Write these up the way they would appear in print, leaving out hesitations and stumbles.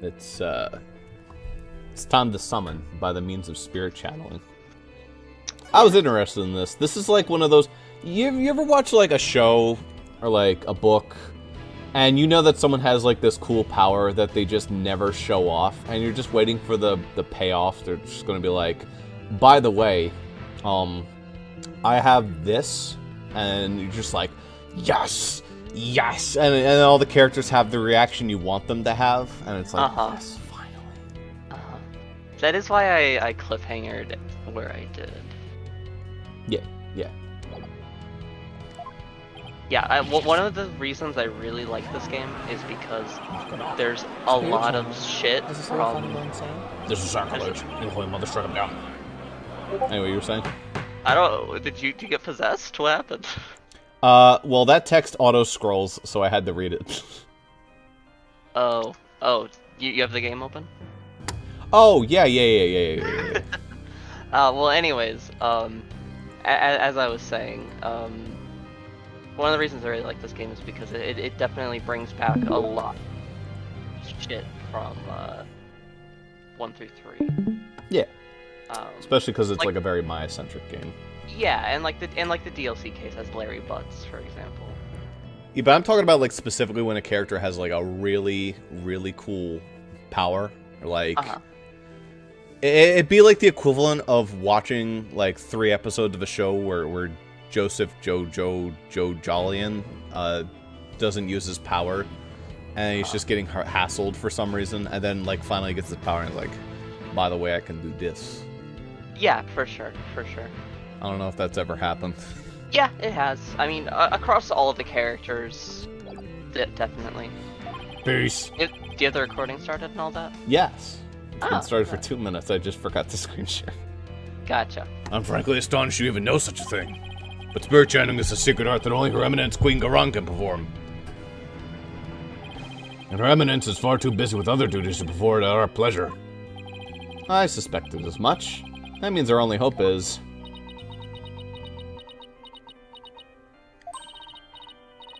It's time to summon by the means of spirit channeling. I was interested in this. This is like one of those... You ever watch, like, a show or, like, a book, and you know that someone has, like, this cool power that they just never show off, and you're just waiting for the payoff. They're just going to be like, by the way, I have this, and you're just like, yes! Yes! And all the characters have the reaction you want them to have, and it's like, yes, finally. That is why I cliffhangered where I did. Yeah, one of the reasons I really like this game is because there's a lot of shit from... This is sacrilege. You holy mother, strike him down. Anyway, you were saying? I don't know, did you get possessed? What happened? Well, that text auto-scrolls, so I had to read it. Oh, you have the game open? Oh, yeah. Well, anyways, as I was saying, one of the reasons I really like this game is because it definitely brings back a lot of shit from 1 through 3. Yeah. Especially because it's like a very Maya-centric game. Yeah, and like the DLC case has Larry Butts, for example. Yeah, but I'm talking about like specifically when a character has like a really, really cool power. Like, it'd be like the equivalent of watching like 3 episodes of a show where Joseph Joe Jollian doesn't use his power, and he's just getting hassled for some reason, and then like finally gets his power and is like, by the way, I can do this. Yeah, for sure. I don't know if that's ever happened. Yeah, it has. I mean, across all of the characters, definitely. Peace. Do you have the recording started and all that? Yes. It's been started for 2 minutes. I just forgot to screen share. Gotcha. I'm frankly astonished you even know such a thing. But spirit channeling is a secret art that only Her Eminence Queen Garang can perform. And Her Eminence is far too busy with other duties to perform it at our pleasure. I suspected as much. That means our only hope is...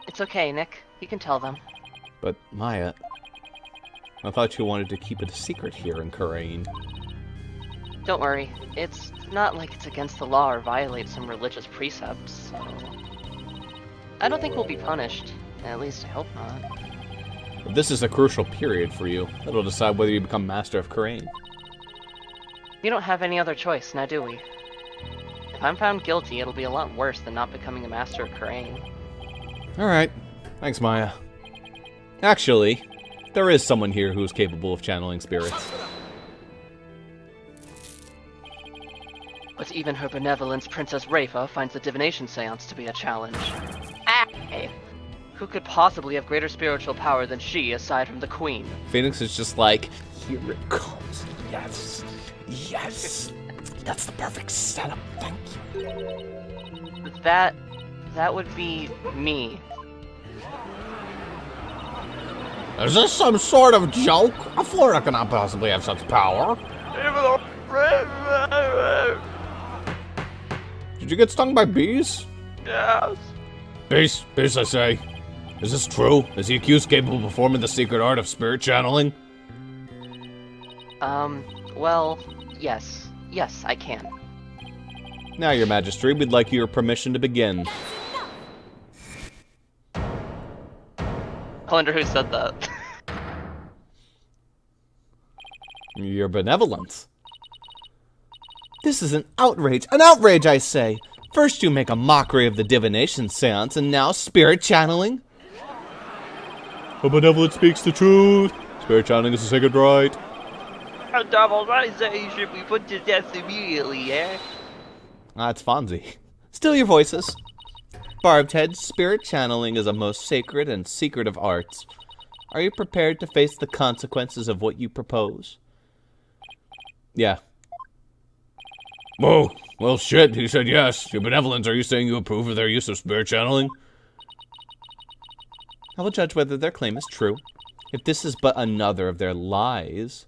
It's okay, Nick. You can tell them. But, Maya... I thought you wanted to keep it a secret here in Karain. Don't worry. It's not like it's against the law or violates some religious precepts, so... I don't think we'll be punished. At least I hope not. But this is a crucial period for you. It'll decide whether you become Master of Karain. We don't have any other choice, now do we? If I'm found guilty, it'll be a lot worse than not becoming a Master of Karain. Alright. Thanks, Maya. Actually, there is someone here who is capable of channeling spirits. But even her benevolence, Princess Rafa, finds the divination seance to be a challenge. Who could possibly have greater spiritual power than she, aside from the Queen? Phoenix is just like, here it comes. Yes. Yes. That's the perfect setup. Thank you. That would be me. Is this some sort of joke? A Florida cannot possibly have such power. Did you get stung by bees? Yes. Bees, I say. Is this true? Is the accused capable of performing the secret art of spirit channeling? Well, yes. Yes, I can. Now, Your Majesty, we'd like your permission to begin. I wonder who said that. Your benevolence. This is an outrage. An outrage, I say! First you make a mockery of the divination seance, and now spirit channeling? A benevolence speaks the truth. Spirit channeling is a sacred right. Double, I say you should be put to death immediately, yeah? That's Fonzie. Still your voices. Barbed Head, spirit channeling is a most sacred and secret of arts. Are you prepared to face the consequences of what you propose? Yeah. Whoa, well shit, he said yes. Your benevolence, are you saying you approve of their use of spirit channeling? I will judge whether their claim is true. If this is but another of their lies...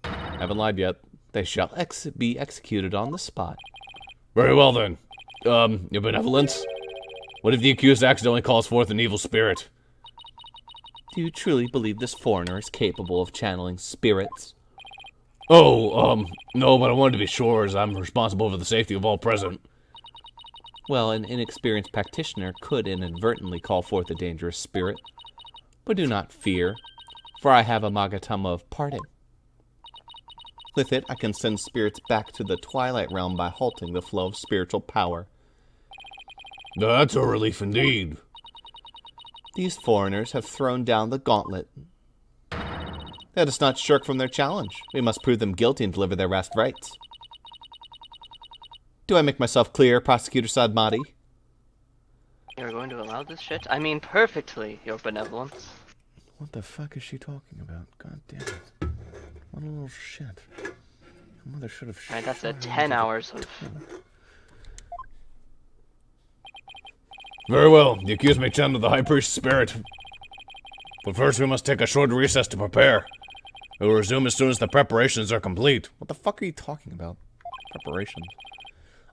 Haven't lied yet. They shall be executed on the spot. Very well then. Your benevolence? What if the accused accidentally calls forth an evil spirit? Do you truly believe this foreigner is capable of channeling spirits? Oh, no, but I wanted to be sure as I'm responsible for the safety of all present. Well, an inexperienced practitioner could inadvertently call forth a dangerous spirit. But do not fear, for I have a Magatama of parting. With it, I can send spirits back to the Twilight Realm by halting the flow of spiritual power. That's a relief indeed. These foreigners have thrown down the gauntlet. Let us not shirk from their challenge. We must prove them guilty and deliver their last rites. Do I make myself clear, Prosecutor Sadmati? You're going to allow this shit? I mean, perfectly, your benevolence. What the fuck is she talking about? God damn it. What a little shit. Your mother should have Alright, that's a 10 hours of... Very well, the accused may channel the High Priest's spirit. But first we must take a short recess to prepare. We will resume as soon as the preparations are complete. What the fuck are you talking about? Preparations.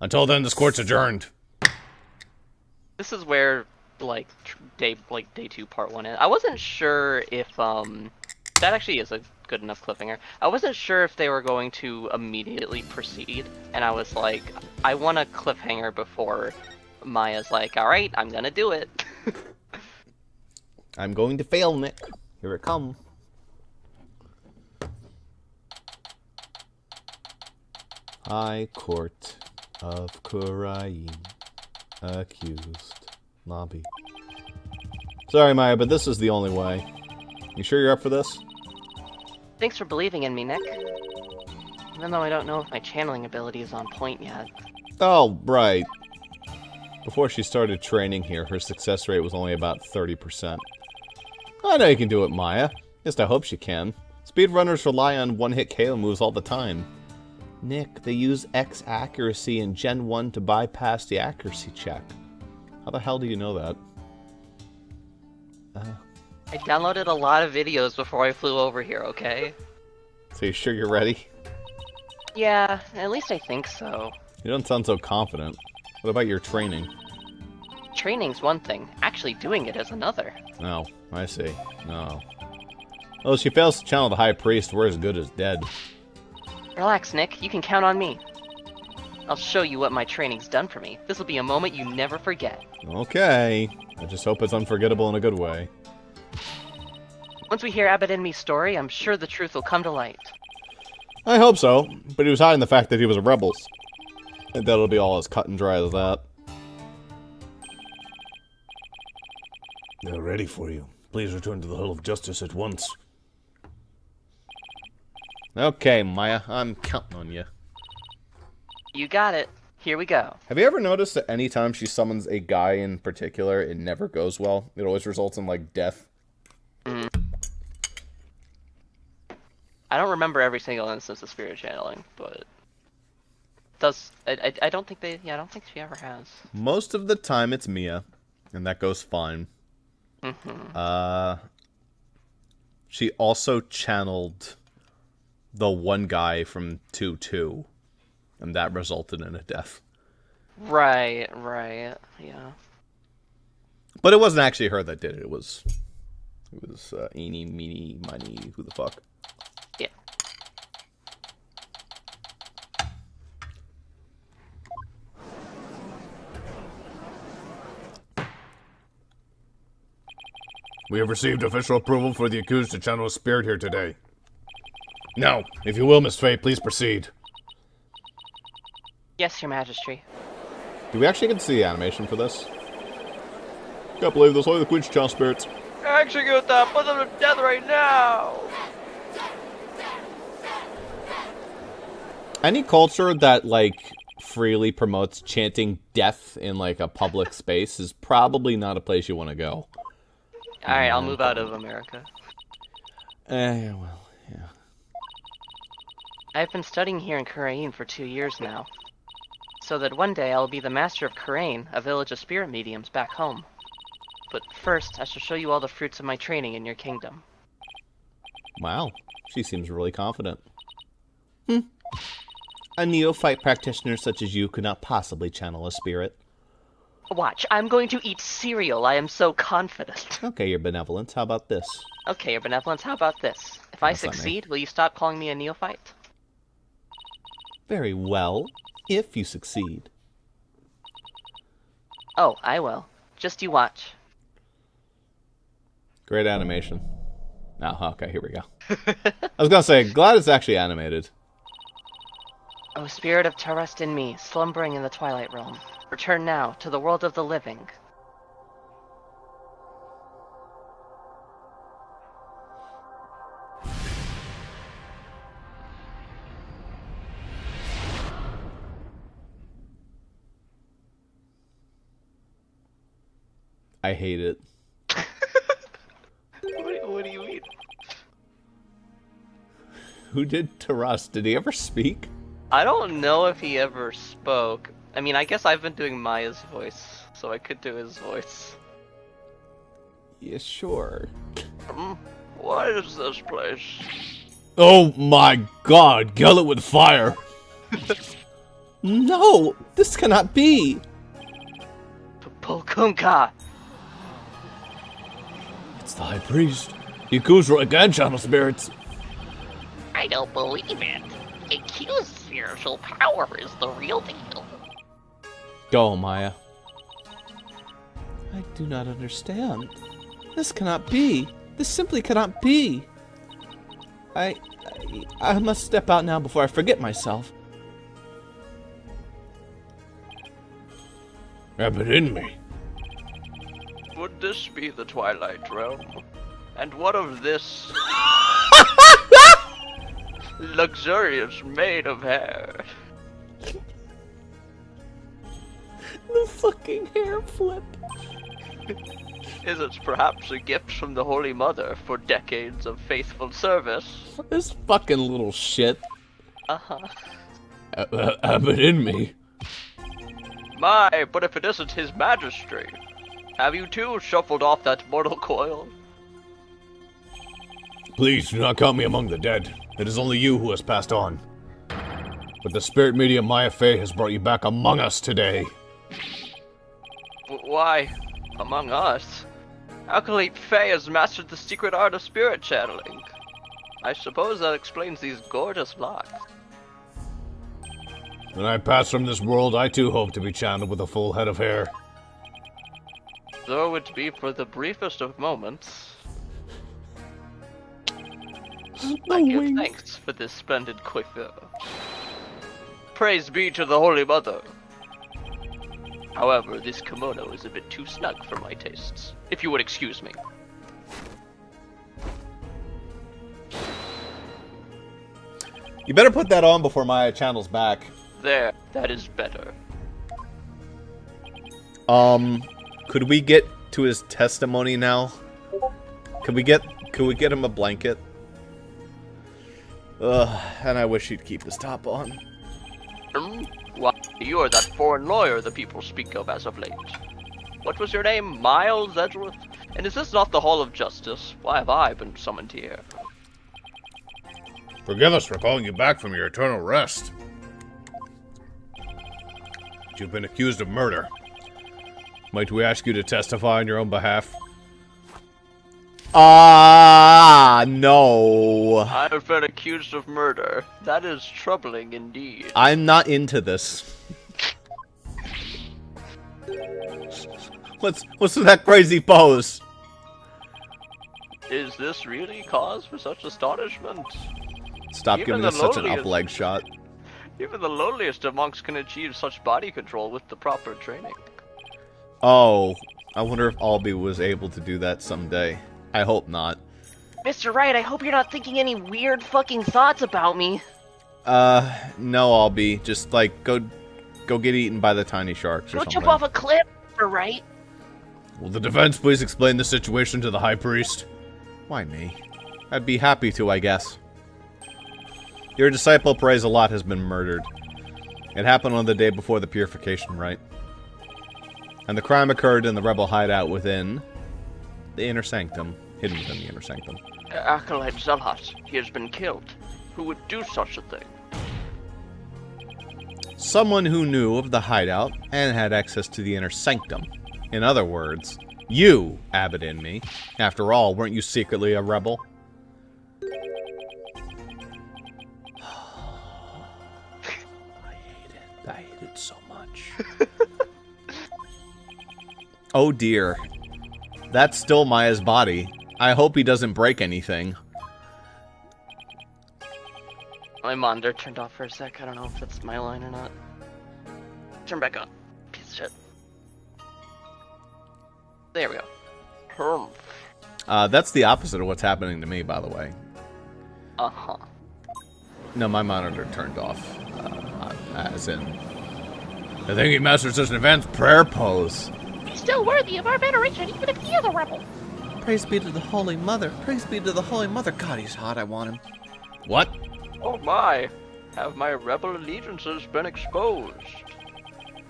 Until then, this court's adjourned. This is where, like, day 2, part 1 is. I wasn't sure if, that actually is a good enough cliffhanger. I wasn't sure if they were going to immediately proceed, and I was like, I want a cliffhanger before Maya's like, alright, I'm gonna do it. I'm going to fail, Nick. Here it comes. High Court of Kurain. Accused. Lobby. Sorry, Maya, but this is the only way. You sure you're up for this? Thanks for believing in me, Nick. Even though I don't know if my channeling ability is on point yet. Oh, right. Before she started training here, her success rate was only about 30%. I know you can do it, Maya. At least I hope she can. Speedrunners rely on one-hit KO moves all the time. Nick, they use X accuracy in Gen 1 to bypass the accuracy check. How the hell do you know that? I downloaded a lot of videos before I flew over here, okay? So you sure you're ready? Yeah, at least I think so. You don't sound so confident. What about your training? Training's one thing, actually doing it is another. Oh, I see. No. Well, if she fails to channel the High Priest, we're as good as dead. Relax, Nick, you can count on me. I'll show you what my training's done for me. This'll be a moment you never forget. Okay. I just hope it's unforgettable in a good way. Once we hear Abbot Enmy's story, I'm sure the truth will come to light. I hope so, but he was hiding the fact that he was a rebel. And that'll be all as cut and dry as that. They're ready for you. Please return to the Hall of Justice at once. Okay, Maya, I'm counting on you. You got it. Here we go. Have you ever noticed that anytime she summons a guy in particular, it never goes well? It always results in, like, death. Mm. I don't remember every single instance of spirit channeling, but does I don't think they I don't think she ever has. Most of the time it's Mia, and that goes fine. Mm-hmm. She also channeled the one guy from 2-2, and that resulted in a death. Right, yeah. But it wasn't actually her that did it. It was eeny, meeny, miny, who the fuck. Yeah. We have received official approval for the accused to channel a spirit here today. Now, if you will, Miss Faye, please proceed. Yes, Your Majesty. Do we actually get to see the animation for this? Can't believe this. Only the Queen's channel spirits. Execute them! Put them to death right now! Any culture that, like, freely promotes chanting death in, like, a public space is probably not a place you want to go. Alright, I'll move out of America. Well, yeah. I've been studying here in Kurain for 2 years now, so that one day I will be the master of Kurain, a village of spirit mediums back home. But first, I shall show you all the fruits of my training in your kingdom. Wow, she seems really confident. A neophyte practitioner such as you could not possibly channel a spirit. Watch, I'm going to eat cereal. I am so confident. Okay, your benevolence. How about this? Okay, your benevolence, how about this? If I That's not me. succeed, will you stop calling me a neophyte? Very well, if you succeed. Oh, I will. Just you watch. Great animation. Oh, okay, here we go. I was gonna say, glad it's actually animated. O spirit of Tarrust in me, slumbering in the Twilight Realm, return now to the world of the living. I hate it. What do you mean? Who did Taras? Did he ever speak? I don't know if he ever spoke. I mean, I guess I've been doing Maya's voice, so I could do his voice. Yeah, sure. What is this place? Oh my god, kill it with fire! No! This cannot be! Polkunka! It's the High Priest. Yakuza again, channel spirits. I don't believe it. Q's spiritual power is the real deal. Go, Maya. I do not understand. This cannot be. This simply cannot be. I must step out now before I forget myself. Have it in me. Would this be the Twilight Realm? And what of this luxurious maid of hair? The fucking hair flip. Is it perhaps a gift from the Holy Mother for decades of faithful service? This fucking little shit. Uh-huh. Have it in me. My, but if it isn't his majesty, have you too shuffled off that mortal coil? Please do not count me among the dead. It is only you who has passed on. But the spirit medium Maya Fey has brought you back among us today. Why, among us? Acolyte Fey has mastered the secret art of spirit channeling. I suppose that explains these gorgeous locks. When I pass from this world, I too hope to be channeled with a full head of hair. Though it be for the briefest of moments. I give thanks for this splendid coiffure. Praise be to the Holy Mother. However, this kimono is a bit too snug for my tastes, if you would excuse me. You better put that on before Maya channels back. There, that is better. Could we get to his testimony now? Could we get him a blanket? Ugh, and I wish he'd keep his top on. Why, you are that foreign lawyer the people speak of as of late. What was your name? Miles Edgeworth? And is this not the Hall of Justice? Why have I been summoned here? Forgive us for calling you back from your eternal rest. You've been accused of murder. Might we ask you to testify on your own behalf? No. I've been accused of murder. That is troubling indeed. I'm not into this. What's with that crazy pose? Is this really cause for such astonishment? Stop Even giving the us such an lowliest- up leg shot. Even the lowliest of monks can achieve such body control with the proper training. Oh, I wonder if Albie was able to do that someday. I hope not. Mr. Wright, I hope you're not thinking any weird fucking thoughts about me. No, Albie. Just, like, go get eaten by the tiny sharks or Go something. jump off a cliff, Mr. Wright. Will the defense please explain the situation to the High Priest? Why me? I'd be happy to, I guess. Your disciple Praise a Lot has been murdered. It happened on the day before the purification rite. And the crime occurred in the rebel hideout within the inner sanctum. Hidden within the inner sanctum. Acolyte Zealot, he has been killed. Who would do such a thing? Someone who knew of the hideout and had access to the inner sanctum. In other words, you, Abbott and me. After all, weren't you secretly a rebel? I hate it so much. Oh dear. That's still Maya's body. I hope he doesn't break anything. My monitor turned off for a sec. I don't know if that's my line or not. Turn back on. Piece of shit. There we go. That's the opposite of what's happening to me, by the way. Uh-huh. No, my monitor turned off. As in... I think he masters an advanced prayer pose. He's still worthy of our veneration, even if he is a rebel. Praise be to the Holy Mother. Praise be to the Holy Mother. God, he's hot. I want him. What? Oh my. Have my rebel allegiances been exposed?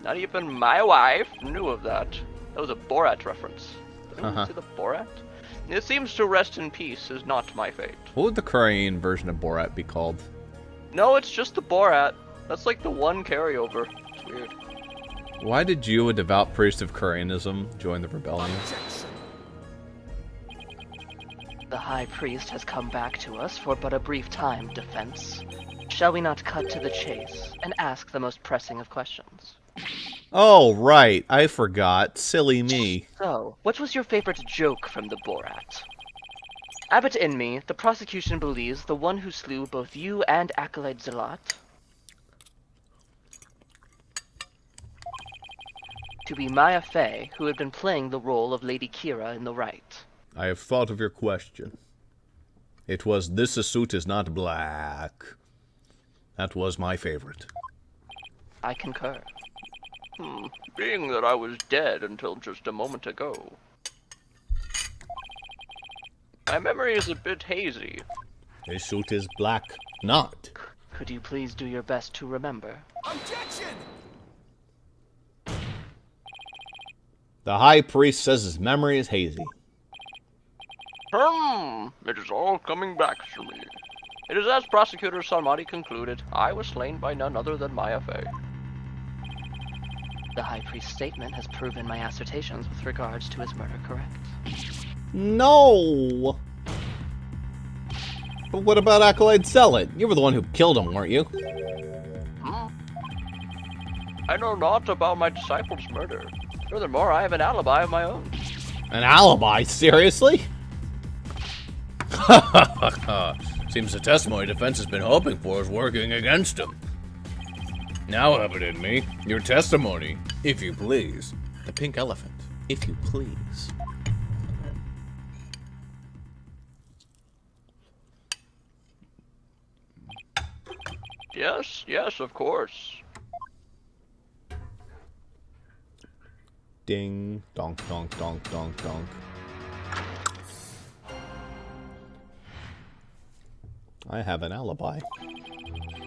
Not even my wife knew of that. That was a Borat reference. Did anyone see the Borat? It seems to rest in peace is not my fate. What would the Korean version of Borat be called? No, it's just the Borat. That's like the one carryover. It's weird. Why did you, a devout priest of Koreanism, join the rebellion? The High Priest has come back to us for but a brief time, Defense. Shall we not cut to the chase and ask the most pressing of questions? Oh, right. I forgot. Silly me. So, what was your favorite joke from the Borat? Abbott and me, the prosecution believes the one who slew both you and Acolyte Zealot to be Maya Fey, who had been playing the role of Lady Kira in the Wright. I have thought of your question. It was, this suit is not black. That was my favorite. I concur. Being that I was dead until just a moment ago. My memory is a bit hazy. His suit is black. Not. Could you please do your best to remember? Objection! The High Priest says his memory is hazy. It is all coming back to me. It is as Prosecutor Salmati concluded, I was slain by none other than Maya Fey. The High Priest's statement has proven my assertions with regards to his murder correct. No! But what about Acolyte Zealot? You were the one who killed him, weren't you? I know naught about my disciple's murder. Furthermore, I have an alibi of my own. An alibi? Seriously? Seems the testimony defense has been hoping for is working against him. Now, Abbott and me, your testimony, if you please. The pink elephant, if you please. Yes, of course. Ding, donk, donk, donk, donk, donk. I have an alibi.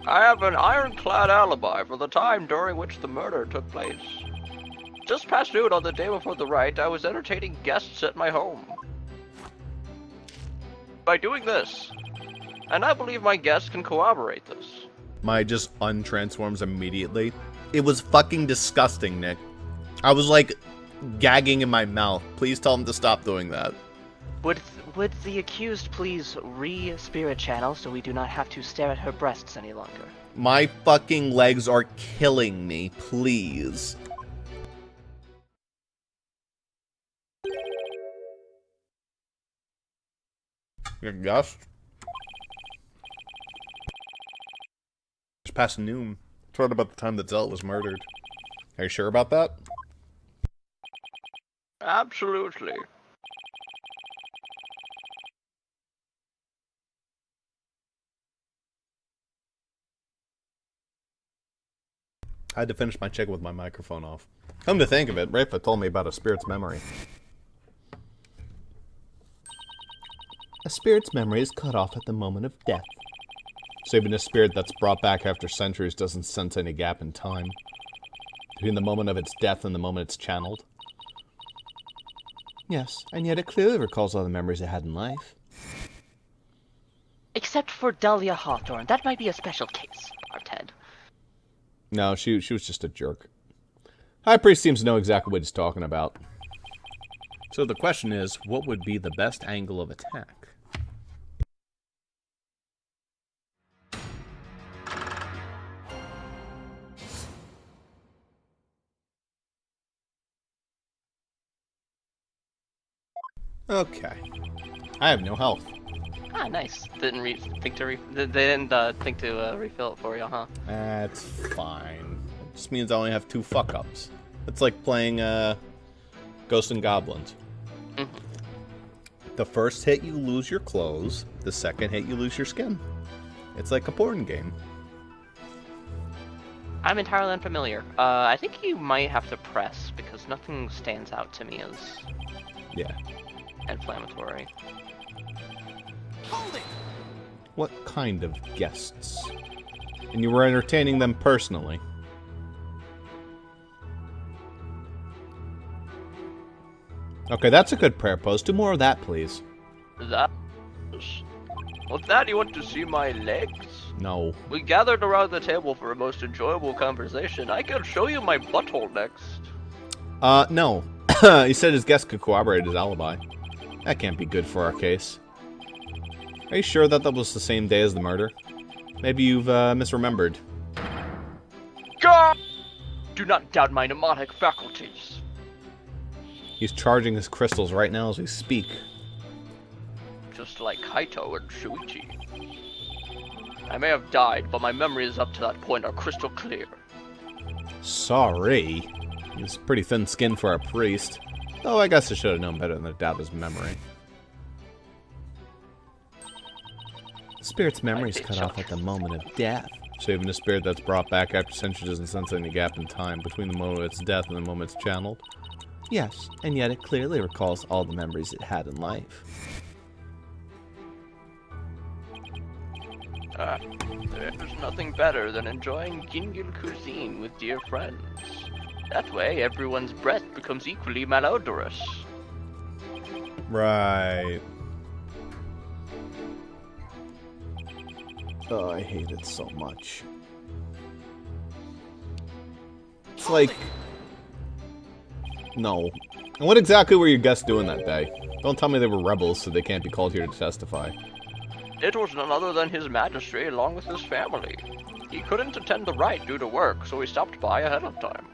I have an ironclad alibi for the time during which the murder took place. Just past noon on the day before the Wright, I was entertaining guests at my home. By doing this, and I believe my guests can corroborate this. My just untransforms immediately. It was fucking disgusting, Nick. I was like gagging in my mouth. Please tell him to stop doing that. Would the accused please re-spirit channel so we do not have to stare at her breasts any longer? My fucking legs are killing me, please. Your gust? It's past noon. It's right about the time that Zealot was murdered. Are you sure about that? Absolutely. I had to finish my check with my microphone off. Come to think of it, Rafa told me about a spirit's memory. A spirit's memory is cut off at the moment of death. So even a spirit that's brought back after centuries doesn't sense any gap in time between the moment of its death and the moment it's channeled. Yes, and yet it clearly recalls all the memories it had in life. Except for Dahlia Hawthorne, that might be a special case, Ted. No, she was just a jerk. High Priest seems to know exactly what he's talking about. So the question is, what would be the best angle of attack? Okay. I have no health. Ah, nice. They didn't think to refill it for you, huh? That's fine. It just means I only have 2 fuck-ups. It's like playing Ghosts and Goblins. Mm-hmm. The first hit, you lose your clothes. The second hit, you lose your skin. It's like a porn game. I'm entirely unfamiliar. I think you might have to press, because nothing stands out to me as Yeah. inflammatory. What kind of guests? And you were entertaining them personally. Okay, that's a good prayer pose. Do more of that, please. What's that? You want to see my legs? No. We gathered around the table for a most enjoyable conversation. I can show you my butthole next. No. He said his guest could corroborate his alibi. That can't be good for our case. Are you sure that was the same day as the murder? Maybe you've misremembered. God! Do not doubt my mnemonic faculties. He's charging his crystals right now as we speak. Just like Kaito and Shuichi. I may have died, but my memories up to that point are crystal clear. Sorry. He's pretty thin skinned for a priest. Though I guess I should have known better than to doubt his memory. The spirit's memory is cut off at the moment of death. So even a spirit that's brought back after centuries doesn't sense any gap in time between the moment of its death and the moment it's channeled? Yes, and yet it clearly recalls all the memories it had in life. There's nothing better than enjoying Gingil cuisine with dear friends. That way, everyone's breath becomes equally malodorous. Right. Oh, I hate it so much. It's like... No. And what exactly were your guests doing that day? Don't tell me they were rebels, so they can't be called here to testify. It was none other than his majesty along with his family. He couldn't attend the rite due to work, so he stopped by ahead of time.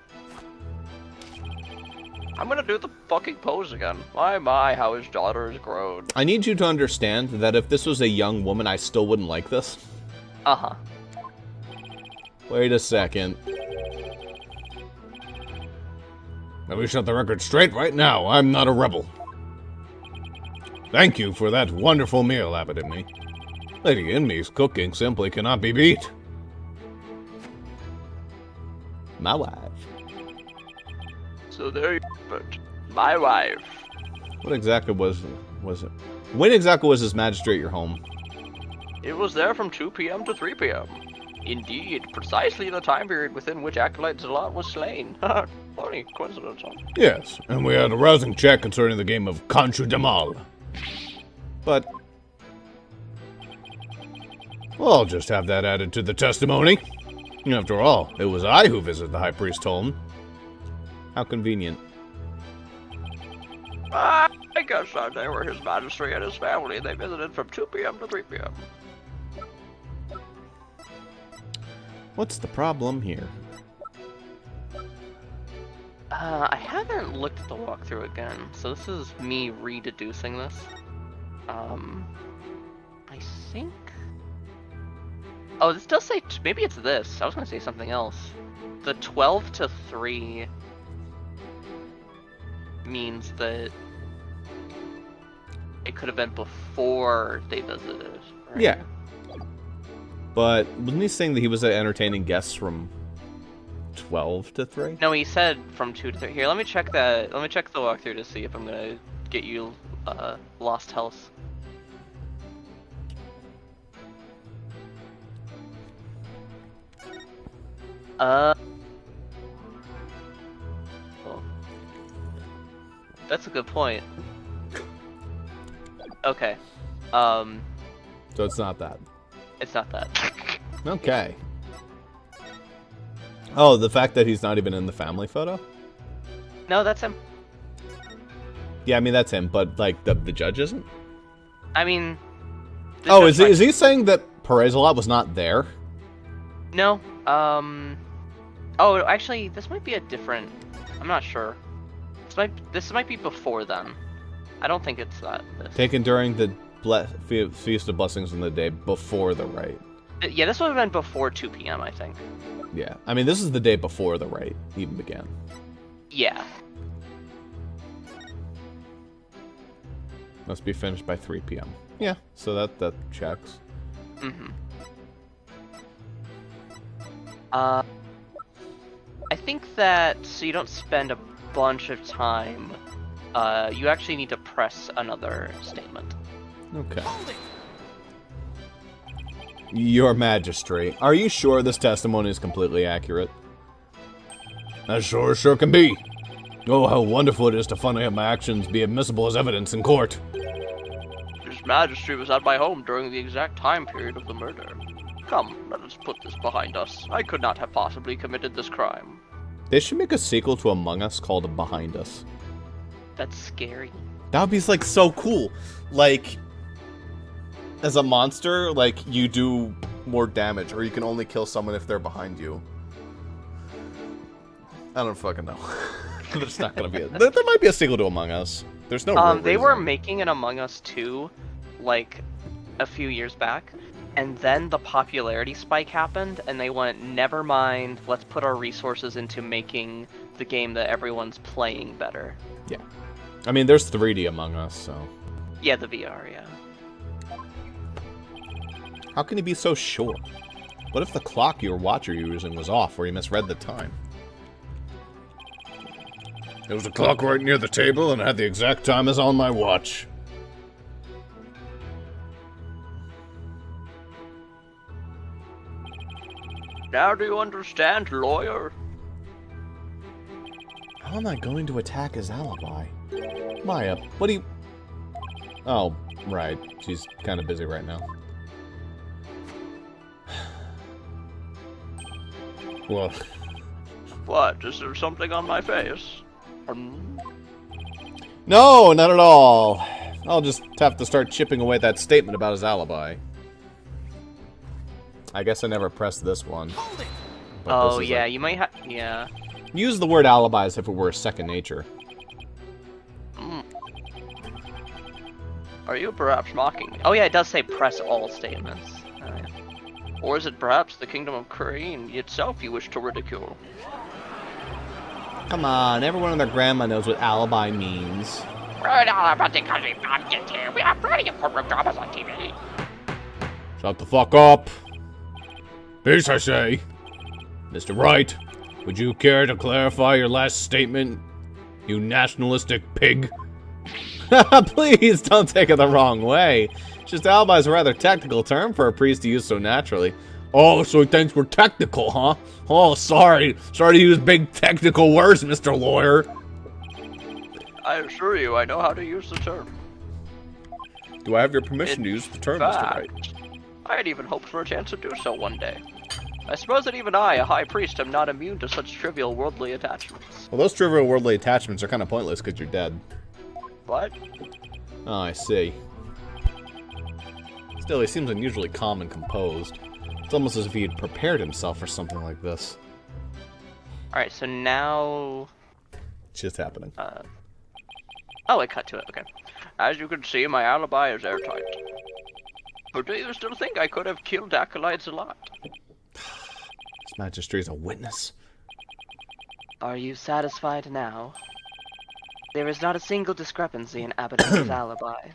I'm gonna do the fucking pose again. My, how his daughter has grown. I need you to understand that if this was a young woman, I still wouldn't like this. Uh-huh. Wait a second. Let me set the record straight right now. I'm not a rebel. Thank you for that wonderful meal, Abbot Imni. Lady Inmi's cooking simply cannot be beat. My wife. So there you have it. My wife. What exactly was it? When exactly was his magistrate at your home? It was there from 2 p.m. to 3 p.m. Indeed, precisely the time period within which Acolyte Zalot was slain. Funny coincidence, huh? Yes, and we had a rousing chat concerning the game of Conchu Damal. But Well, I'll just have that added to the testimony. After all, it was I who visited the High Priest's home. how convenient. I guess they were his majesty and his family. They visited from 2 p.m. to 3 p.m. What's the problem here? I haven't looked at the walkthrough again, so this is me rededucing this. I think... Oh, this does say... Maybe it's this. I was gonna say something else. The 12 to 3 means that it could have been before they visited, right? Yeah. But wasn't he saying that he was entertaining guests from 12 to 3? No, he said from 2 to 3. Here, let me check that. Let me check the walkthrough to see if I'm gonna get you lost health. Oh. That's a good point. Okay. So it's not that. It's not that. Okay. Oh, the fact that he's not even in the family photo? No, that's him. Yeah, I mean, that's him, but, like, the judge isn't? I mean... Oh, is he saying that Perez-a-lot was not there? No. Oh, actually, this might be a different... I'm not sure. This might be before then. I don't think it's that. Taken during the Feast of Blessings on the day before the rite. Yeah, this would have been before 2 p.m., I think. Yeah. I mean, this is the day before the rite even began. Yeah. Must be finished by 3 p.m. Yeah, so that checks. Mm-hmm. I think that so you don't spend a bunch of time. You actually need to press another statement. Okay. Your Majesty, are you sure this testimony is completely accurate? As sure can be. Oh, how wonderful it is to finally have my actions be admissible as evidence in court. His Majesty was at my home during the exact time period of the murder. Come, let us put this behind us. I could not have possibly committed this crime. They should make a sequel to Among Us called Behind Us. That's scary. That would be, like, so cool. Like, as a monster, like, you do more damage, or you can only kill someone if they're behind you. I don't fucking know. There's not gonna be a... There might be a sequel to Among Us. There's no real They reason. were making an Among Us 2, like, a few years back, and then the popularity spike happened, and they went, never mind, let's put our resources into making the game that everyone's playing better. Yeah. I mean, there's 3D Among Us, so... Yeah, the VR, yeah. How can you be so sure? What if the clock your watch you're using was off, or you misread the time? There was a clock right near the table, and it had the exact time as on my watch. Now do you understand, lawyer? How am I going to attack his alibi? Maya, what do you... Oh, right. She's kind of busy right now. Well, What, is there something on my face? No, not at all. I'll just have to start chipping away at that statement about his alibi. I guess I never pressed this one. But Oh, this is yeah, a- you might have... Yeah. Use the word alibi as if it were a second nature. Are you perhaps mocking me? Oh, yeah, it does say press all statements. Alright. Or is it perhaps the kingdom of Crane itself you wish to ridicule? Come on, everyone and their grandma knows what alibi means. We're all about the country pumpkins here. We have plenty of courtroom dramas on TV. shut the fuck up. Peace, I say. Mr. Wright, would you care to clarify your last statement, you nationalistic pig? Please don't take it the wrong way. It's just alibi is a rather technical term for a priest to use so naturally. Oh, so he thinks we're technical, huh? Oh, sorry. Sorry to use big technical words, Mr. Lawyer. I assure you, I know how to use the term. Do I have your permission to use the term, Mr. Wright? I had even hoped for a chance to do so one day. I suppose that even I, a high priest, am not immune to such trivial worldly attachments. Well, those trivial worldly attachments are kind of pointless because you're dead. What? Oh, I see. Still, he seems unusually calm and composed. It's almost as if he had prepared himself for something like this. Alright, so now... It's just happening. Oh, it cut to it, okay. As you can see, my alibi is airtight. But do you still think I could have killed acolytes a lot? His Majesty is a witness. Are you satisfied now? There is not a single discrepancy in Abaddon's alibi.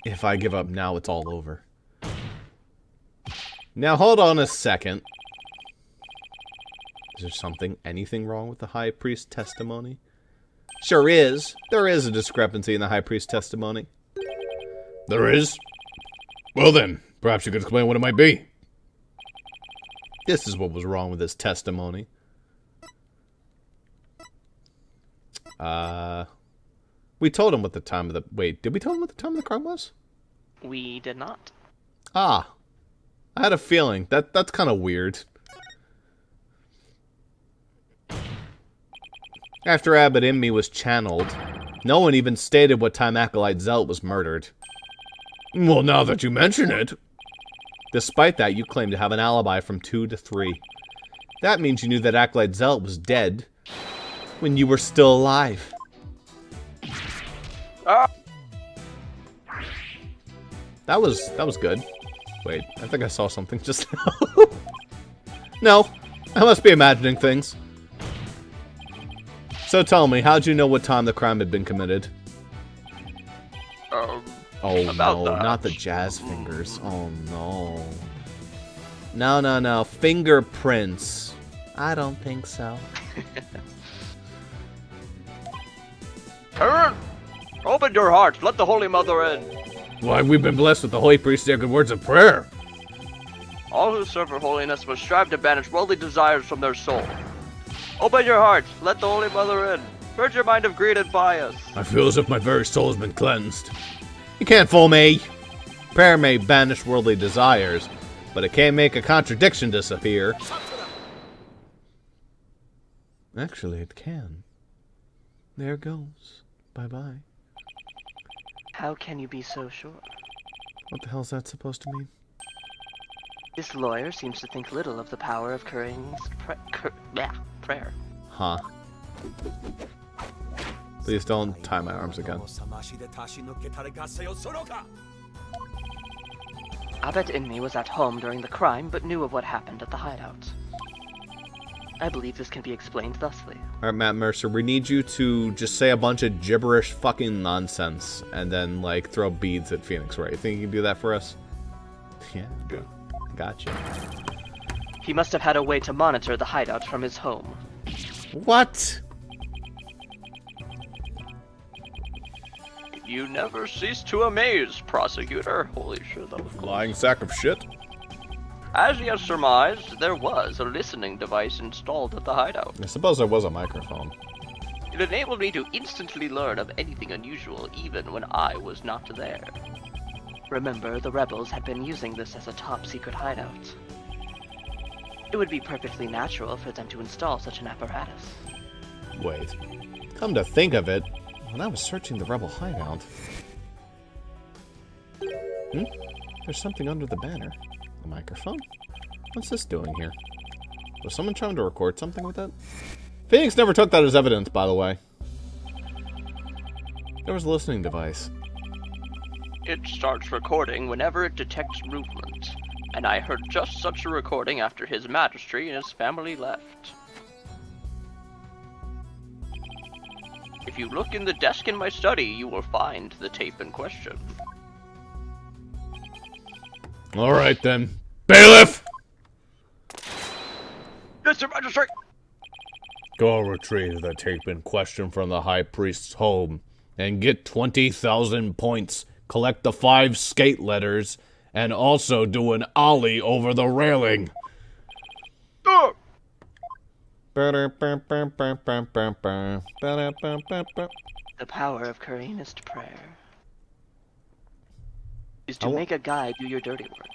If I give up now, it's all over. Now, hold on a second. Is there anything wrong with the High Priest testimony? Sure is. There is a discrepancy in the High Priest testimony. There is? Well then, perhaps you could explain what it might be. This is what was wrong with his testimony. We told him what the time of the... Wait, did we tell him what the time of the crime was? We did not. Ah. I had a feeling. That's kind of weird. After Abbot Inmee was channeled, no one even stated what time Acolyte Zelt was murdered. Well, now that you mention it. Despite that, you claim to have an alibi from 2 to 3. That means you knew that Acolyte Zelt was dead when you were still alive. That was good. Wait, I think I saw something just now. No, I must be imagining things. So tell me, how'd you know what time the crime had been committed? Oh no, not the jazz fingers. Oh no. No. Fingerprints. I don't think so. Turn! Open your heart. Let the Holy Mother in. Why, we've been blessed with the Holy Priest's sacred words of prayer. All who serve her holiness must strive to banish worldly desires from their soul. Open your heart. Let the Holy Mother in. Purge your mind of greed and bias. I feel as if my very soul has been cleansed. You can't fool me. Prayer may banish worldly desires, but it can't make a contradiction disappear. Actually, it can. There goes. Bye-bye. How can you be so sure? What the hell's that supposed to mean? This lawyer seems to think little of the power of Kuring's prayer. Huh. Please don't tie my arms again. Abbot Inmee was at home during the crime, but knew of what happened at the hideout. I believe this can be explained thusly. Alright, Matt Mercer, we need you to just say a bunch of gibberish fucking nonsense, and then, like, throw beads at Phoenix Wright. You think you can do that for us? Yeah. Gotcha. He must have had a way to monitor the hideout from his home. What? You never cease to amaze, prosecutor. Holy shit, that was close. Lying sack of shit. As he has surmised, there was a listening device installed at the hideout. I suppose there was a microphone. It enabled me to instantly learn of anything unusual, even when I was not there. Remember, the rebels had been using this as a top-secret hideout. It would be perfectly natural for them to install such an apparatus. Wait. Come to think of it, when I was searching the rebel hideout... There's something under the banner. A microphone? What's this doing here? Was someone trying to record something with it? Phoenix never took that as evidence, by the way. There was a listening device. It starts recording whenever it detects movement, and I heard just such a recording after His Majesty and his family left. If you look in the desk in my study, you will find the tape in question. Alright then. Bailiff! Yes, Your Majesty! Go retrieve the tape in question from the High Priest's home, and get 20,000 points. Collect the 5 skate letters, and also do an ollie over the railing. Oh! The power of Kuring's prayer is to make a guy do your dirty work.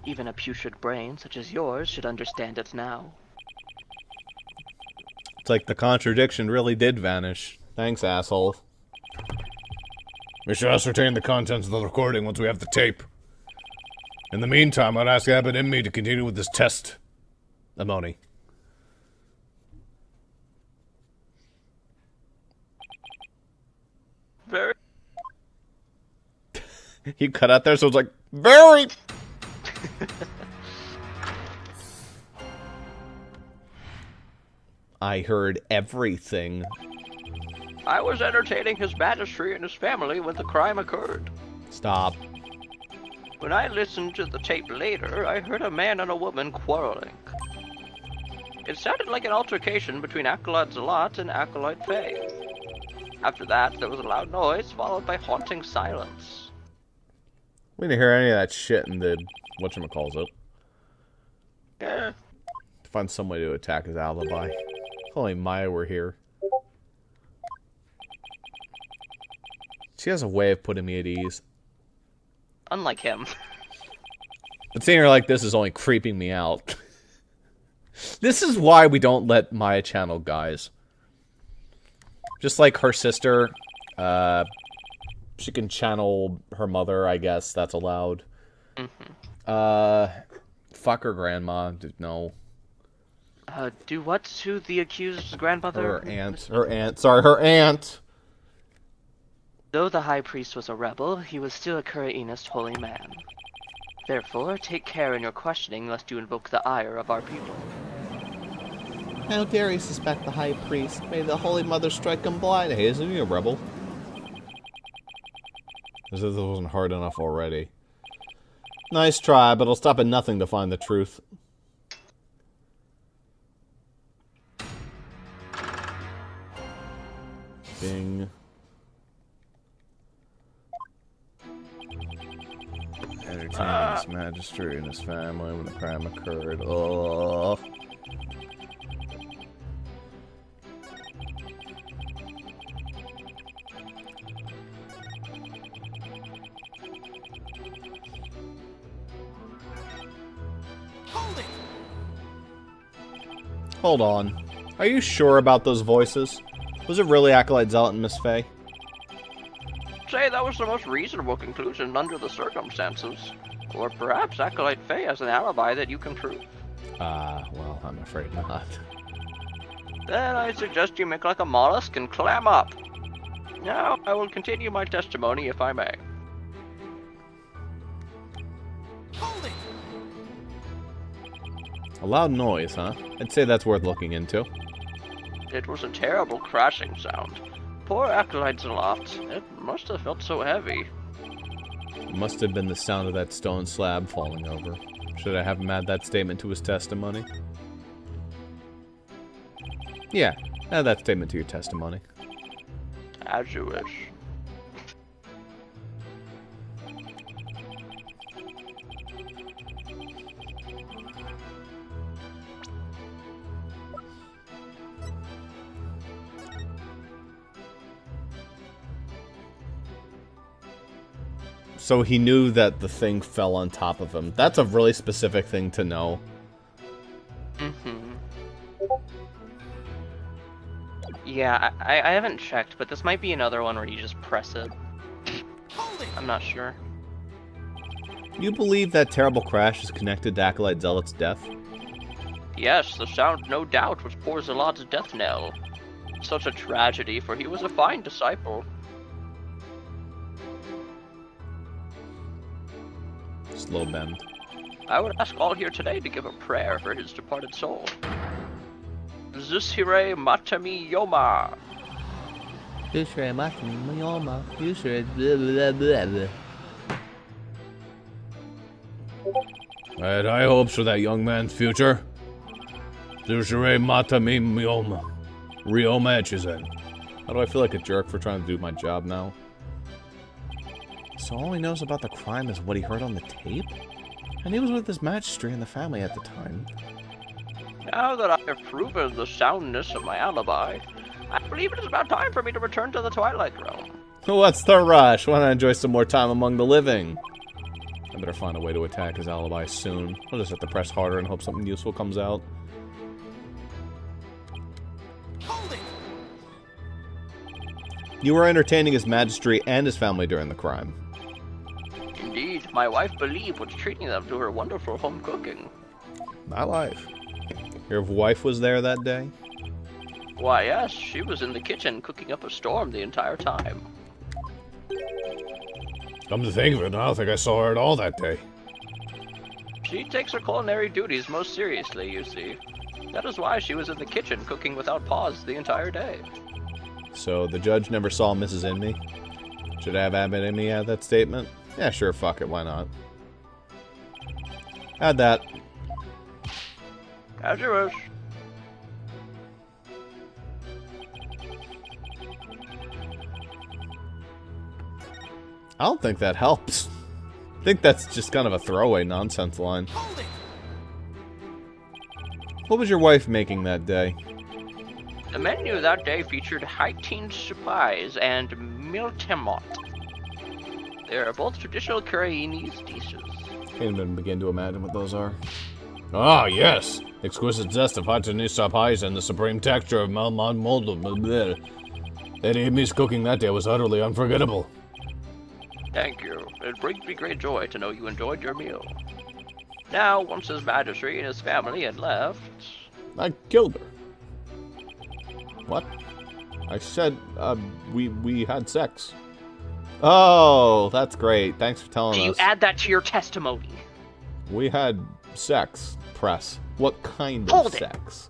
Even a putrid brain such as yours should understand it now. It's like the contradiction really did vanish. Thanks, asshole. We shall ascertain the contents of the recording once we have the tape. In the meantime, I'd ask Abbot Inmee to continue with this test. Amoni. Very. You cut out there, so it's like, very... I heard everything. I was entertaining His Majesty and his family when the crime occurred. Stop. When I listened to the tape later, I heard a man and a woman quarreling. It sounded like an altercation between Acolyte Zealot and Acolyte Faye. After that, there was a loud noise, followed by haunting silence. We didn't hear any of that shit in the whatchamacallit. Yeah. To find some way to attack his alibi. If only Maya were here. She has a way of putting me at ease. Unlike him. But seeing her like this is only creeping me out. This is why we don't let Maya channel guys. Just like her sister, she can channel her mother, I guess. That's allowed. Fuck her grandma. No. Do what to the accused's grandmother? Her aunt. Sorry, her aunt. Though the high priest was a rebel, he was still a Kurainist holy man. Therefore, take care in your questioning lest you invoke the ire of our people. How dare you suspect the high priest? May the Holy Mother strike him blind. Hey, isn't he a rebel? As if this wasn't hard enough already. Nice try, but it'll stop at nothing to find the truth. Bing. Entertaining his magistrate and his family when the crime occurred. Oh. Hold on. Are you sure about those voices? Was it really Acolyte Zealot and Miss Faye? Say that was the most reasonable conclusion under the circumstances. Or perhaps Acolyte Faye has an alibi that you can prove. Well, I'm afraid not. Then I suggest you make like a mollusk and clam up. Now, I will continue my testimony if I may. A loud noise, huh? I'd say that's worth looking into. It was a terrible crashing sound. Poor Acolyte Zealot. It must have felt so heavy. It must have been the sound of that stone slab falling over. Should I have him add that statement to his testimony? Yeah, add that statement to your testimony. As you wish. So he knew that the thing fell on top of him. That's a really specific thing to know. Yeah, I haven't checked, but this might be another one where you just press it. I'm not sure. You believe that terrible crash is connected to Acolyte Zealot's death? Yes, the sound no doubt was poor Zealot's death knell. Such a tragedy, for he was a fine disciple. Slow bend. I would ask all here today to give a prayer for his departed soul. Zushire Matami Yoma. Zushire Matami Yoma. Zushire blah blah blah blah. I had high hopes for that young man's future. Zushire Matami Yoma. Real matches in. How do I feel like a jerk for trying to do my job now? So all he knows about the crime is what he heard on the tape? And he was with his magistrate and the family at the time. Now that I have proven the soundness of my alibi, I believe it is about time for me to return to the Twilight Realm. What's the rush? Why not enjoy some more time among the living? I better find a way to attack his alibi soon. I'll just have to press harder and hope something useful comes out. You were entertaining his magistrate and his family during the crime. Indeed, my wife Believe was treating them to her wonderful home cooking. My wife. Your wife was there that day? Why, yes, she was in the kitchen cooking up a storm the entire time. Come to think of it, I don't think I saw her at all that day. She takes her culinary duties most seriously, you see. That is why she was in the kitchen cooking without pause the entire day. So the judge never saw Mrs. Inme? Should I have Abbott Inme add that statement? Yeah, sure, fuck it, why not? Add that. As you wish. I don't think that helps. I think that's just kind of a throwaway nonsense line. What was your wife making that day? The menu that day featured Haitian supplies and miltemot. They are both traditional Kurainese dishes. Can't even begin to imagine what those are. Ah, yes. Exquisite zest of Hatinese pies and the supreme texture of Malmon mold. That Amy's cooking that day was utterly unforgettable. Thank you. It brings me great joy to know you enjoyed your meal. Now, once His Majesty and his family had left... I killed her. What? I said, we had sex. Oh, that's great. Thanks for telling Do you us. add that to your testimony? We had sex, press. What kind Hold of it. sex?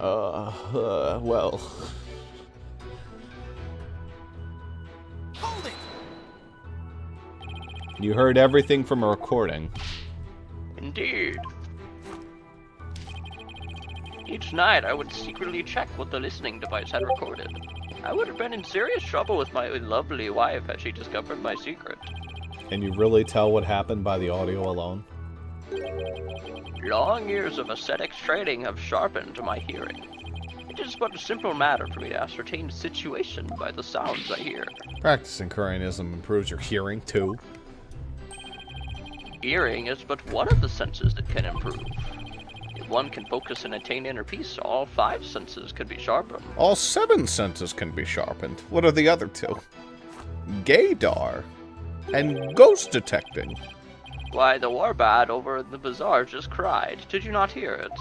Well... Hold it! You heard everything from a recording. Indeed. Each night I would secretly check what the listening device had recorded. I would have been in serious trouble with my lovely wife had she discovered my secret. Can you really tell what happened by the audio alone? Long years of ascetics training have sharpened my hearing. It is but a simple matter for me to ascertain the situation by the sounds I hear. Practicing Koreanism improves your hearing, too. Hearing is but one of the senses that can improve. If one can focus and attain inner peace, all 5 senses can be sharpened. All 7 senses can be sharpened. What are the other 2? Gaydar. And ghost detecting. Why, the warbad over in the bazaar just cried. Did you not hear it?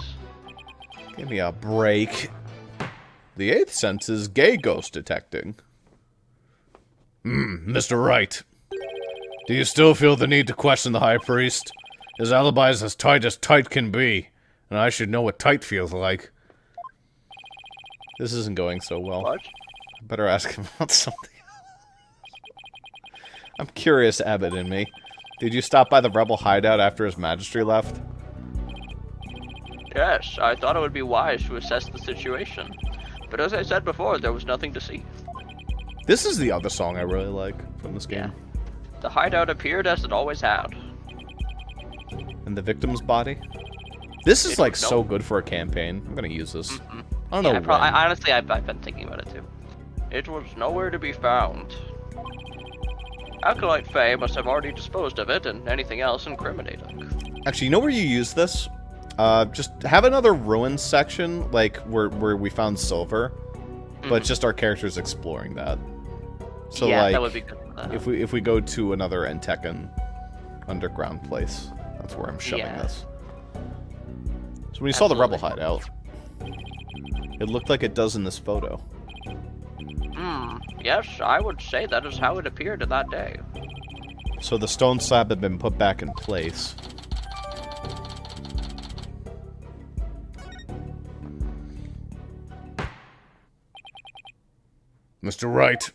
Give me a break. The 8th sense is gay ghost detecting. Mr. Wright. Do you still feel the need to question the High Priest? His alibi is as tight can be, and I should know what tight feels like. This isn't going so well. What? I better ask him about something. I'm curious, Abbott and me. Did you stop by the rebel hideout after His Majesty left? Yes, I thought it would be wise to assess the situation. But as I said before, there was nothing to see. This is the other song I really like from this game. The hideout appeared as it always had. And the victim's body? This is It like was so good for a campaign. I'm gonna use this. I don't know when. Honestly, I've been thinking about it too. It was nowhere to be found. Acolyte Faye must have already disposed of it and anything else incriminating. Actually, you know where you use this? Just have another ruins section, like where we found silver, but just our characters exploring that. So yeah, like, that would be good. if we go to another Entekan underground place, that's where I'm shoving Yeah. this. So when you saw the rebel Absolutely. hideout, it looked like it does in this photo. Yes, I would say that is how it appeared that day. So the stone slab had been put back in place. Mr. Wright.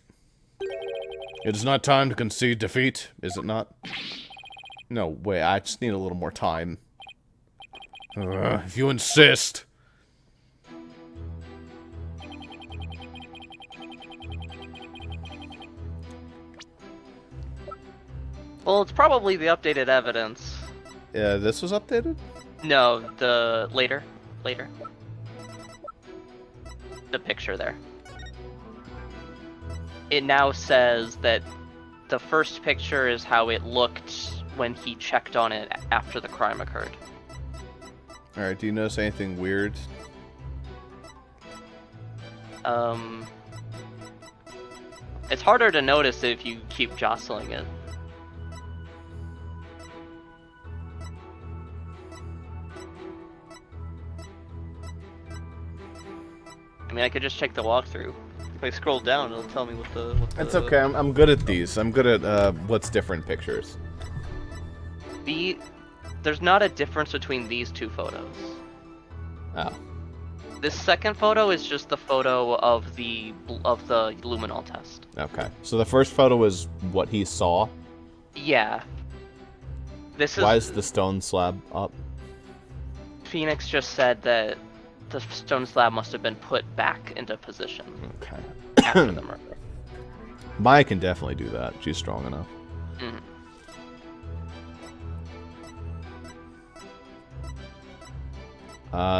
It is not time to concede defeat, is it not? No, wait, I just need a little more time. If you insist. Well, it's probably the updated evidence. Yeah, this was updated? No, the later. The picture there. It now says that the first picture is how it looked when he checked on it after the crime occurred. Alright, do you notice anything weird? It's harder to notice if you keep jostling it. I mean, I could just check the walkthrough. If I scroll down, it'll tell me what the It's okay, I'm good at these. I'm good at what's different pictures. There's not a difference between these 2 photos. Oh. This second photo is just the photo of the luminol test. Okay. So the first photo is what he saw. Yeah. Why is the stone slab up? Phoenix just said that the stone slab must have been put back into position Okay. after the murder. Maya can definitely do that. She's strong enough. Mhm.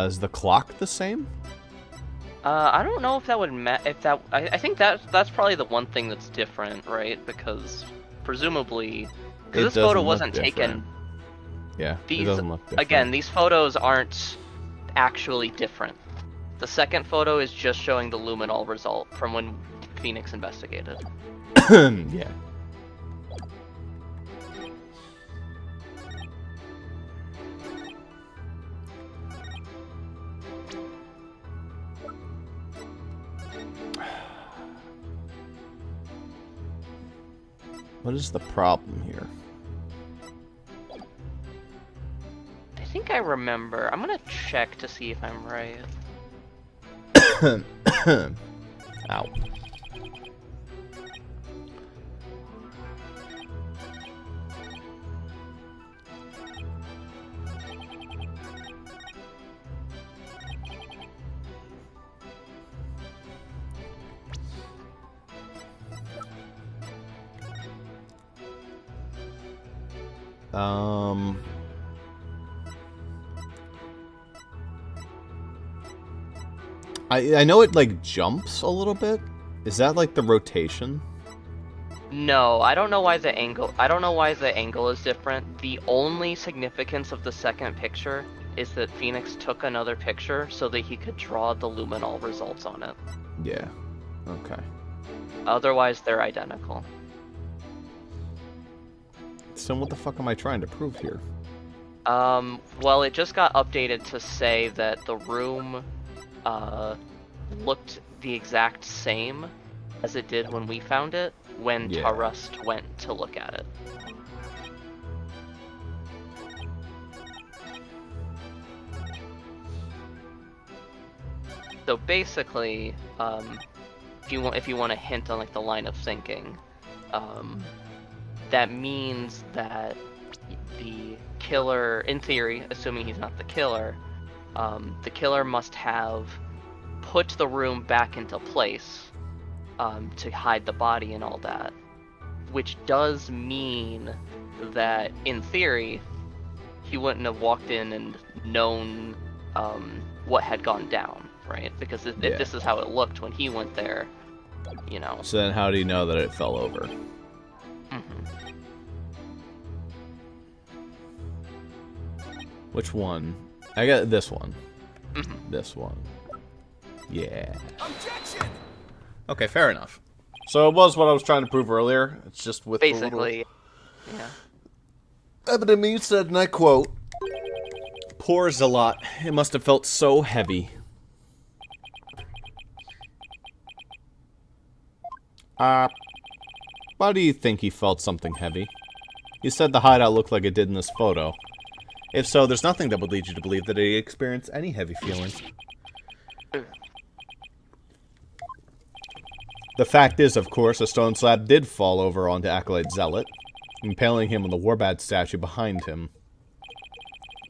Is the clock the same? I don't know if that would I think that's probably the one thing that's different, right? Because presumably, It because this doesn't photo look wasn't different. taken. Yeah, These it doesn't look different. again, these photos aren't actually different. The second photo is just showing the luminol result from when Phoenix investigated. Yeah. What is the problem here? I think I remember. I'm gonna check to see if I'm right. Ow. I know it like jumps a little bit. Is that like the rotation? No, I don't know why the angle. I don't know why the angle is different. The only significance of the second picture is that Phoenix took another picture so that he could draw the luminol results on it. Yeah. Okay. Otherwise, they're identical. So what the fuck am I trying to prove here? Well, it just got updated to say that the room looked the exact same as it did when we found it when Yeah. Tarust went to look at it. So basically, if you want to hint on like the line of thinking, that means that the killer, in theory, assuming he's not the killer must have put the room back into place to hide the body and all that, which does mean that, in theory, he wouldn't have walked in and known what had gone down, right? Because if this is how it looked when he went there, you know. So then how do you know that it fell over? Which one? I got this one. This one. Yeah. Objection! Okay, fair enough. So it was what I was trying to prove earlier. It's just with Basically, yeah. Evidently said, and I quote, "Pours a lot. It must have felt so heavy." Why do you think he felt something heavy? You said the hideout looked like it did in this photo. If so, there's nothing that would lead you to believe that he experienced any heavy feelings. The fact is, of course, a stone slab did fall over onto Acolyte Zealot, impaling him on the Warbat statue behind him.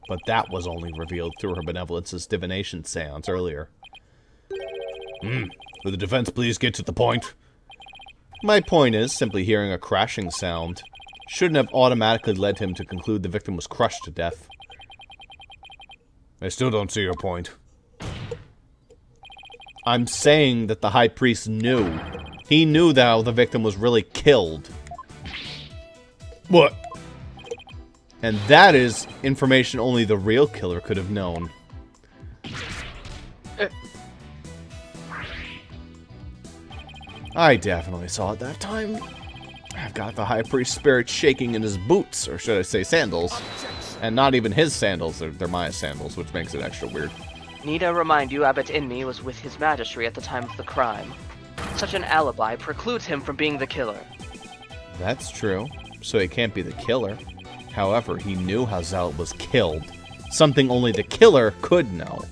But that was only revealed through her benevolence's divination seance earlier. Will the defense please get to the point? My point is, simply hearing a crashing sound shouldn't have automatically led him to conclude the victim was crushed to death. I still don't see your point. I'm saying that the High Priest knew. He knew that the victim was really killed. What? And that is information only the real killer could have known. I definitely saw it that time. I've got the High Priest spirit shaking in his boots, or should I say sandals. And not even his sandals, they're my sandals, which makes it extra weird. Need I remind you, Abbot Inme was with his Magistracy at the time of the crime. Such an alibi precludes him from being the killer. That's true. So he can't be the killer. However, he knew how Zealot was killed. Something only the killer could know.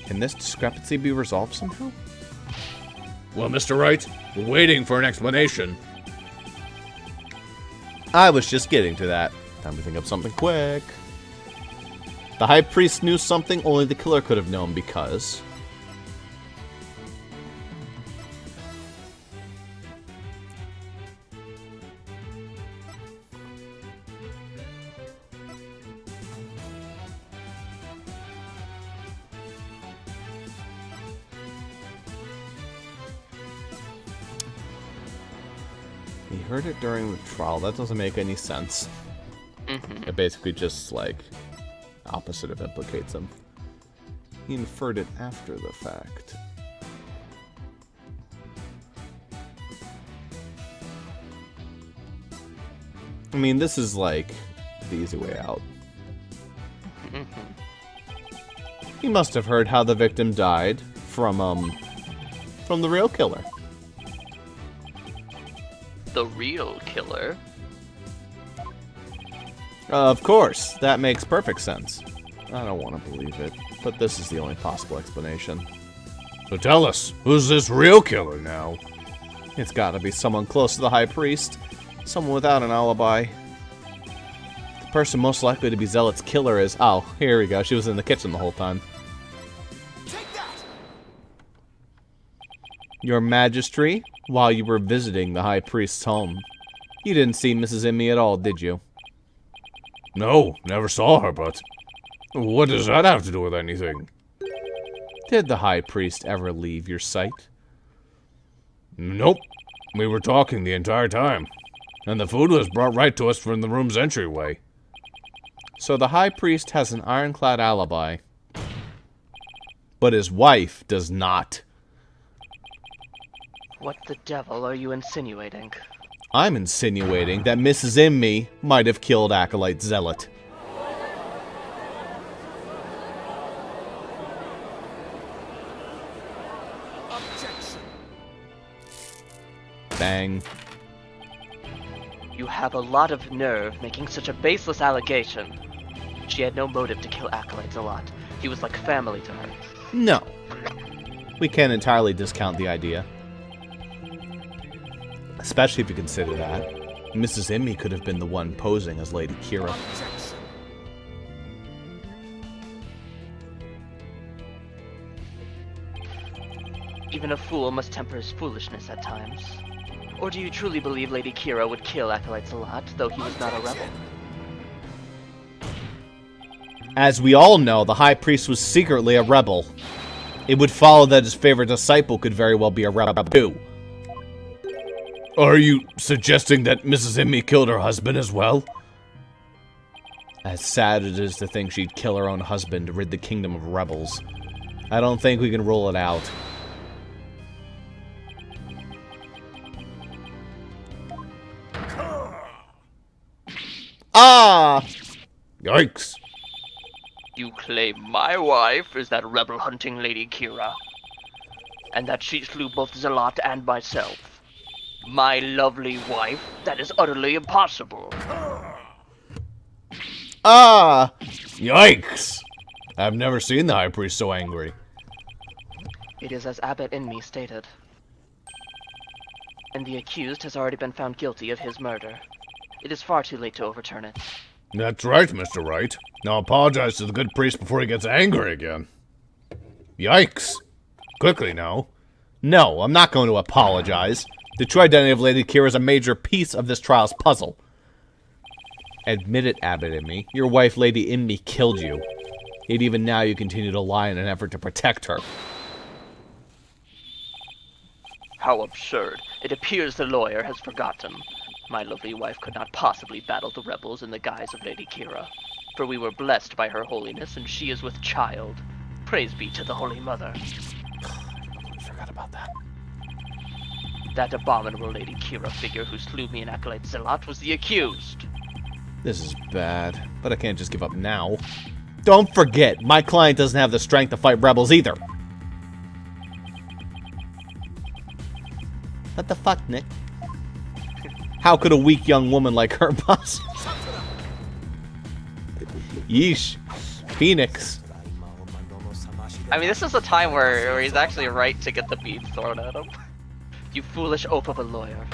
Can this discrepancy be resolved somehow? Well, Mr. Wright, we're waiting for an explanation. I was just getting to that. Time to think of something quick. The High Priest knew something only the killer could have known because... He heard it during the trial. That doesn't make any sense. It basically just, like, opposite of implicates him. He inferred it after the fact. I mean, this is like the easy way out. He must have heard how the victim died from the real killer. The real killer? Of course, that makes perfect sense. I don't want to believe it, but this is the only possible explanation. So tell us, who's this real killer now? It's gotta be someone close to the High Priest. Someone without an alibi. The person most likely to be Zealot's killer is... Oh, here we go. She was in the kitchen the whole time. Your Majesty, while you were visiting the High Priest's home, you didn't see Mrs. Immy at all, did you? No, never saw her, but... What does that have to do with anything? Did the High Priest ever leave your sight? Nope. We were talking the entire time. And the food was brought right to us from the room's entryway. So the High Priest has an ironclad alibi. But his wife does not. What the devil are you insinuating? I'm insinuating that Mrs. Immy might have killed Acolyte Zealot. Objection. Bang. You have a lot of nerve making such a baseless allegation. She had no motive to kill Acolyte Zealot. He was like family to her. No. We can't entirely discount the idea. Especially if you consider that Mrs. Immy could have been the one posing as Lady Kira. Objection. Even a fool must temper his foolishness at times. Or do you truly believe Lady Kira would kill Acolyte Zealot, though he was not a rebel? As we all know, the High Priest was secretly a rebel. It would follow that his favorite disciple could very well be a rebel too. Are you suggesting that Mrs. Immy killed her husband as well? As sad it is to think she'd kill her own husband to rid the kingdom of rebels, I don't think we can rule it out. Ah! Yikes. You claim my wife is that rebel-hunting Lady Kira, and that she slew both Zealot and myself. My lovely wife? That is utterly impossible. Ah! Yikes. I've never seen the High Priest so angry. It is as Abbot Inme stated. And the accused has already been found guilty of his murder. It is far too late to overturn it. That's right, Mr. Wright. Now apologize to the good priest before he gets angry again. Yikes. Quickly now. No, I'm not going to apologize. The true identity of Lady Kira is a major piece of this trial's puzzle. Admit it, Abbot Immy. Your wife, Lady Immy, killed you. Yet even now you continue to lie in an effort to protect her. How absurd. It appears the lawyer has forgotten. My lovely wife could not possibly battle the rebels in the guise of Lady Kira, for we were blessed by her holiness, and she is with child. Praise be to the Holy Mother. I forgot about that. That abominable Lady Kira figure who slew me and Acolyte Zealot was the accused. This is bad, but I can't just give up now. Don't forget, my client doesn't have the strength to fight rebels either. What the fuck, Nick? How could a weak young woman like her boss? Yeesh. Phoenix. I mean, this is a time where he's actually right to get the bead thrown at him. You foolish oaf of a lawyer.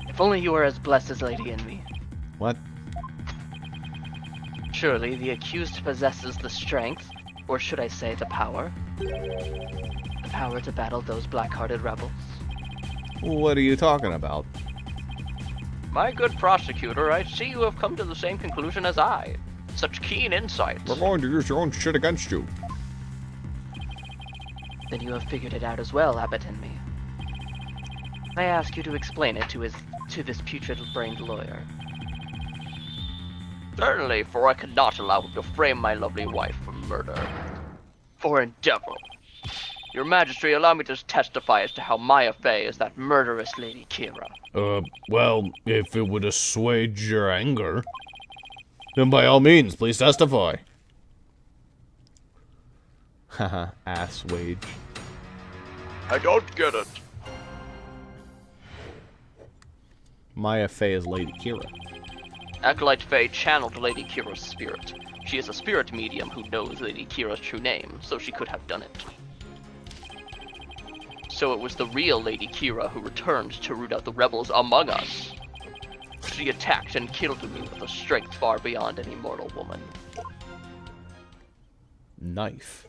If only you were as blessed as Lady Envy. What? Surely the accused possesses the strength, or should I say the power? The power to battle those black-hearted rebels. What are you talking about? My good prosecutor, I see you have come to the same conclusion as I. Such keen insights. We're going to use your own shit against you. Then you have figured it out as well, Abbot and me. I ask you to explain it to this putrid-brained lawyer. Certainly, for I cannot allow him to frame my lovely wife for murder. Foreign devil. Your Majesty, allow me to testify as to how Maya Fey is that murderous Lady Kira. Well, if it would assuage your anger, then by all means, please testify. Haha, ass wage. I don't get it. Maya Fey is Lady Kira. Acolyte Fey channeled Lady Kira's spirit. She is a spirit medium who knows Lady Kira's true name, so she could have done it. So it was the real Lady Kira who returned to root out the rebels among us. She attacked and killed me with a strength far beyond any mortal woman. Knife.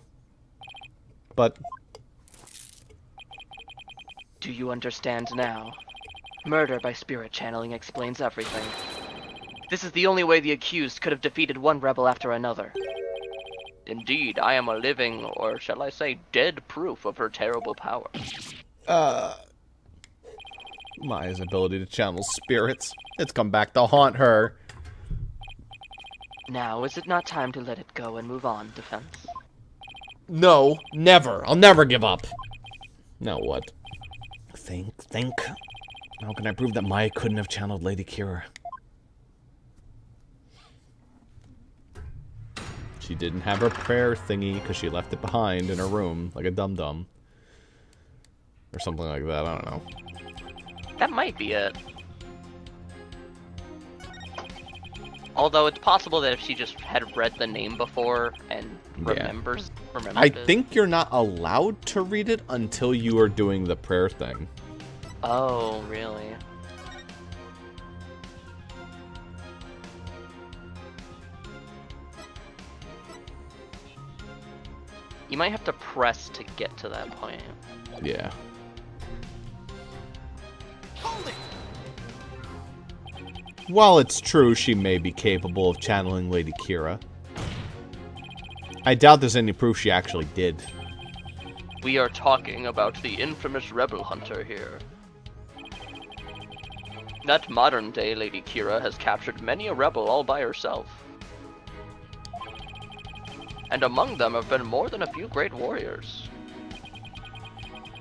But Do you understand now? Murder by spirit channeling explains everything. This is the only way the accused could have defeated one rebel after another. Indeed, I am a living, or shall I say, dead proof of her terrible power. Maya's ability to channel spirits. It's come back to haunt her. Now, is it not time to let it go and move on, Defense? No, never. I'll never give up. Now what? Think. How can I prove that Maya couldn't have channeled Lady Kira? She didn't have her prayer thingy because she left it behind in her room like a dum-dum. Or something like that, I don't know. That might be it. Although it's possible that if she just had read the name before and remembered I it. think you're not allowed to read it until you are doing the prayer thing. Oh, really? You might have to press to get to that point. Yeah. Hold it! While it's true she may be capable of channeling Lady Kira, I doubt there's any proof she actually did. We are talking about the infamous rebel hunter here. That modern-day Lady Kira has captured many a rebel all by herself. And among them have been more than a few great warriors.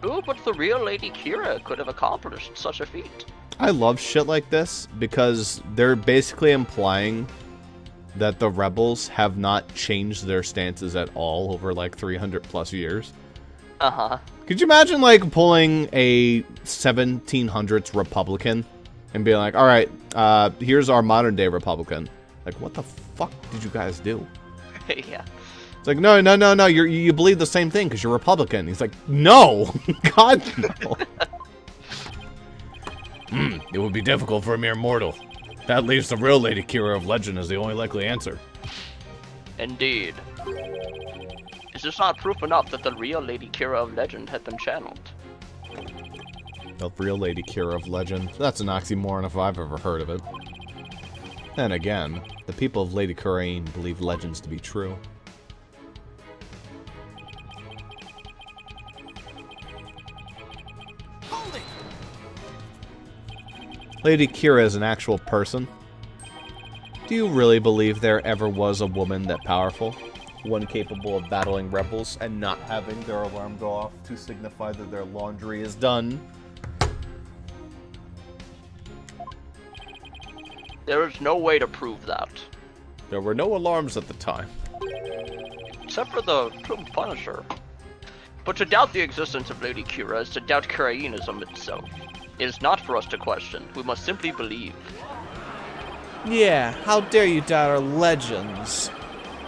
Who but the real Lady Kira could have accomplished such a feat? I love shit like this because they're basically implying that the rebels have not changed their stances at all over like 300 plus years. Uh-huh. Could you imagine like pulling a 1700s Republican and being like, all right, here's our modern day Republican. Like, what the fuck did you guys do? Yeah. It's like, no, you believe the same thing because you're Republican. He's like, no, God, no. It would be difficult for a mere mortal. That leaves the real Lady Kira of legend as the only likely answer. Indeed. Is this not proof enough that the real Lady Kira of legend had been channeled? The real Lady Kira of legend. That's an oxymoron if I've ever heard of it. Then again, the people of Lady Kirain believe legends to be true. Hold it! Lady Kira is an actual person. Do you really believe there ever was a woman that powerful? One capable of battling rebels and not having their alarm go off to signify that their laundry is done? There is no way to prove that. There were no alarms at the time. Except for the Tomb Punisher. But to doubt the existence of Lady Kira is to doubt Kirainism itself. It is not for us to question, we must simply believe. Yeah, how dare you doubt our legends?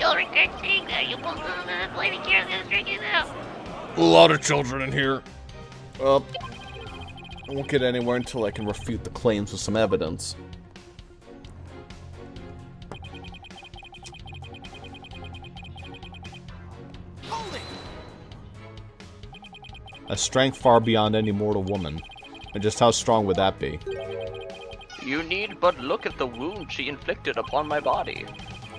You'll regret saying that. You both Lady Kira's gonna drink it out. A lot of children in here. Well, I won't get anywhere until I can refute the claims with some evidence. Hold it! A strength far beyond any mortal woman. And just how strong would that be? You need but look at the wound she inflicted upon my body.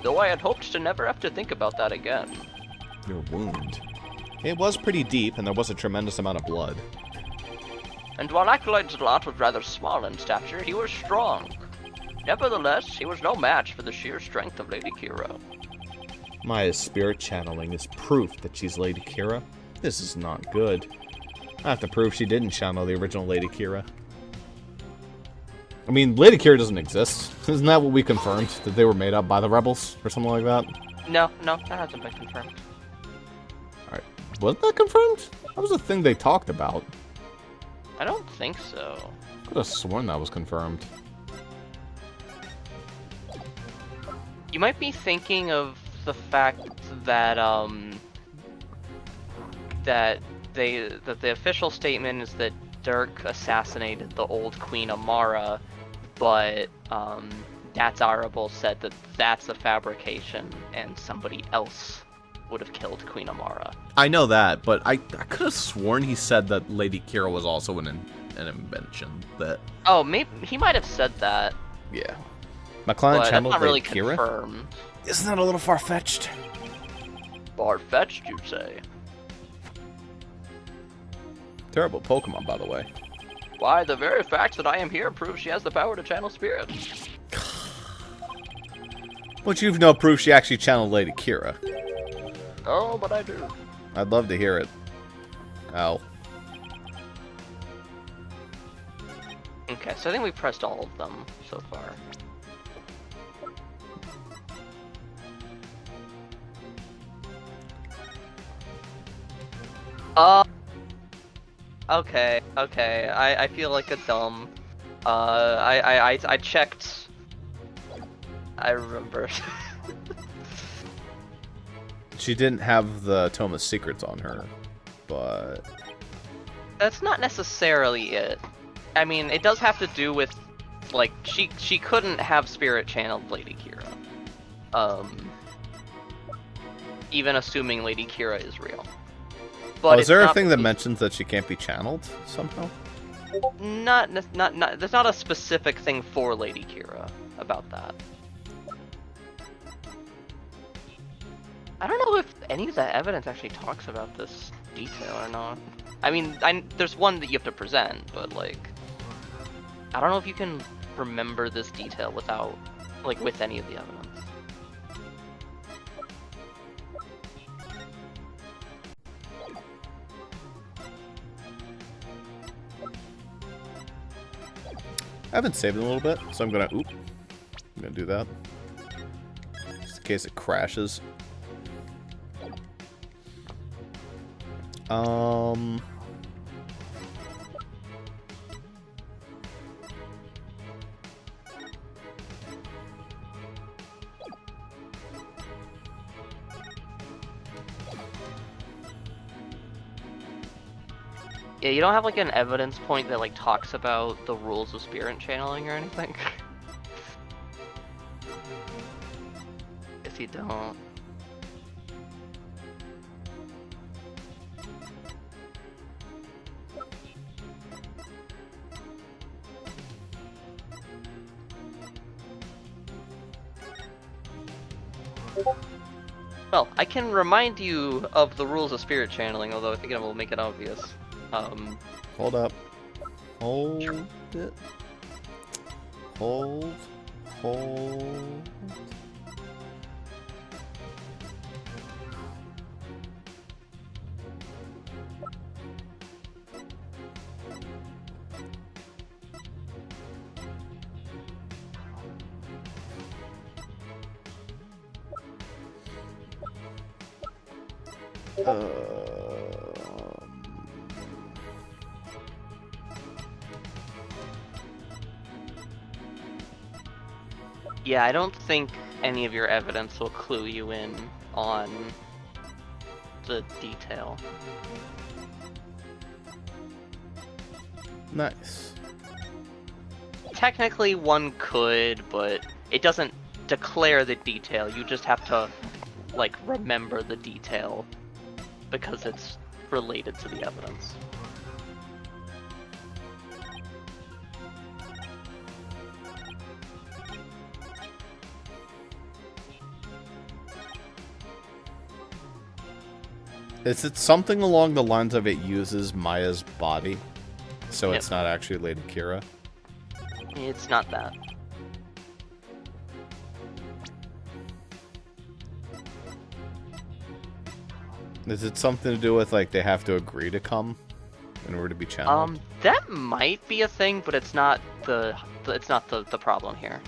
Though I had hoped to never have to think about that again. Your wound. It was pretty deep, and there was a tremendous amount of blood. And while Acolyte Zlot was rather small in stature, he was strong. Nevertheless, he was no match for the sheer strength of Lady Kira. Maya's spirit channeling is proof that she's Lady Kira. This is not good. I have to prove she didn't channel the original Lady Kira. I mean, Lady Kira doesn't exist. Isn't that what we confirmed? That they were made up by the rebels or something like that? No, that hasn't been confirmed. Alright. Wasn't that confirmed? That was a thing they talked about. I don't think so. I could have sworn that was confirmed. You might be thinking of the fact that that the official statement is that Dirk assassinated the old Queen Amara, but Datsarable said that that's a fabrication and somebody else would have killed Queen Amara. I know that, but I could have sworn he said that Lady Kira was also an invention. That Oh, maybe he might have said that, yeah. My client but that's channeled not really Lady Kira? confirmed. Isn't that a little far-fetched? Far-fetched, you say? Terrible Pokemon, by the way. Why, the very fact that I am here proves she has the power to channel spirits. But you've no proof she actually channeled Lady Kira. Oh, but I do. I'd love to hear it. Ow. Okay, so I think we pressed all of them so far. Okay. I feel like a dumb. I checked. I remember. She didn't have the Tome of Secrets on her, but That's not necessarily it. I mean, it does have to do with, like, she couldn't have spirit channeled Lady Kira. Even assuming Lady Kira is real. But is there a not thing that mentions that she can't be channeled somehow? Not. There's not a specific thing for Lady Kira about that. I don't know if any of the evidence actually talks about this detail or not. I mean, there's one that you have to present, but like, I don't know if you can remember this detail without, like, with any of the evidence. I haven't saved it a little bit, so I'm gonna do that. Just in case it crashes. Yeah, you don't have like an evidence point that like talks about the rules of spirit channeling or anything? Guess you don't. Well, I can remind you of the rules of spirit channeling, although I think it will make it obvious. Hold up. Hold it. Hold. Yeah, I don't think any of your evidence will clue you in on the detail. Nice. Technically one could, but it doesn't declare the detail. You just have to, like, remember the detail because it's related to the evidence. Is it something along the lines of it uses Maya's body? So Yep. It's not actually Lady Kira? It's not that. Is it something to do with, like, they have to agree to come in order to be channeled? That might be a thing, but it's not the problem here.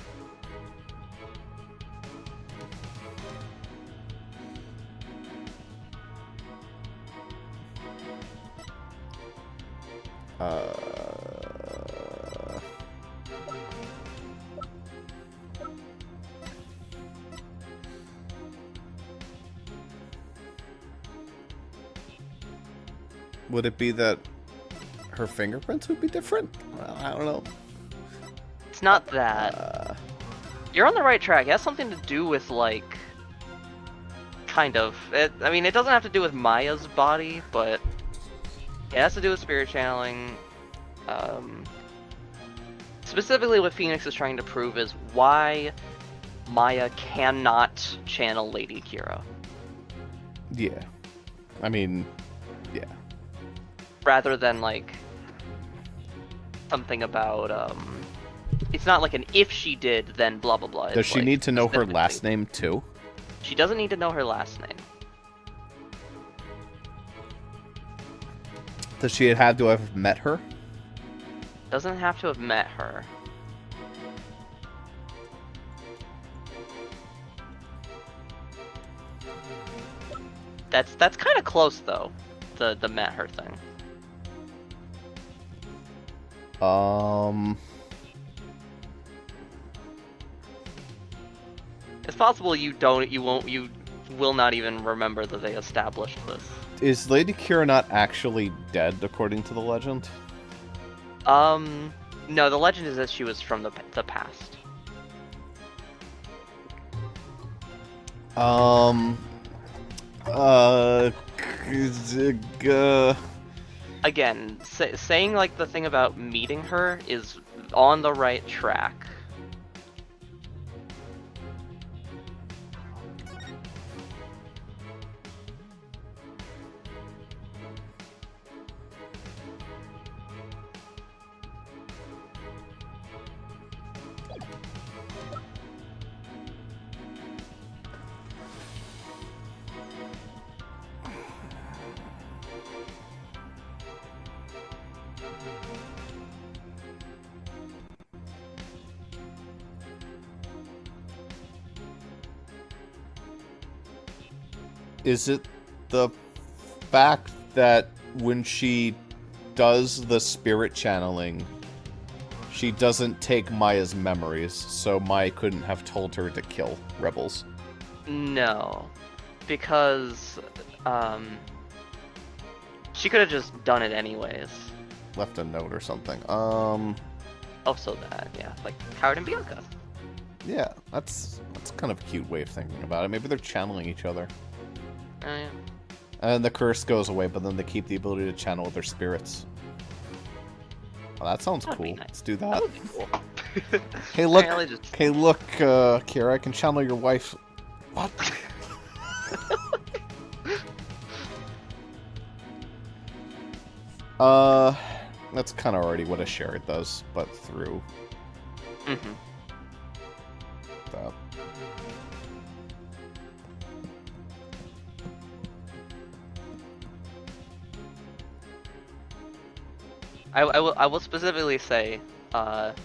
Would it be that her fingerprints would be different? Well, I don't know. It's not that. You're on the right track. It has something to do with, like, kind of. I mean, it doesn't have to do with Maya's body, but it has to do with spirit channeling. Specifically, what Phoenix is trying to prove is why Maya cannot channel Lady Kira. Yeah. I mean, yeah. Rather than, like, something about, it's not like an if she did, then blah blah blah. Does she need to know her last name, too? She doesn't need to know her last name. Does she have to have met her? Doesn't have to have met her. That's kind of close, though, the met her thing. It's possible you will not even remember that they established this. Is Lady Kira not actually dead, according to the legend? No, the legend is that she was from the past. Again, saying, like, the thing about meeting her is on the right track. Is it the fact that when she does the spirit channeling, she doesn't take Maya's memories, so Maya couldn't have told her to kill rebels? No, because she could have just done it anyways. Left a note or something. Also that, yeah, like Howard and Bianca. Yeah, that's kind of a cute way of thinking about it. Maybe they're channeling each other. Oh yeah. And the curse goes away, but then they keep the ability to channel their spirits. Well, that sounds That'd be cool. nice. Let's do That that. would be cool. Hey, look! Apparently just- Hey, look, Kira, I can channel your wife. What? That's kind of already what a share does, but through Mm-hmm. that. I will specifically say, and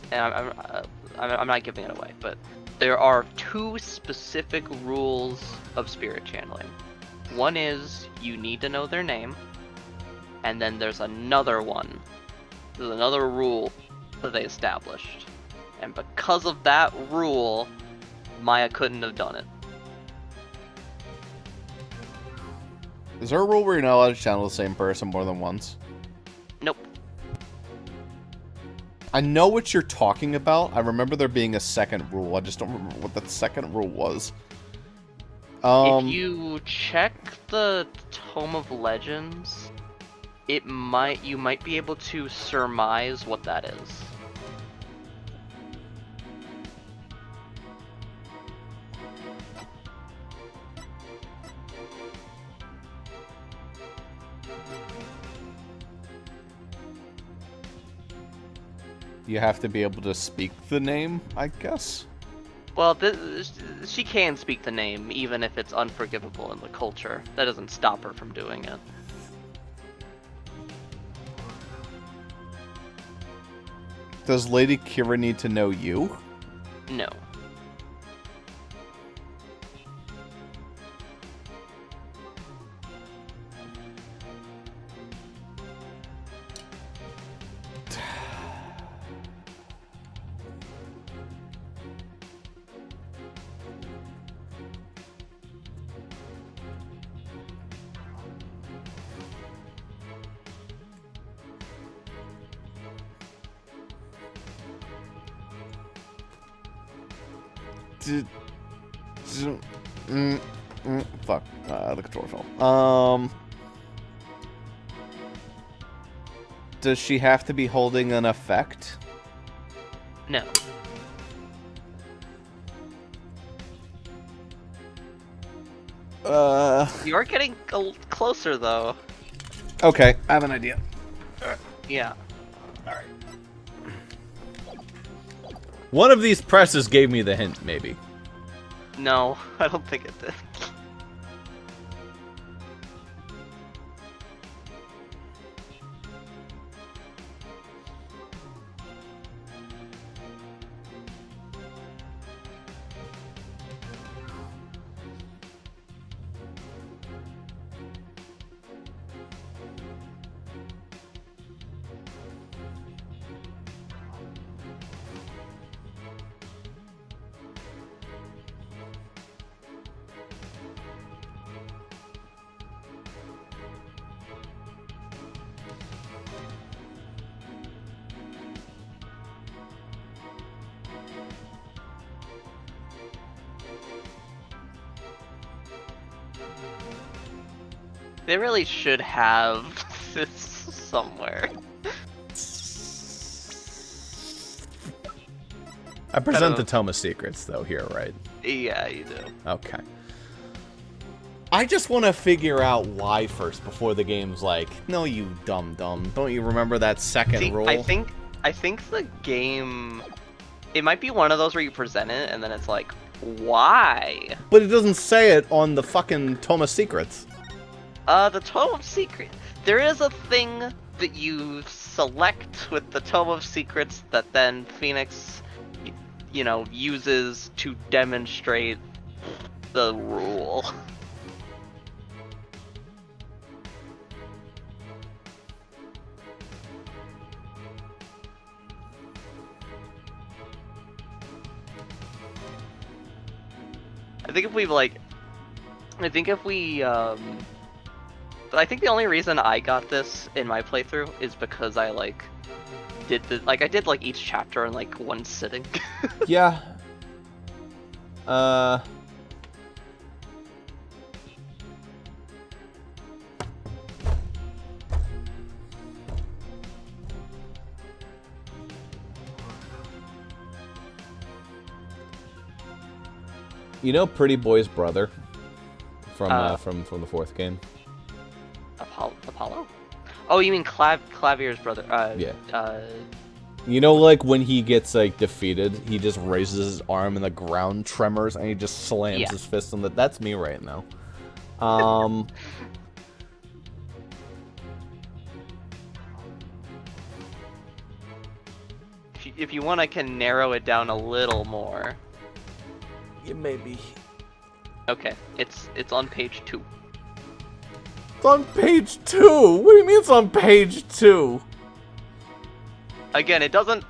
I'm not giving it away, but there are two specific rules of spirit channeling. One is you need to know their name, and then there's another one. There's another rule that they established, and because of that rule, Maya couldn't have done it. Is there a rule where you're not allowed to channel the same person more than once? Nope. I know what you're talking about. I remember there being a second rule. I just don't remember what that second rule was. If you check the Tome of Legends, you might be able to surmise what that is. You have to be able to speak the name, I guess? Well, she can speak the name, even if it's unforgivable in the culture. That doesn't stop her from doing it. Does Lady Kira need to know you? No. Fuck. The controller fell. Does she have to be holding an effect? No. You're getting closer, though. Okay, I have an idea. Yeah. One of these presses gave me the hint, maybe. No, I don't think it did. They really should have this somewhere. I present the Tome of Secrets, though, here, right? Yeah, you do. Okay. I just want to figure out why first, before the game's like, no, you dumb. Don't you remember that second rule? I think the game... It might be one of those where you present it, and then it's like, why? But it doesn't say it on the fucking Tome of Secrets. The Tome of Secrets. There is a thing that you select with the Tome of Secrets that then Phoenix, uses to demonstrate the rule. I think the only reason I got this in my playthrough is because I did each chapter in one sitting. Yeah. You know Pretty Boy's brother from the fourth game? Apollo? Oh, you mean Clavier's brother? Yeah. You know, when he gets defeated, he just raises his arm and the ground tremors, and he just slams his fist on the. That's me right now. If you want, I can narrow it down a little more. Yeah, maybe. Okay, it's on page 2. It's on page 2. What do you mean it's on page 2? Again, it doesn't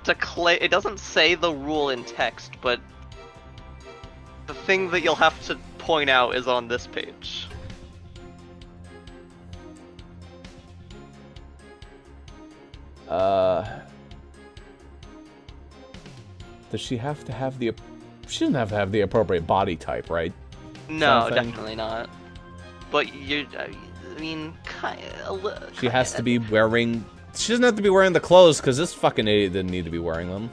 say the rule in text, but the thing that you'll have to point out is on this page. Does she have to have the? She doesn't have to have the appropriate body type, right? No, definitely not. But she has to be wearing. She doesn't have to be wearing the clothes because this fucking idiot didn't need to be wearing them.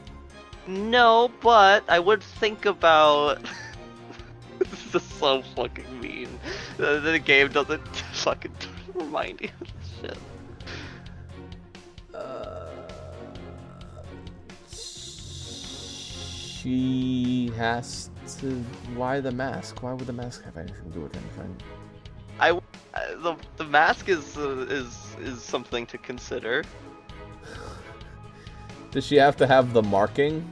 No, but I would think about. This is so fucking mean. The game doesn't fucking remind you of this shit. She has why the mask? Why would the mask have anything to do with anything? The mask is something to consider. Does she have to have the marking?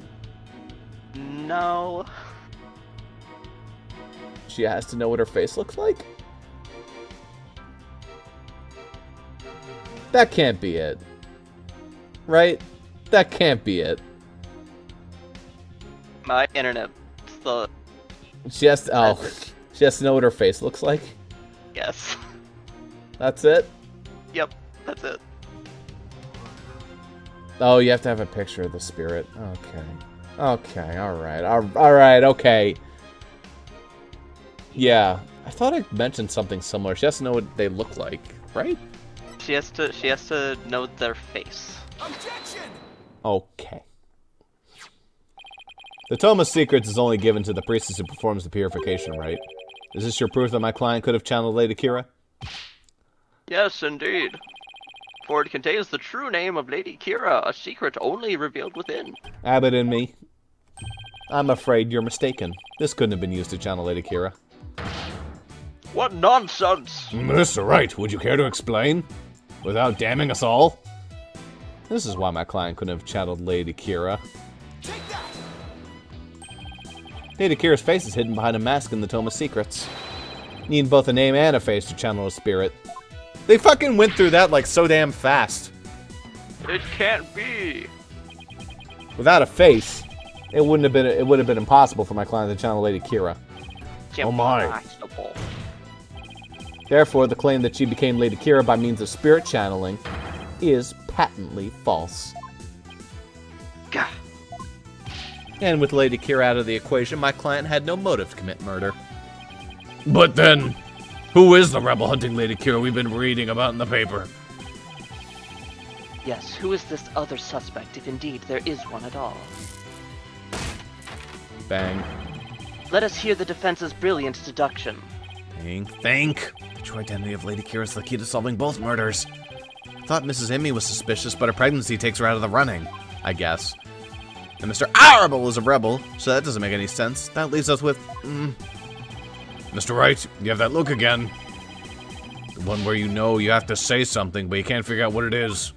No. She has to know what her face looks like? That can't be it. Right? That can't be it. My internet thought. She has to, she has to know what her face looks like? Yes. That's it? Yep, that's it. Oh, you have to have a picture of the spirit. Okay. Okay, alright. Alright, okay. Yeah. I thought I mentioned something similar. She has to know what they look like, right? She has to know their face. Objection! Okay. The Tome of Secrets is only given to the priestess who performs the purification rite. Is this your proof that my client could have channeled Lady Kira? Yes, indeed. For it contains the true name of Lady Kira, a secret only revealed within. Abbott and me. I'm afraid you're mistaken. This couldn't have been used to channel Lady Kira. What nonsense! Mr. Wright, would you care to explain? Without damning us all? This is why my client couldn't have channeled Lady Kira. Take that! Lady Kira's face is hidden behind a mask in the Tome of Secrets. You need both a name and a face to channel a spirit. They fucking went through that like so damn fast. It can't be. Without a face, it would have been impossible for my client to channel Lady Kira. Oh my. Impossible. Therefore, the claim that she became Lady Kira by means of spirit channeling is patently false. Gah. And with Lady Kira out of the equation, my client had no motive to commit murder. But then, who is the rebel hunting Lady Kira we've been reading about in the paper? Yes, who is this other suspect, if indeed there is one at all? Bang. Let us hear the defense's brilliant deduction. Think. The true identity of Lady Kira is the key to solving both murders. I thought Mrs. Emmy was suspicious, but her pregnancy takes her out of the running, I guess. And Mr. Arable is a rebel, so that doesn't make any sense. That leaves us with, Mr. Wright, you have that look again. The one where you have to say something, but you can't figure out what it is.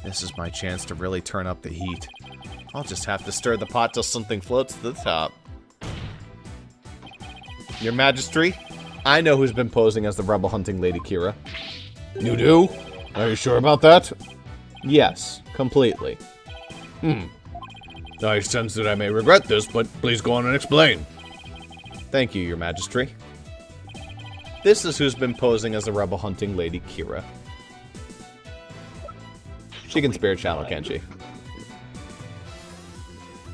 This is my chance to really turn up the heat. I'll just have to stir the pot till something floats to the top. Your Majesty, I know who's been posing as the rebel hunting Lady Kira. You do? Are you sure about that? Yes, completely. I sense that I may regret this, but please go on and explain. Thank you, Your Majesty. This is who's been posing as the rebel hunting Lady Kira. She can spirit channel, can't she?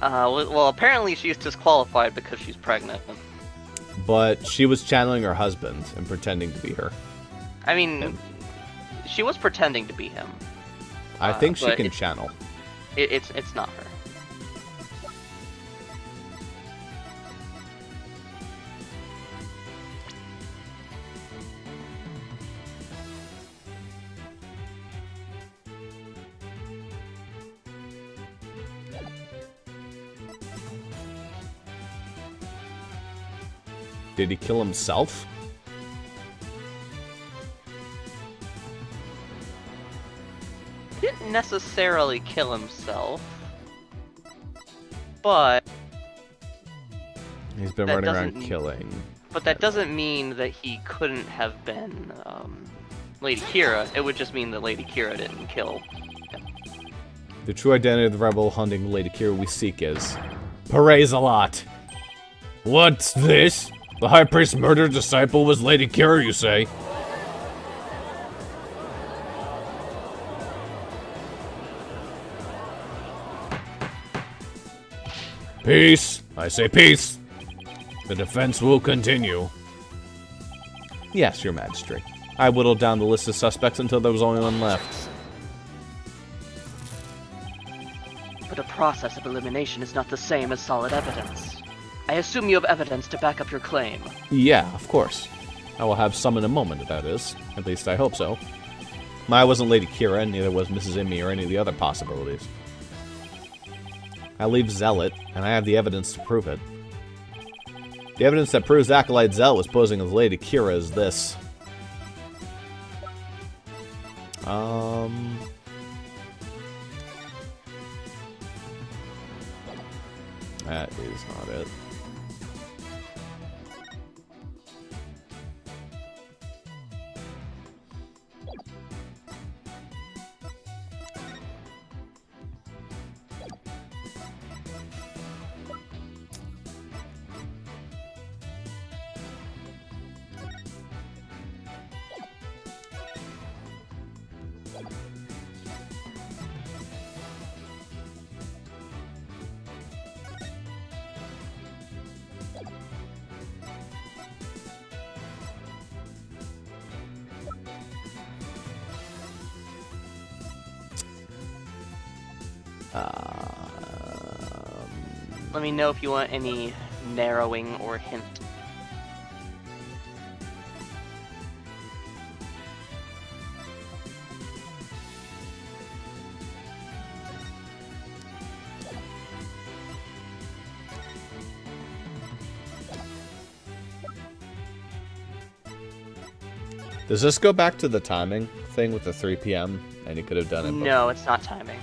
Well, apparently she's disqualified because she's pregnant. But she was channeling her husband and pretending to be her. I mean, she was pretending to be him. I think she but can channel. It's not her. Did he kill himself? He didn't necessarily kill himself, but He's been that running around doesn't- killing. but that doesn't mean that he couldn't have been Lady Kira. It would just mean that Lady Kira didn't kill him. The true identity of the rebel hunting Lady Kira we seek is... Praise a lot. What's this? The High Priest's murdered disciple was Lady Kira, you say? Peace. I say peace. The defense will continue. Yes, Your Majesty. I whittled down the list of suspects until there was only one left. But a process of elimination is not the same as solid evidence. I assume you have evidence to back up your claim. Yeah, of course. I will have some in a moment, that is. At least I hope so. I wasn't Lady Kira, and neither was Mrs. Emmy or any of the other possibilities. I leave Zealot, and I have the evidence to prove it. The evidence that proves Acolyte Zealot was posing as Lady Kira is this. That is not it. Let me know if you want any narrowing or hint. Does this go back to the timing thing with the 3 p.m. and you could have done it before? No, it's not timing.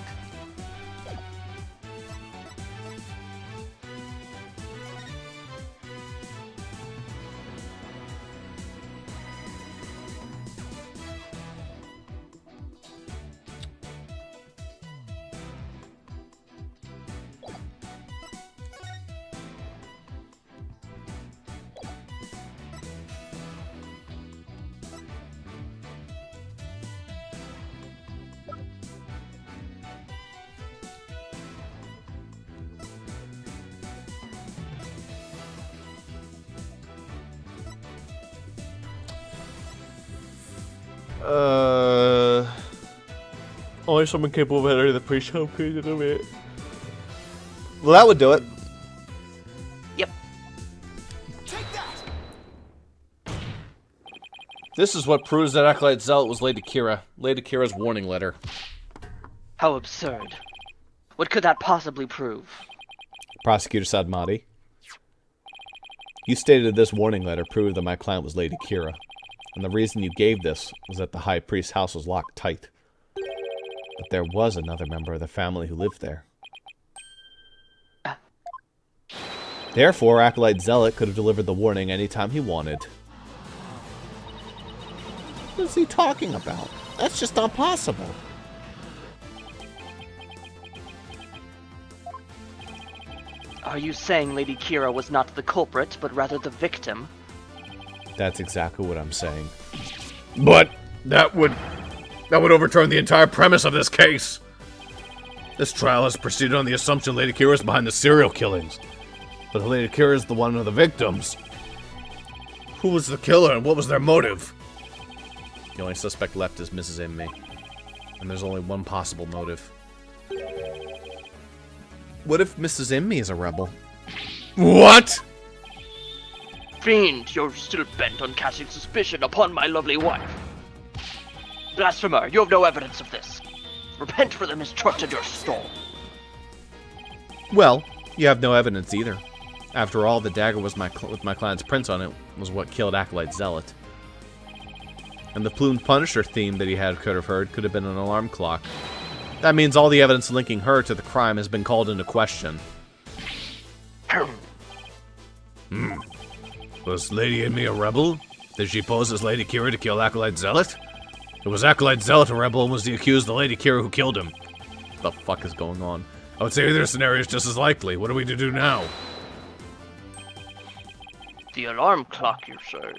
Only someone capable of entering the pre-show period of it. Well, that would do it. Yep. Take that! This is what proves that Acolyte Zealot was Lady Kira. Lady Kira's warning letter. How absurd. What could that possibly prove? Prosecutor Sadmati. You stated this warning letter proved that my client was Lady Kira. And the reason you gave this was that the High Priest's house was locked tight. But there was another member of the family who lived there. Therefore, Acolyte Zealot could have delivered the warning anytime he wanted. What is he talking about? That's just not possible. Are you saying Lady Kira was not the culprit, but rather the victim? That's exactly what I'm saying. But that would overturn the entire premise of this case. This trial has proceeded on the assumption Lady Kira is behind the serial killings. But Lady Kira is the one of the victims. Who was the killer and what was their motive? The only suspect left is Mrs. Inmate. And there's only one possible motive. What if Mrs. Inmate is a rebel? What? Fiend, you're still bent on casting suspicion upon my lovely wife. Blasphemer, you have no evidence of this. Repent for the mistrust in your stole. Well, you have no evidence either. After all, the dagger was with my client's prints on it was what killed Acolyte Zealot. And the plumed Punisher theme that he could have heard could have been an alarm clock. That means all the evidence linking her to the crime has been called into question. Was Lady Inmate a rebel? Did she pose as Lady Kira to kill Acolyte Zealot? It was Acolyte Zealot a rebel and was the accused the Lady Kira who killed him. What the fuck is going on? I would say either scenario is just as likely. What are we to do now? The alarm clock, you say?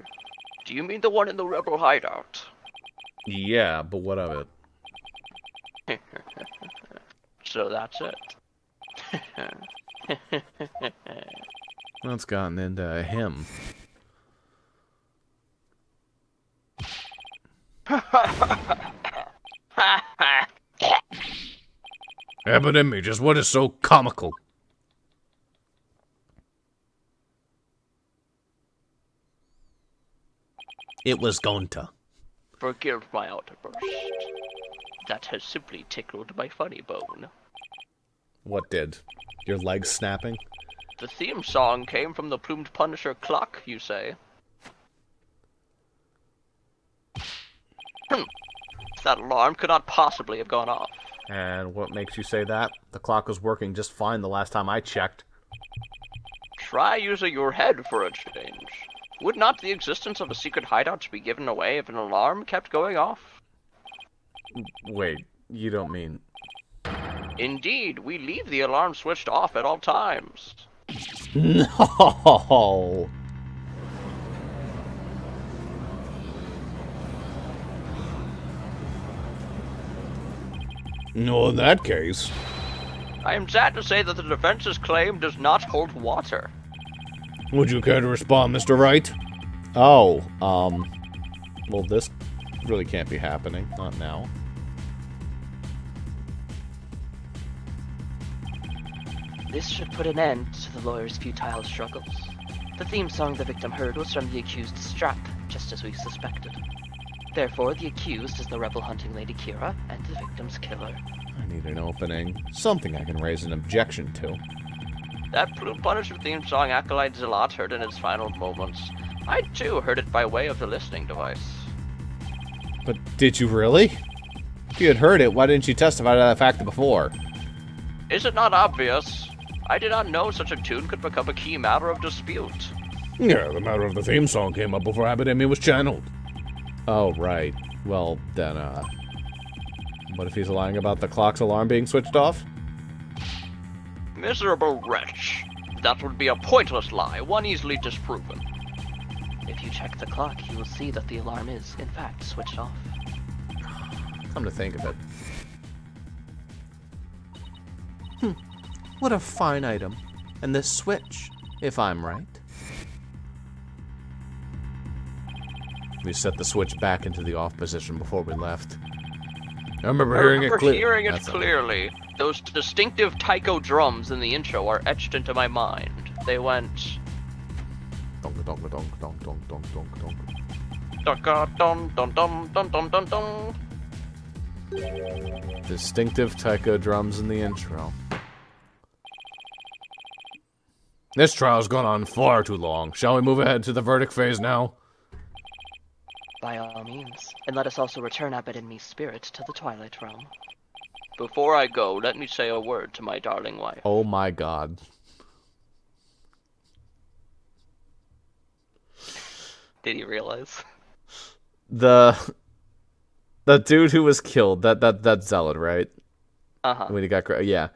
Do you mean the one in the rebel hideout? Yeah, but what of it? So that's it. Well, it's gotten into him. Yeah, but Inmate, just what is so comical? It was going to. Forgive my outburst. That has simply tickled my funny bone. What did? Your legs snapping? The theme song came from the Plumed Punisher clock, you say? That alarm could not possibly have gone off. And what makes you say that? The clock was working just fine the last time I checked. Try using your head for a change. Would not the existence of a secret hideout be given away if an alarm kept going off? Wait, you don't mean... Indeed, we leave the alarm switched off at all times. No! No, in that case. I am sad to say that the defense's claim does not hold water. Would you care to respond, Mr. Wright? Oh, well, this really can't be happening. Not now. This should put an end to the lawyer's futile struggles. The theme song the victim heard was from the accused's strap, just as we suspected. Therefore, the accused is the rebel hunting Lady Kira and the victim's killer. I need an opening. Something I can raise an objection to. That Plumed Punisher theme song Acolyte Zealot heard in its final moments. I too heard it by way of the listening device. But did you really? If you had heard it, why didn't you testify to that fact before? Is it not obvious? I did not know such a tune could become a key matter of dispute. Yeah, the matter of the theme song came up before Abademi was channeled. Oh, right. Well, then, what if he's lying about the clock's alarm being switched off? Miserable wretch. That would be a pointless lie, one easily disproven. If you check the clock, you will see that the alarm is, in fact, switched off. Come to think of it. What a fine item. And this switch, if I'm right. We set the switch back into the off position before we left. I remember hearing it clearly. Those distinctive taiko drums in the intro are etched into my mind. They went... Donk, donk, donk, donk, donk, donk, donk, donk. Dun dun dun dun dun dun dun. Distinctive taiko drums in the intro. This trial's gone on far too long. Shall we move ahead to the verdict phase now? By all means. And let us also return Abbot and me's spirit to the Twilight Realm. Before I go, let me say a word to my darling wife. Oh my god. Did you realize? The dude who was killed, that zealot, right? Uh-huh. When he got yeah.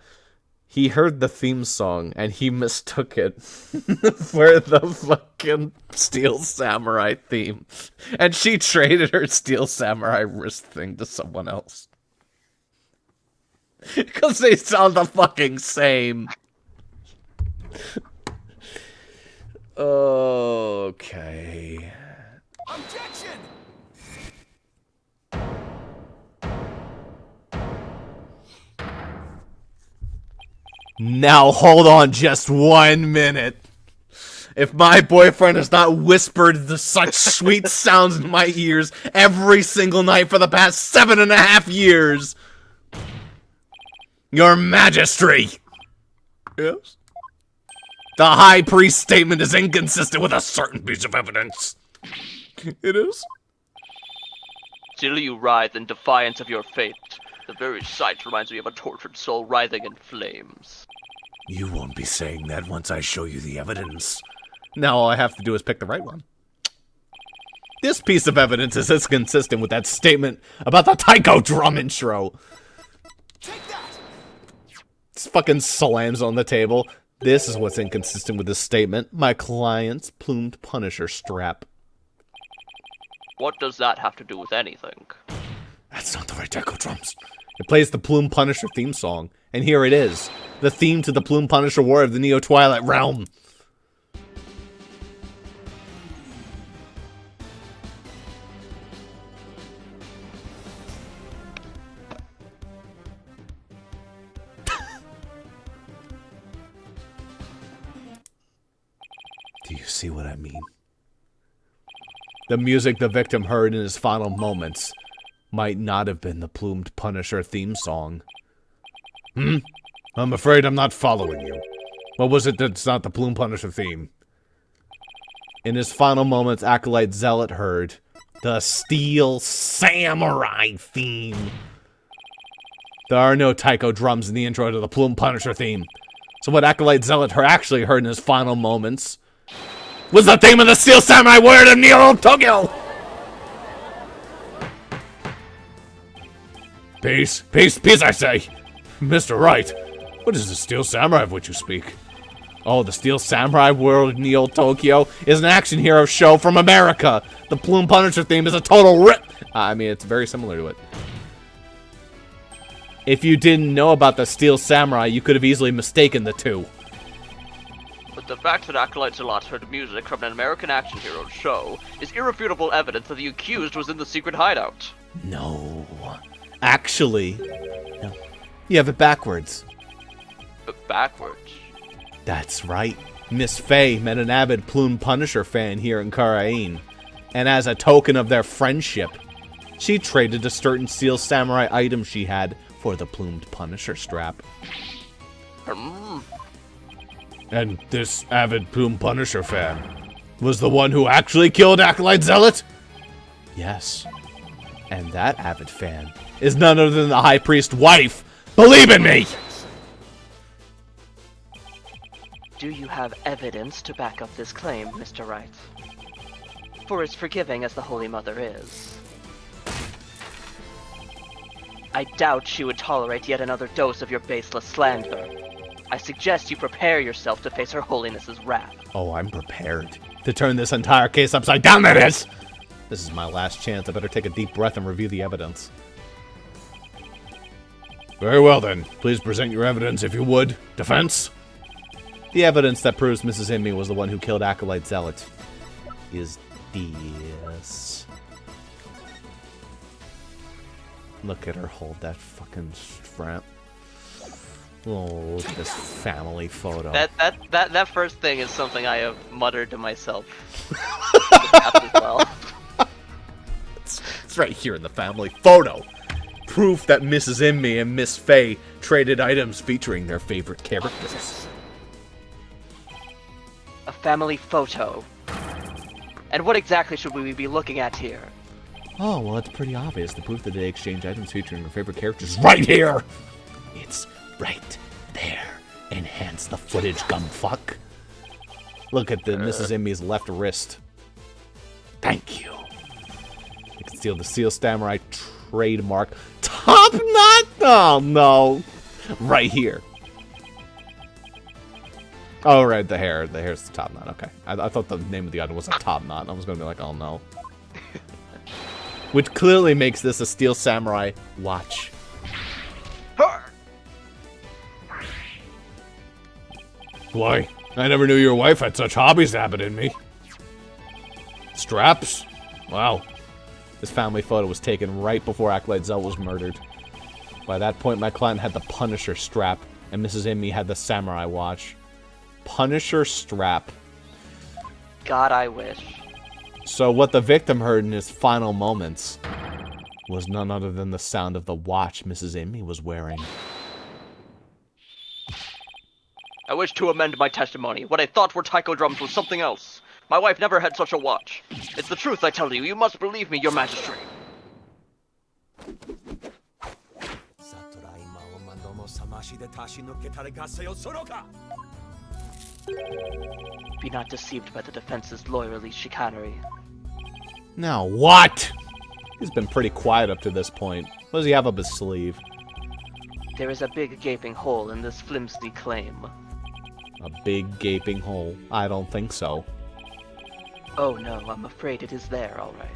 He heard the theme song and he mistook it for the fucking Steel Samurai theme. And she traded her Steel Samurai wrist thing to someone else. Because they sound the fucking same. Okay. Objection! Now hold on just 1 minute. If my boyfriend has not whispered such sweet sounds in my ears every single night for the past 7.5 years. Your Majesty. Yes? The High Priest's statement is inconsistent with a certain piece of evidence. It is? Still you writhe in defiance of your fate. The very sight reminds me of a tortured soul writhing in flames. You won't be saying that once I show you the evidence. Now all I have to do is pick the right one. This piece of evidence is inconsistent with that statement about the taiko drum intro. Take that! This fucking slams on the table. This is what's inconsistent with this statement. My client's plumed Punisher strap. What does that have to do with anything? That's not the right taiko drums. It plays the Plume Punisher theme song, and here it is. The theme to the Plume Punisher War of the Neo-Twilight Realm. Do you see what I mean? The music the victim heard in his final moments might not have been the Plumed Punisher theme song. I'm afraid I'm not following you. What was it that's not the Plume Punisher theme? In his final moments, Acolyte Zealot heard the Steel Samurai theme. There are no taiko drums in the intro to the Plume Punisher theme. So what Acolyte Zealot actually heard in his final moments was the theme of the Steel Samurai Warrior of Neo Tokyo! Peace, peace, peace, I say! Mr. Wright, what is the Steel Samurai of which you speak? Oh, the Steel Samurai World of Neo Tokyo is an action hero show from America. The Plume Punisher theme is a total rip. I mean, it's very similar to it. If you didn't know about the Steel Samurai, you could have easily mistaken the two. But the fact that Acolyte Zealot heard music from an American action hero show is irrefutable evidence that the accused was in the secret hideout. No. Actually, no. You have it backwards. But backwards. That's right. Miss Faye met an avid Plume Punisher fan here in Karain. And as a token of their friendship, she traded a certain Steel Samurai item she had for the Plumed Punisher strap. And this avid Plume Punisher fan was the one who actually killed Acolyte Zealot? Yes. And that avid fan is none other than the High Priest's wife. Believe in me! Do you have evidence to back up this claim, Mr. Wright? For as forgiving as the Holy Mother is, I doubt she would tolerate yet another dose of your baseless slander. I suggest you prepare yourself to face Her Holiness's wrath. Oh, I'm prepared to turn this entire case upside down, that is! This is my last chance. I better take a deep breath and review the evidence. Very well, then. Please present your evidence, if you would. Defense? The evidence that proves Mrs. Inmee was the one who killed Acolyte Zealot is this. Look at her hold that fucking strap. Oh, look at this family photo. That first thing is something I have muttered to myself as well. It's right here in the family photo. Proof that Mrs. Inmee and Miss Faye traded items featuring their favorite characters. A family photo. And what exactly should we be looking at here? Oh, well, it's pretty obvious. The proof that they exchange items featuring their favorite characters is right here! It's right there. Enhance the footage, gumfuck. Look at the Mrs. Inmee's left wrist. Thank you. You can steal the Steel Samurai trademark. Top knot? Oh, no. Right here. Oh, right, the hair. The hair's the top knot. Okay. I thought the name of the item was a top knot. I was going to be like, oh, no. Which clearly makes this a Steel Samurai watch. Why? I never knew your wife had such hobbies happening me. Straps? Wow. This family photo was taken right before Acolyte Zealot was murdered. By that point, my client had the Punisher strap, and Mrs. Inmee had the Samurai watch. Punisher strap. God, I wish. So what the victim heard in his final moments was none other than the sound of the watch Mrs. Inmee was wearing. I wish to amend my testimony. What I thought were taiko drums was something else. My wife never had such a watch. It's the truth, I tell you. You must believe me, your majesty. Be not deceived by the defense's lawyerly chicanery. Now what? He's been pretty quiet up to this point. What does he have up his sleeve? There is a big gaping hole in this flimsy claim. A big gaping hole? I don't think so. Oh no, I'm afraid it is there, alright.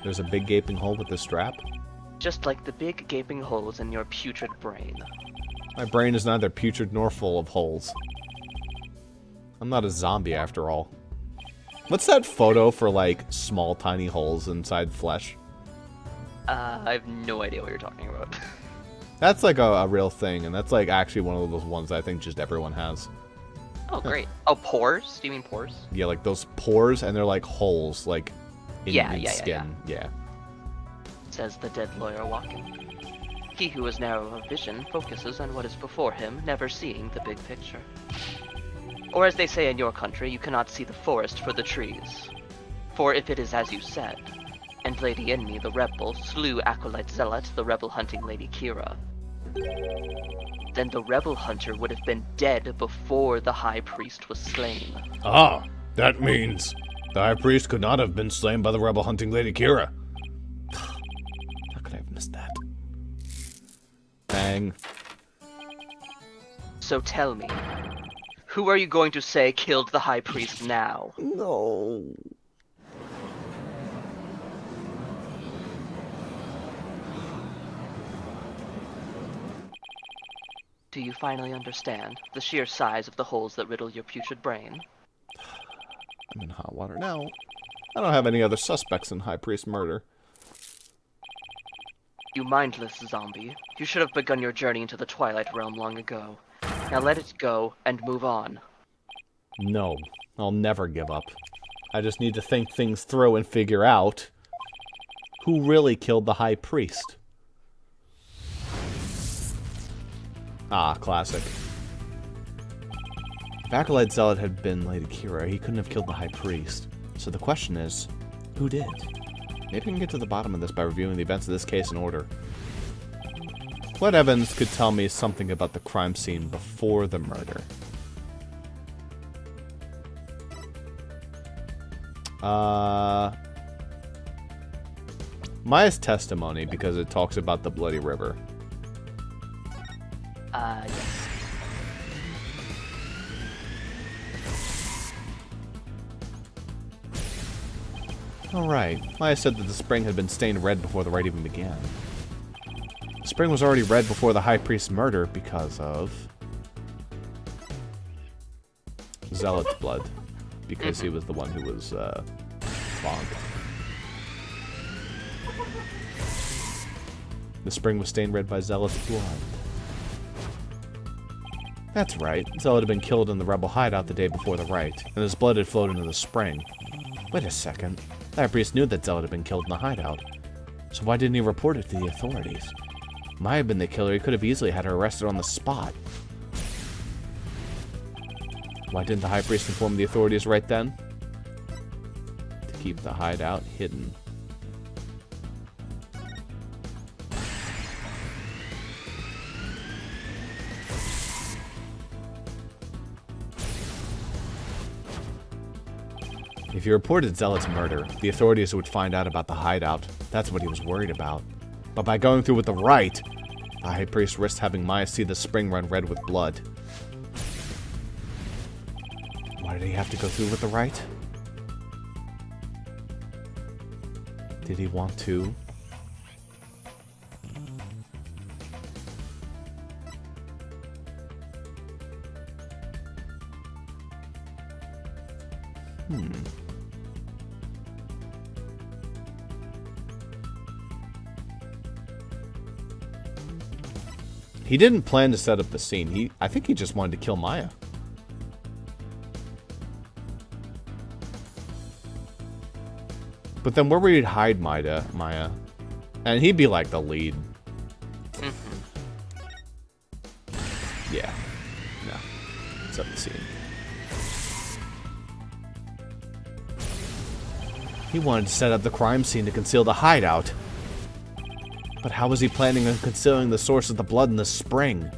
There's a big gaping hole with the strap? Just like the big gaping holes in your putrid brain. My brain is neither putrid nor full of holes. I'm not a zombie after all. What's that photo for, like, small tiny holes inside flesh? I have no idea what you're talking about. That's like a real thing, and that's like actually one of those ones that I think just everyone has. Oh, great. Oh, pores? Do you mean pores? Yeah, like those pores, and they're like holes, like in skin. Yeah. Says the dead lawyer walking. He who has narrow of vision focuses on what is before him, never seeing the big picture. Or as they say in your country, you cannot see the forest for the trees. For if it is as you said, and Lady Enmi the rebel slew Acolyte Zealot, the rebel hunting Lady Kira, then the rebel hunter would have been dead before the High Priest was slain. Ah, that means the High Priest could not have been slain by the rebel hunting Lady Kira. How could I have missed that? Bang. So tell me, who are you going to say killed the High Priest now? No. Do you finally understand the sheer size of the holes that riddle your putrid brain? I'm in hot water now. I don't have any other suspects in High Priest murder. You mindless zombie. You should have begun your journey into the Twilight Realm long ago. Now let it go and move on. No, I'll never give up. I just need to think things through and figure out who really killed the High Priest. Ah, classic. If Acolyte Zealot had been Lady Kira, he couldn't have killed the High Priest. So the question is, who did? Maybe we can get to the bottom of this by reviewing the events of this case in order. What evidence could tell me something about the crime scene before the murder? Maya's testimony, because it talks about the Bloody River. Yes. Alright, Maya said that the spring had been stained red before the rite even began. The spring was already red before the High Priest's murder because of Zealot's blood. Because he was the one who was, bonked. The spring was stained red by Zealot's blood. That's right. Zealot had been killed in the rebel hideout the day before the rite, and his blood had flowed into the spring. Wait a second. The High Priest knew that Zealot had been killed in the hideout. So why didn't he report it to the authorities? Maya had been the killer. He could have easily had her arrested on the spot. Why didn't the High Priest inform the authorities right then? To keep the hideout hidden. If he reported Zealot's murder, the authorities would find out about the hideout. That's what he was worried about. But by going through with the rite, the High Priest risked having Maya see the spring run red with blood. Why did he have to go through with the rite? Did he want to? He didn't plan to set up the scene. I think he just wanted to kill Maya. But then where would he hide Maya? And he'd be like the lead. Yeah. No. Set the scene. He wanted to set up the crime scene to conceal the hideout. But how was he planning on concealing the source of the blood in the spring?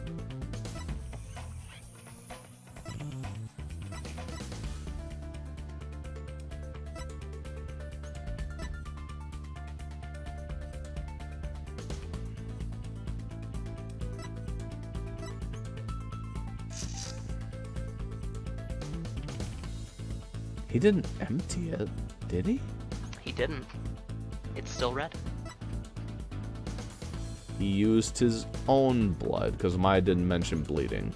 He didn't empty it, did he? He didn't. It's still red. He used his own blood, because Maya didn't mention bleeding.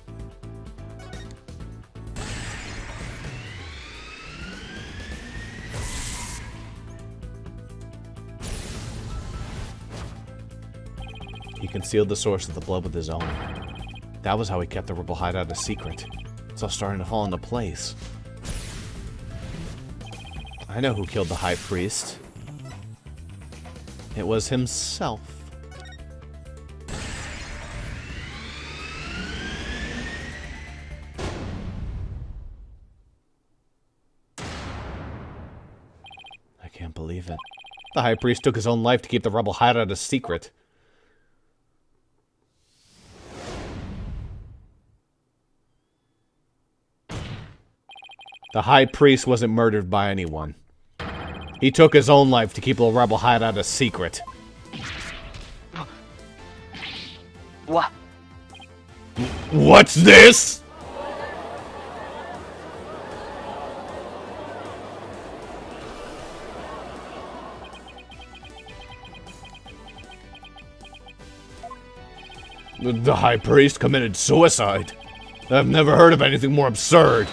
He concealed the source of the blood with his own. That was how he kept the rebel hideout a secret. It's all starting to fall into place. I know who killed the High Priest. It was himself. can't believe it. The High Priest took his own life to keep the rebel hideout a secret. The High Priest wasn't murdered by anyone. He took his own life to keep the rebel hideout a secret. What? What's this? The High Priest committed suicide. I've never heard of anything more absurd.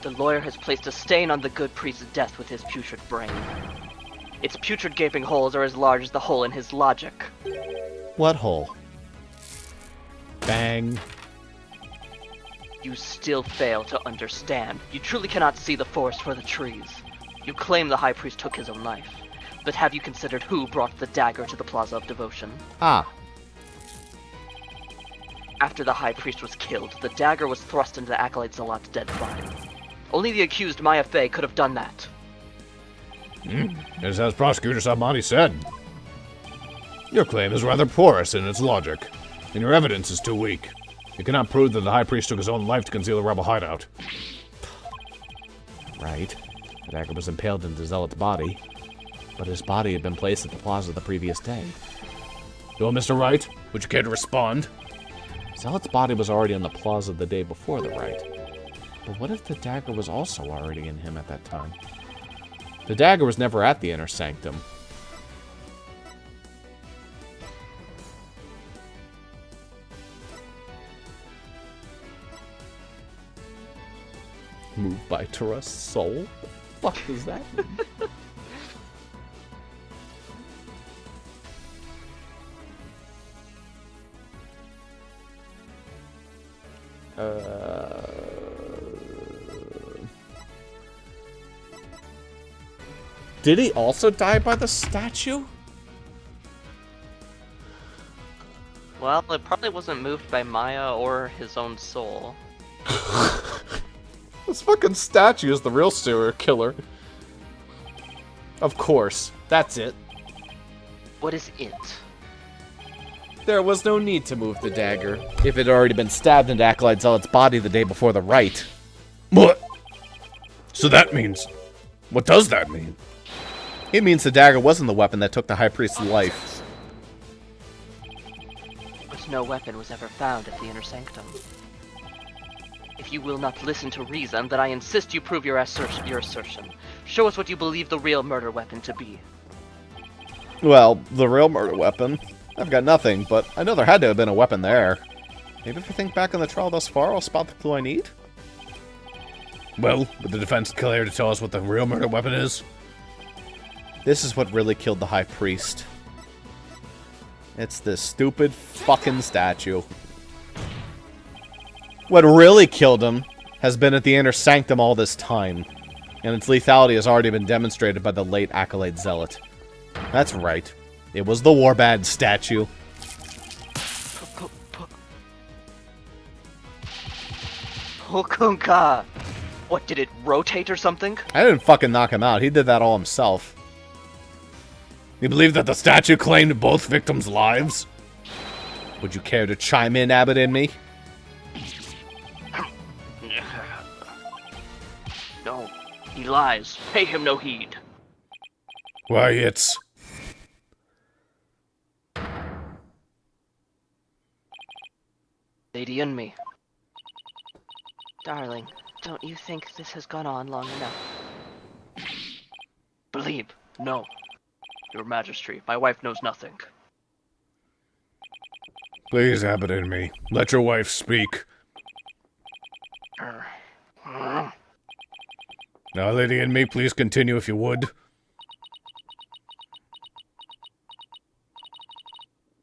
The lawyer has placed a stain on the good priest's death with his putrid brain. Its putrid gaping holes are as large as the hole in his logic. What hole? Bang. You still fail to understand. You truly cannot see the forest for the trees. You claim the High Priest took his own life. But have you considered who brought the dagger to the Plaza of Devotion? Ah. After the High Priest was killed, the dagger was thrust into the Acolyte Zealot's dead body. Only the accused Maya Fey could have done that. As Prosecutor Sabmani said. Your claim is rather porous in its logic, and your evidence is too weak. You cannot prove that the High Priest took his own life to conceal the rebel hideout. Right. The dagger was impaled into Zealot's body, but his body had been placed at the plaza the previous day. Well, Mr. Wright, would you care to respond? Zealot's body was already on the plaza the day before the rite. But what if the dagger was also already in him at that time? The dagger was never at the inner sanctum. Moved by Tara's soul? What the fuck does that mean? Did he also die by the statue? Well, it probably wasn't moved by Maya or his own soul. This fucking statue is the real serial killer. Of course. That's it. What is it? There was no need to move the dagger if it had already been stabbed into Acolyte Zealot's body the day before the rite. What? So that means... What does that mean? It means the dagger wasn't the weapon that took the High Priest's life. But no weapon was ever found at the inner sanctum. If you will not listen to reason, then I insist you prove your assertion. Show us what you believe the real murder weapon to be. Well, the real murder weapon? I've got nothing, but I know there had to have been a weapon there. Maybe if I think back on the trial thus far, I'll spot the clue I need? Well, would the defense care to tell us what the real murder weapon is? This is what really killed the High Priest. It's this stupid fucking statue. What really killed him has been at the inner sanctum all this time, and its lethality has already been demonstrated by the late Acolyte Zealot. That's right. It was the Warbad statue. Hokunka! What, did it rotate or something? I didn't fucking knock him out. He did that all himself. You believe that the statue claimed both victims' lives? Would you care to chime in, Abbott and me? No, he lies. Pay him no heed. Why, it's... Lady and me. Darling, don't you think this has gone on long enough? Believe, no. Your Majesty, my wife knows nothing. Please, Abbott and me, let your wife speak. Now, Lady and me, please continue if you would.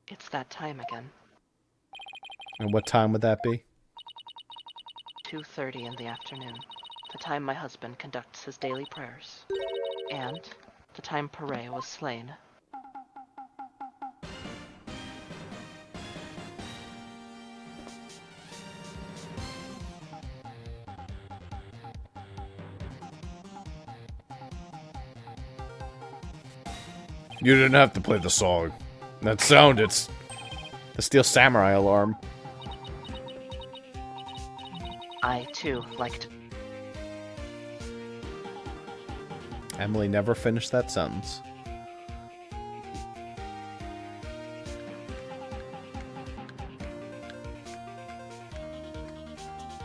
It's that time again. And what time would that be? 2:30 in the afternoon. The time my husband conducts his daily prayers. And the time Pare was slain. You didn't have to play the song. That sound, it's the Steel Samurai alarm. I, too, liked... Emily never finished that sentence.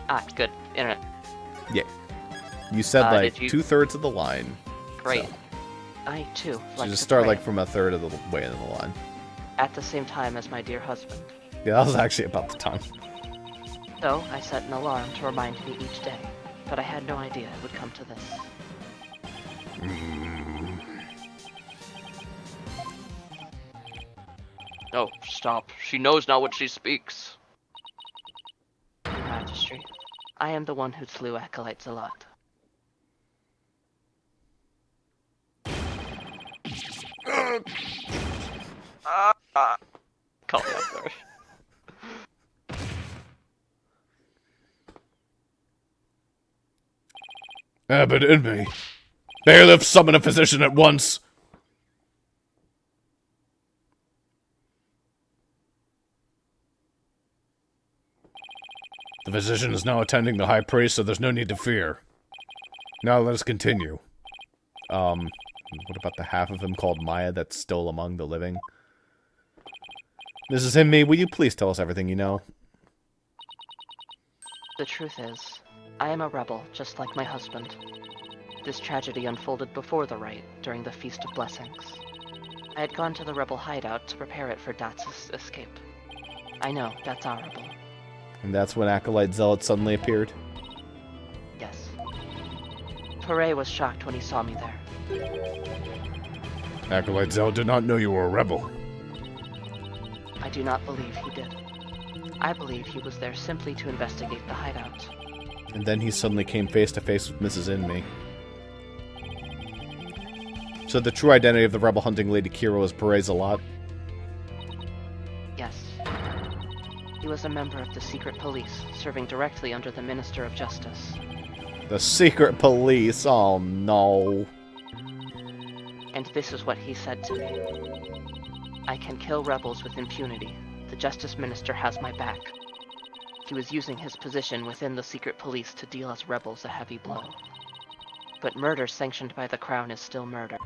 Ah, good. Internet. Yeah. You said like did you- 2/3 of the line. Great. So. I, too, You liked just to start pray like from a third of the way in the line. at the same time as my dear husband. Yeah, that was actually about the time. So, I set an alarm to remind me each day, but I had no idea it would come to this. No, stop. She knows not what she speaks. Your Majesty, I am the one who slew Acolyte Zealot. Call me up there. Abbot in me. Bailiff, summon a physician at once. The physician is now attending the high priest, so there's no need to fear. Now let us continue. What about the half of him called Maya that's still among the living? Mrs. Hinme, will you please tell us everything you know? The truth is, I am a rebel, just like my husband. This tragedy unfolded before the rite, during the Feast of Blessings. I had gone to the rebel hideout to prepare it for Dat's escape. I know, that's honorable. And that's when Acolyte Zealot suddenly appeared? Yes. Pare was shocked when he saw me there. Acolyte Zell did not know you were a rebel. I do not believe he did. I believe he was there simply to investigate the hideout. And then he suddenly came face to face with Mrs. Inme. So the true identity of the rebel hunting Lady Kira was Pare Zealot? Yes. He was a member of the secret police, serving directly under the Minister of Justice. The secret police? Oh no. And this is what he said to me. I can kill rebels with impunity. The Justice Minister has my back. He was using his position within the secret police to deal us rebels a heavy blow. But murder sanctioned by the Crown is still murder.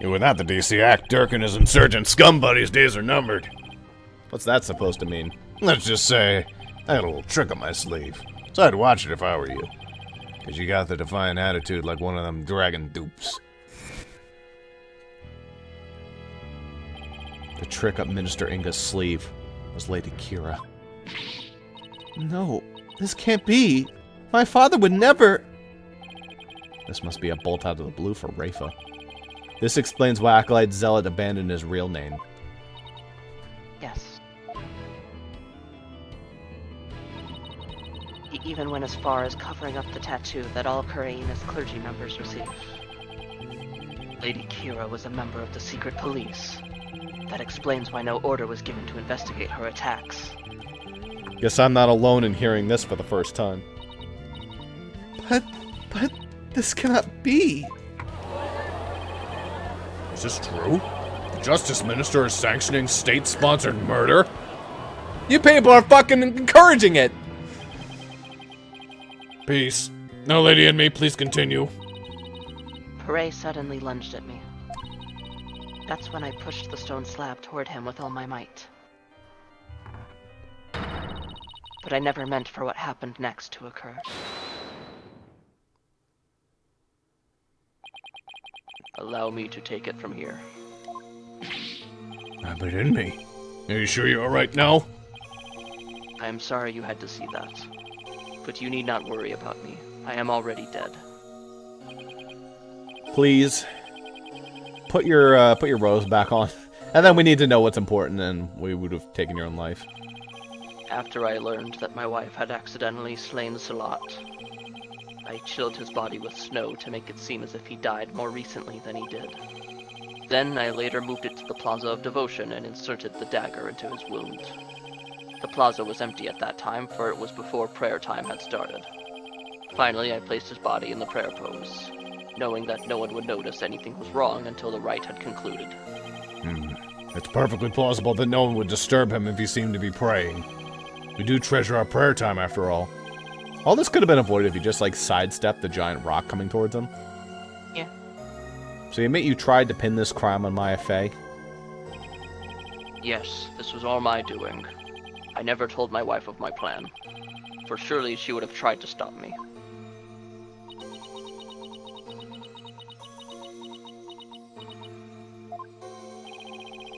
Without the DC Act, Dirk and his insurgent scum buddies' days are numbered. What's that supposed to mean? Let's just say, I had a little trick up my sleeve. So I'd watch it if I were you. Cause you got the defiant attitude like one of them dragon dupes. The trick up Minister Inga's sleeve was Lady Kira. No, this can't be. My father would never... This must be a bolt out of the blue for Rafa. This explains why Acolyte Zealot abandoned his real name. Yes. He even went as far as covering up the tattoo that all Kuraina's clergy members receive. Lady Kira was a member of the secret police. That explains why no order was given to investigate her attacks. Guess I'm not alone in hearing this for the first time. But this cannot be. Is this true? The Justice Minister is sanctioning state-sponsored murder? You people are fucking encouraging it! Peace. Now, Lady and me, please continue. Pare suddenly lunged at me. That's when I pushed the stone slab toward him with all my might. But I never meant for what happened next to occur. Allow me to take it from here. Abbot in me. Are you sure you're alright now? I am sorry you had to see that. But you need not worry about me. I am already dead. Please, put your rose back on. And then we need to know what's important, and we would have taken your own life. After I learned that my wife had accidentally slain Salat, I chilled his body with snow to make it seem as if he died more recently than he did. Then I later moved it to the Plaza of Devotion and inserted the dagger into his wound. The plaza was empty at that time, for it was before prayer time had started. Finally, I placed his body in the prayer pose. knowing that no one would notice anything was wrong until the rite had concluded. It's perfectly plausible that no one would disturb him if he seemed to be praying. We do treasure our prayer time, after all. All this could have been avoided if you just, like, sidestepped the giant rock coming towards him. Yeah. So you admit you tried to pin this crime on Maya Fey? Yes, this was all my doing. I never told my wife of my plan, for surely she would have tried to stop me.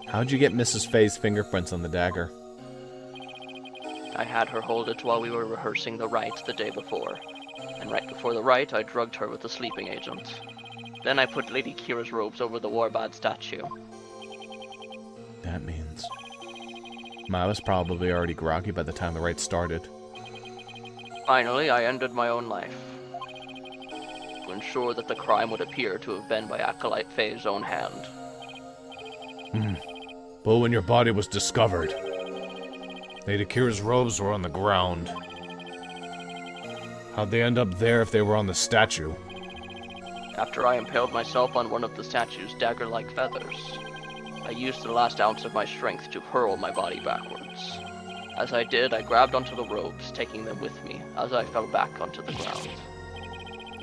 How'd you get Mrs. Fey's fingerprints on the dagger? I had her hold it while we were rehearsing the rite the day before, and right before the rite I drugged her with a sleeping agent. Then I put Lady Kira's robes over the warbad statue. That means... Maya was probably already groggy by the time the rite started. Finally, I ended my own life, to ensure that the crime would appear to have been by Acolyte Fey's own hand. But when your body was discovered, Lady Kira's robes were on the ground. How'd they end up there if they were on the statue? After I impaled myself on one of the statue's dagger-like feathers, I used the last ounce of my strength to hurl my body backwards. As I did, I grabbed onto the ropes, taking them with me as I fell back onto the ground.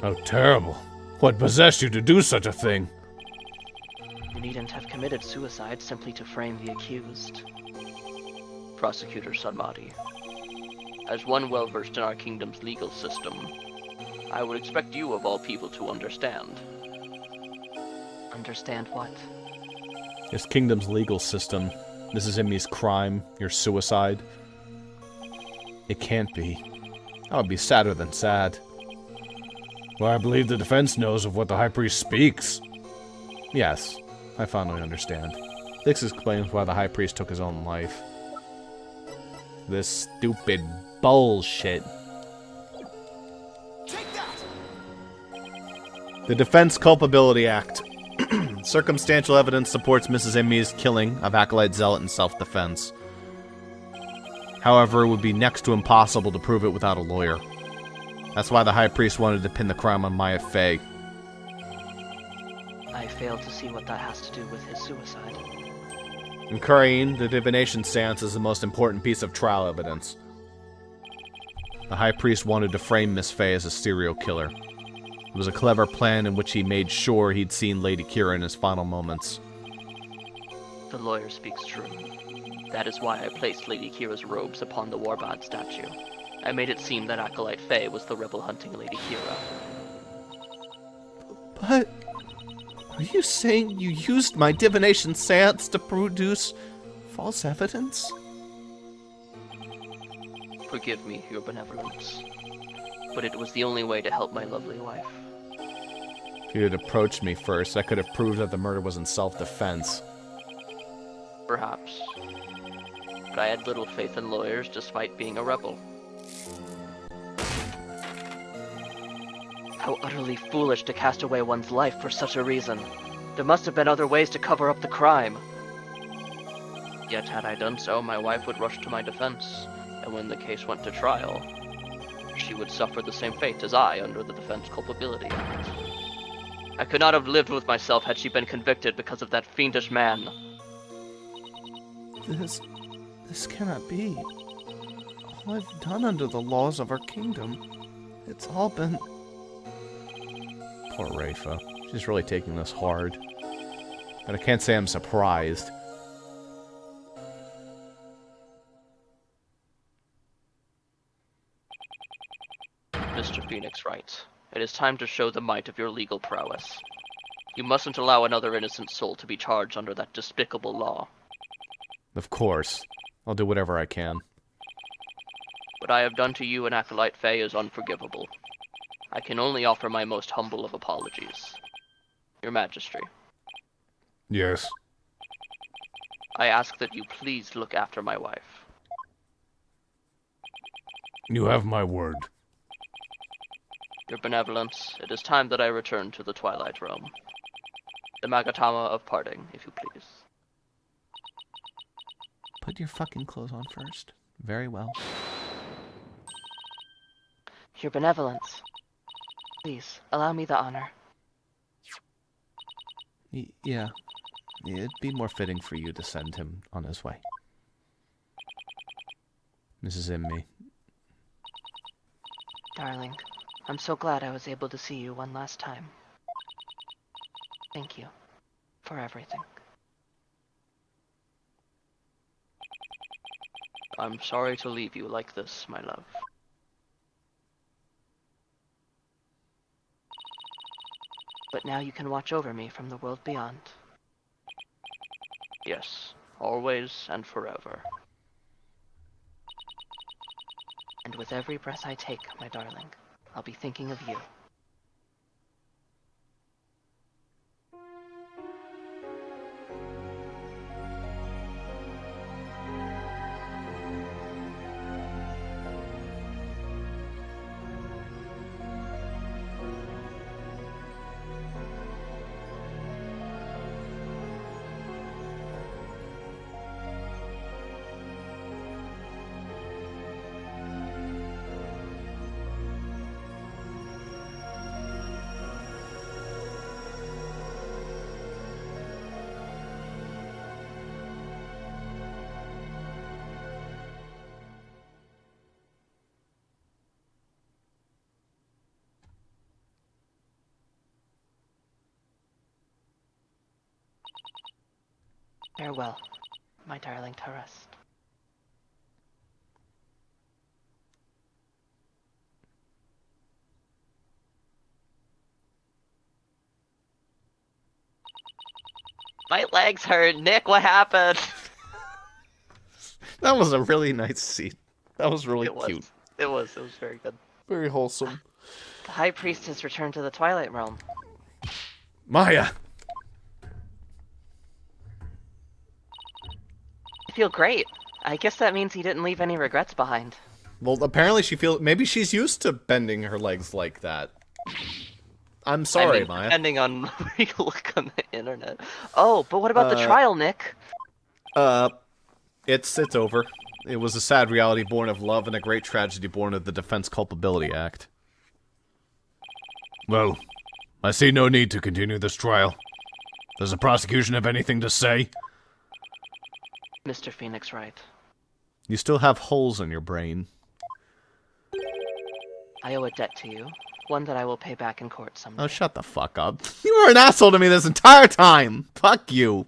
How terrible. What possessed you to do such a thing? You needn't have committed suicide simply to frame the accused. Prosecutor Sadmati. As one well-versed in our kingdom's legal system, I would expect you of all people to understand. Understand what? This kingdom's legal system, Mrs. Imi's crime, your suicide. It can't be. That would be sadder than sad. Well, I believe the defense knows of what the High Priest speaks. Yes, I finally understand. This explains why the High Priest took his own life. This stupid bullshit. Take that! The Defense Culpability Act. Circumstantial evidence supports Mrs. Imi's killing of Acolyte Zealot in self-defense. However, it would be next to impossible to prove it without a lawyer. That's why the High Priest wanted to pin the crime on Maya Fey. I fail to see what that has to do with his suicide. In Korean, the divination seance is the most important piece of trial evidence. The High Priest wanted to frame Miss Fey as a serial killer. It was a clever plan in which he made sure he'd seen Lady Kira in his final moments. The lawyer speaks true. That is why I placed Lady Kira's robes upon the Warbad statue. I made it seem that Acolyte Fey was the rebel-hunting Lady Kira. But... are you saying you used my divination seance to produce false evidence? Forgive me, your benevolence. But it was the only way to help my lovely wife. If you had approached me first, I could have proved that the murder was in self-defense. Perhaps. But I had little faith in lawyers despite being a rebel. How utterly foolish to cast away one's life for such a reason. There must have been other ways to cover up the crime. Yet had I done so, my wife would rush to my defense, and when the case went to trial, she would suffer the same fate as I under the Defense Culpability Act. I could not have lived with myself had she been convicted because of that fiendish man. This cannot be. All I've done under the laws of our kingdom, it's all been... Poor Rafa. She's really taking this hard. But I can't say I'm surprised. Mr. Phoenix Wright, it is time to show the might of your legal prowess. You mustn't allow another innocent soul to be charged under that despicable law. Of course. I'll do whatever I can. What I have done to you and Acolyte Fey is unforgivable. I can only offer my most humble of apologies. Your Majesty, Yes. I ask that you please look after my wife. You have my word. Your Benevolence, it is time that I return to the Twilight Realm. The Magatama of Parting, if you please. Put your fucking clothes on first. Very well. Your Benevolence, please, allow me the honor. Yeah. It'd be more fitting for you to send him on his way. Mrs. Immy. Darling, I'm so glad I was able to see you one last time. Thank you for everything. I'm sorry to leave you like this, my love. But now you can watch over me from the world beyond. Yes, always and forever. And with every breath I take, my darling, I'll be thinking of you. Farewell, my darling Tarrest. My legs hurt. Nick, what happened? That was a really nice scene. That was really It was. cute. It was very good. Very wholesome. The High Priest has returned to the Twilight Realm. Maya! I feel great. I guess that means he didn't leave any regrets behind. Well, apparently maybe she's used to bending her legs like that. I'm sorry, Maya. Depending on where you look on the internet. Oh, but what about the trial, Nick? It's over. It was a sad reality born of love and a great tragedy born of the Defense Culpability Act. Well, I see no need to continue this trial. Does the prosecution have anything to say? Mr. Phoenix Wright. You still have holes in your brain. I owe a debt to you. One that I will pay back in court someday. Oh, shut the fuck up. You were an asshole to me this entire time. Fuck you.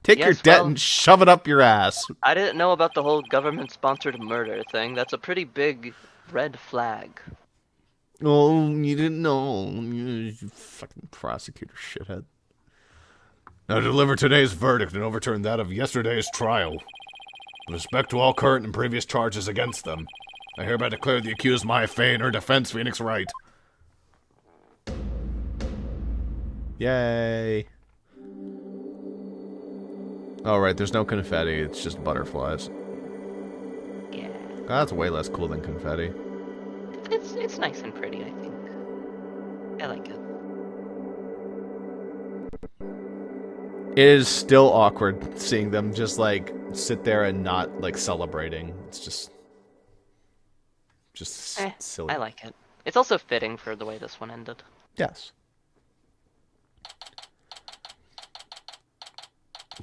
Take your debt and shove it up your ass. I didn't know about the whole government-sponsored murder thing. That's a pretty big red flag. Oh, you didn't know. You fucking prosecutor shithead. Now deliver today's verdict and overturn that of yesterday's trial. With respect to all current and previous charges against them, I hereby declare the accused Maya Fey and her defense Phoenix Wright. Yay. Alright, there's no confetti, it's just butterflies. Yeah. That's way less cool than confetti. It's nice and pretty, I think. I like it. It is still awkward seeing them just, like, sit there and not, like, celebrating. It's just silly. I like it. It's also fitting for the way this one ended. Yes.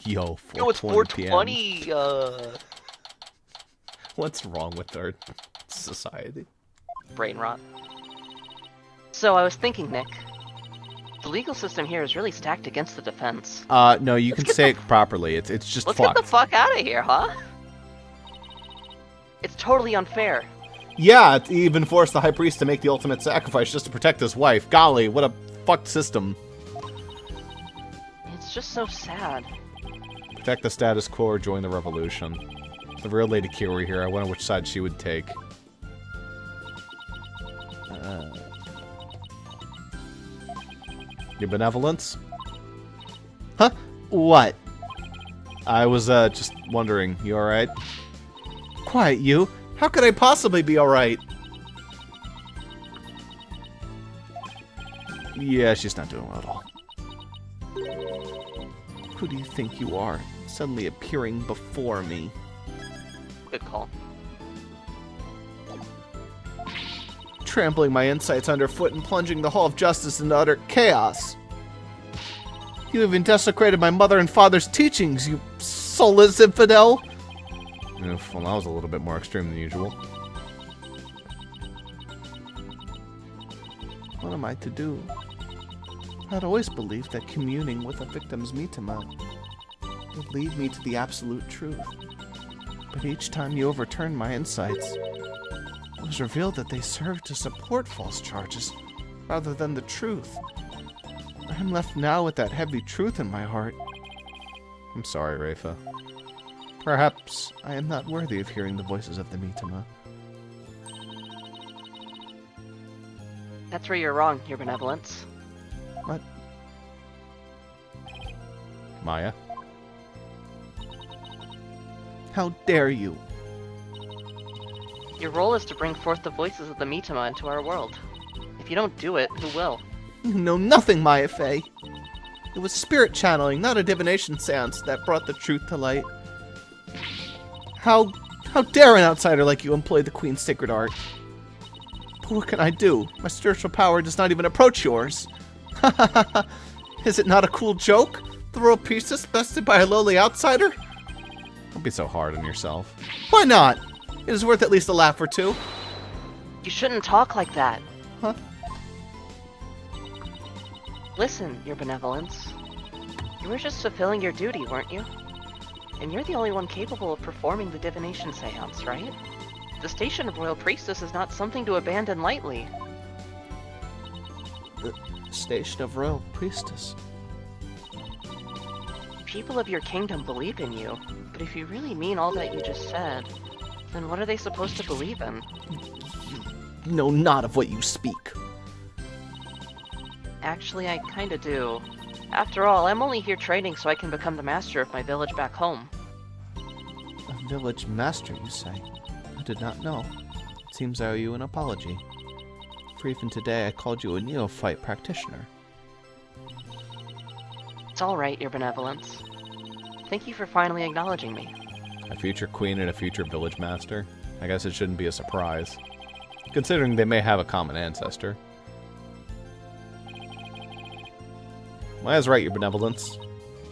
Yo, 420 Yo, it's 420! PM. What's wrong with our society? Brain rot. So I was thinking, Nick, the legal system here is really stacked against the defense. No, you can say it properly. It's just Let's fucked. get the fuck out of here, huh? It's totally unfair. Yeah, it even forced the High Priest to make the ultimate sacrifice just to protect his wife. Golly, what a fucked system. It's just so sad. Protect the status quo or join the revolution. The real Lady Kiri here, I wonder which side she would take. Your benevolence? Huh? What? I was, just wondering. You alright? Quiet, you. How could I possibly be alright? Yeah, she's not doing well at all. Who do you think you are? Suddenly appearing before me. Good call. Trampling my insights underfoot and plunging the Hall of Justice into utter chaos. You even desecrated my mother and father's teachings, you soulless infidel! Oof, well, that was a little bit more extreme than usual. What am I to do? I'd always believed that communing with a victim's mitama would lead me to the absolute truth. But each time you overturned my insights, it was revealed that they served to support false charges, rather than the truth. I'm left now with that heavy truth in my heart. I'm sorry, Rafa. Perhaps I am not worthy of hearing the voices of the mitama. That's where you're wrong, Your Benevolence. What? Maya? How dare you? Your role is to bring forth the voices of the mitama into our world. If you don't do it, who will? You know nothing, Maya Fey. It was spirit channeling, not a divination seance, that brought the truth to light. How dare an outsider like you employ the Queen's sacred art? But what can I do? My spiritual power does not even approach yours. Is it not a cool joke? The royal priestess bested by a lowly outsider? Don't be so hard on yourself. Why not? It is worth at least a laugh or two. You shouldn't talk like that. Huh? Listen, Your Benevolence. You were just fulfilling your duty, weren't you? And you're the only one capable of performing the divination seance, right? The station of Royal Priestess is not something to abandon lightly. The station of Royal Priestess? People of your kingdom believe in you, but if you really mean all that you just said, then what are they supposed to believe in? You know not of what you speak. Actually, I kinda do. After all, I'm only here training so I can become the master of my village back home. A village master, you say? I did not know. It seems I owe you an apology. For even today I called you a neophyte practitioner. It's alright, Your Benevolence. Thank you for finally acknowledging me. A future queen and a future village master? I guess it shouldn't be a surprise, considering they may have a common ancestor. Maya's right, Your Benevolence.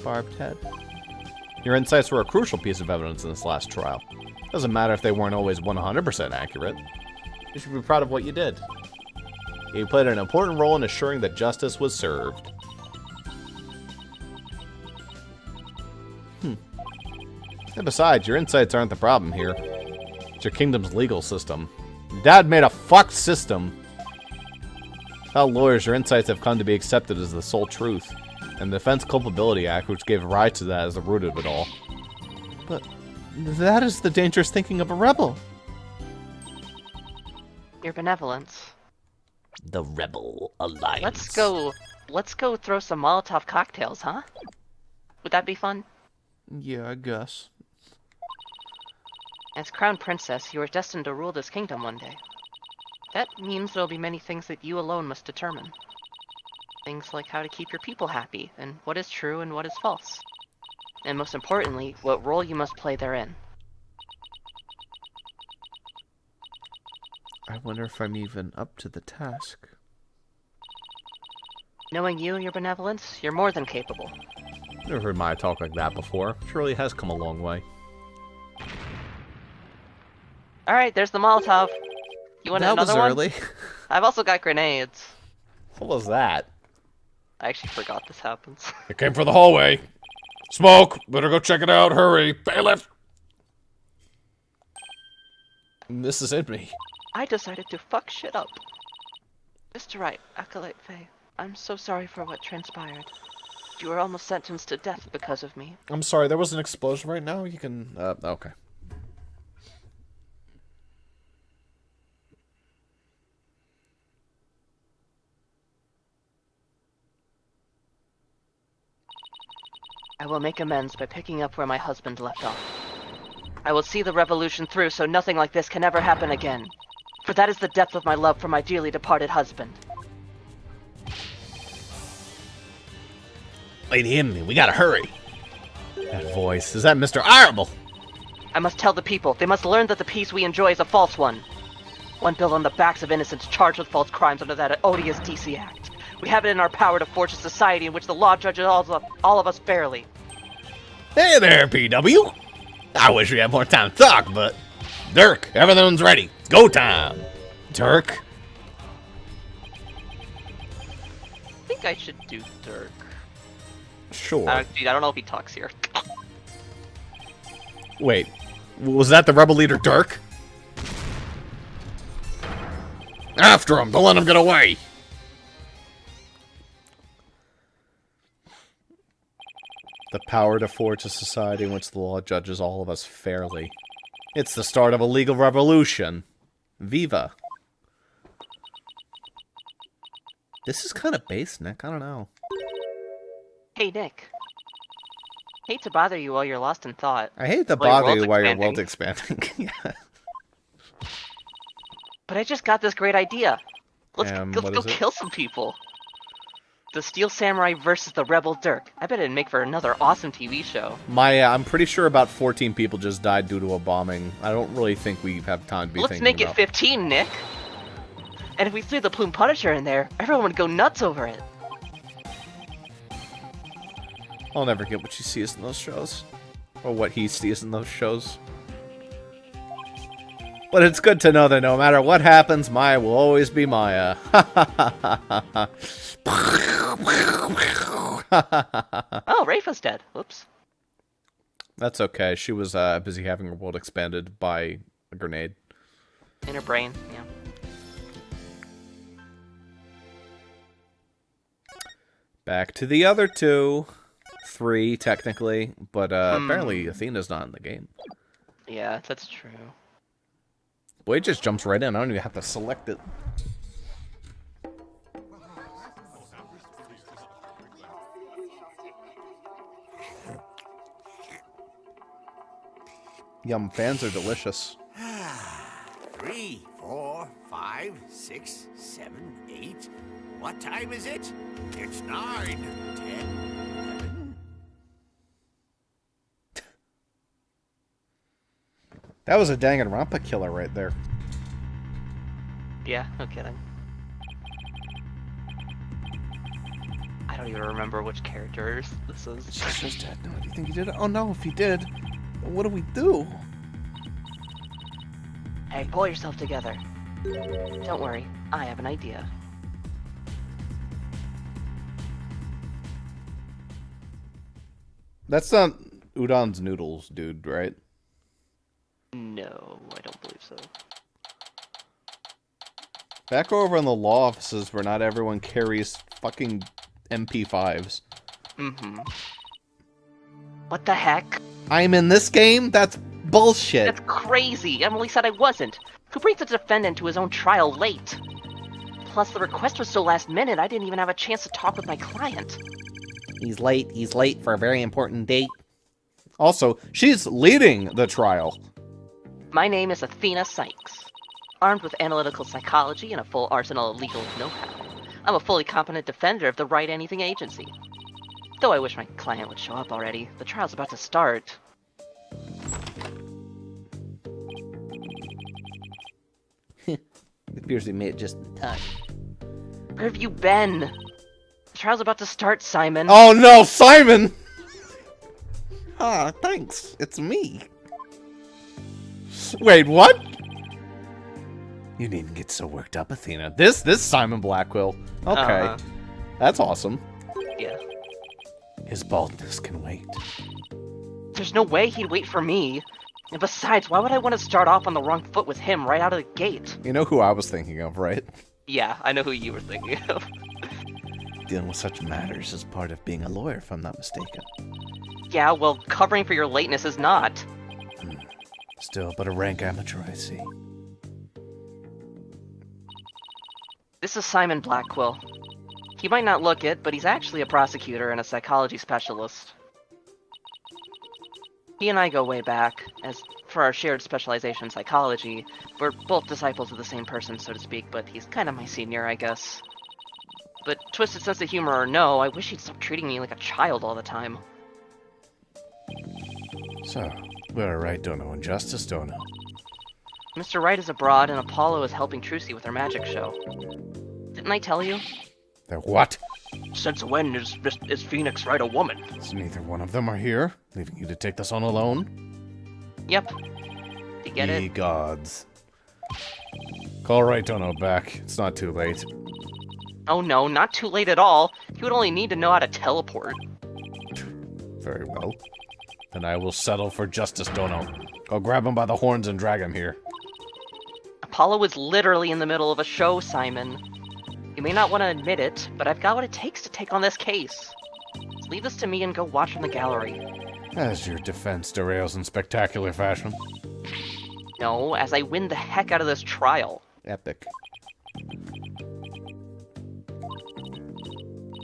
Barbed head. Your insights were a crucial piece of evidence in this last trial. Doesn't matter if they weren't always 100% accurate. You should be proud of what you did. You played an important role in assuring that justice was served. And besides, your insights aren't the problem here. It's your kingdom's legal system. Your dad made a fucked system. Without lawyers, your insights have come to be accepted as the sole truth. And the Defense Culpability Act, which gave rise to that, is the root of it all. But that is the dangerous thinking of a rebel. Your Benevolence. The Rebel Alliance. Let's go throw some Molotov cocktails, huh? Would that be fun? Yeah, I guess. As Crown Princess, you are destined to rule this kingdom one day. That means there will be many things that you alone must determine. Things like how to keep your people happy, and what is true and what is false. And most importantly, what role you must play therein. I wonder if I'm even up to the task. Knowing you, Your Benevolence, you're more than capable. Never heard Maya talk like that before. Surely has come a long way. Alright, there's the Molotov. You want another one? That was early. I've also got grenades. What was that? I actually forgot this happens. It came from the hallway. Smoke! Better go check it out. Hurry. Bailiff! This is in me. I decided to fuck shit up. Mr. Wright, Acolyte Faye, I'm so sorry for what transpired. You were almost sentenced to death because of me. I'm sorry, there was an explosion right now. You can, okay. I will make amends by picking up where my husband left off. I will see the revolution through so nothing like this can ever happen again. For that is the depth of my love for my dearly departed husband. Lady Emily, we gotta hurry. That voice. Is that Mr. Arable? I must tell the people. They must learn that the peace we enjoy is a false one. One built on the backs of innocents charged with false crimes under that odious DC Act. We have it in our power to forge a society in which the law judges all of us fairly. Hey there, PW. I wish we had more time to talk, but... Dirk, everyone's ready. Go time. Dirk? I think I should do Dirk. Sure. Dude, I don't know if he talks here. Wait, was that the rebel leader Dirk? After him! Don't let him get away! The power to forge a society in which the law judges all of us fairly. It's the start of a legal revolution. Viva. This is kind of base, Nick. I don't know. Hey, Nick. Hate to bother you while you're lost in thought. I hate to While your bother you world's while your world's expanding. Yeah. But I just got this great idea. Let's what go is it? kill some people. The Steel Samurai versus the Rebel Dirk. I bet it'd make for another awesome TV show. I'm pretty sure about 14 people just died due to a bombing. I don't really think we have time to be Let's thinking make about. it 15, Nick. And if we threw the Plume Punisher in there, everyone would go nuts over it. I'll never get what she sees in those shows. Or what he sees in those shows. But it's good to know that no matter what happens, Maya will always be Maya. Oh, Rafa's dead. Whoops. That's okay. She was busy having her world expanded by a grenade. In her brain, yeah. Back to the other two. 3, technically. But apparently Athena's not in the game. Yeah, that's true. Boy, it just jumps right in. I don't even have to select it. Yum, fans are delicious. 3, 4, 5, 6, 7, 8. What time is it? It's 9, 10, 11. That was a Danganronpa killer right there. Yeah, no kidding. I don't even remember which characters this is. Just dead. No, do you think he did it? Oh no, if he did, then what do we do? Hey, pull yourself together. Don't worry, I have an idea. That's not Udon's Noodles, dude, right? No, I don't believe so. Back over in the law offices where not everyone carries fucking MP5s. Mm-hmm. What the heck? I'm in this game? That's bullshit. That's crazy! Emily said I wasn't. Who brings a defendant to his own trial late? Plus, the request was so last minute, I didn't even have a chance to talk with my client. He's late for a very important date. Also, she's leading the trial. My name is Athena Sykes. Armed with analytical psychology and a full arsenal of legal know-how, I'm a fully competent defender of the Wright Anything Agency. Though I wish my client would show up already. The trial's about to start. It appears we made it just in time. Where have you been? The trial's about to start, Simon. Oh no, Simon! Ah, thanks. It's me. Wait, what? You needn't get so worked up, Athena. This Simon Blackquill. Okay. That's awesome. Yeah. His baldness can wait. There's no way he'd wait for me. And besides, why would I want to start off on the wrong foot with him right out of the gate? You know who I was thinking of, right? Yeah, I know who you were thinking of. Dealing with such matters is part of being a lawyer, if I'm not mistaken. Yeah, well, covering for your lateness is not. Still, but a rank amateur, I see. This is Simon Blackquill. He might not look it, but he's actually a prosecutor and a psychology specialist. He and I go way back. As for our shared specialization in psychology, we're both disciples of the same person, so to speak, but he's kind of my senior, I guess. But twisted sense of humor or no, I wish he'd stop treating me like a child all the time. So, we're right dono and justice dono. Mr. Wright is abroad, and Apollo is helping Trucy with her magic show. Didn't I tell you? They're what? Since when is Phoenix Wright a woman? So neither one of them are here, leaving you to take this on alone? Yep. You get Ye it? gods. Call Wright back. It's not too late. Oh no, not too late at all. He would only need to know how to teleport. Very well. Then I will settle for justice, Dono. Go grab him by the horns and drag him here. Apollo is literally in the middle of a show, Simon. You may not want to admit it, but I've got what it takes to take on this case. Just leave this to me and go watch from the gallery. As your defense derails in spectacular fashion. No, as I win the heck out of this trial. Epic.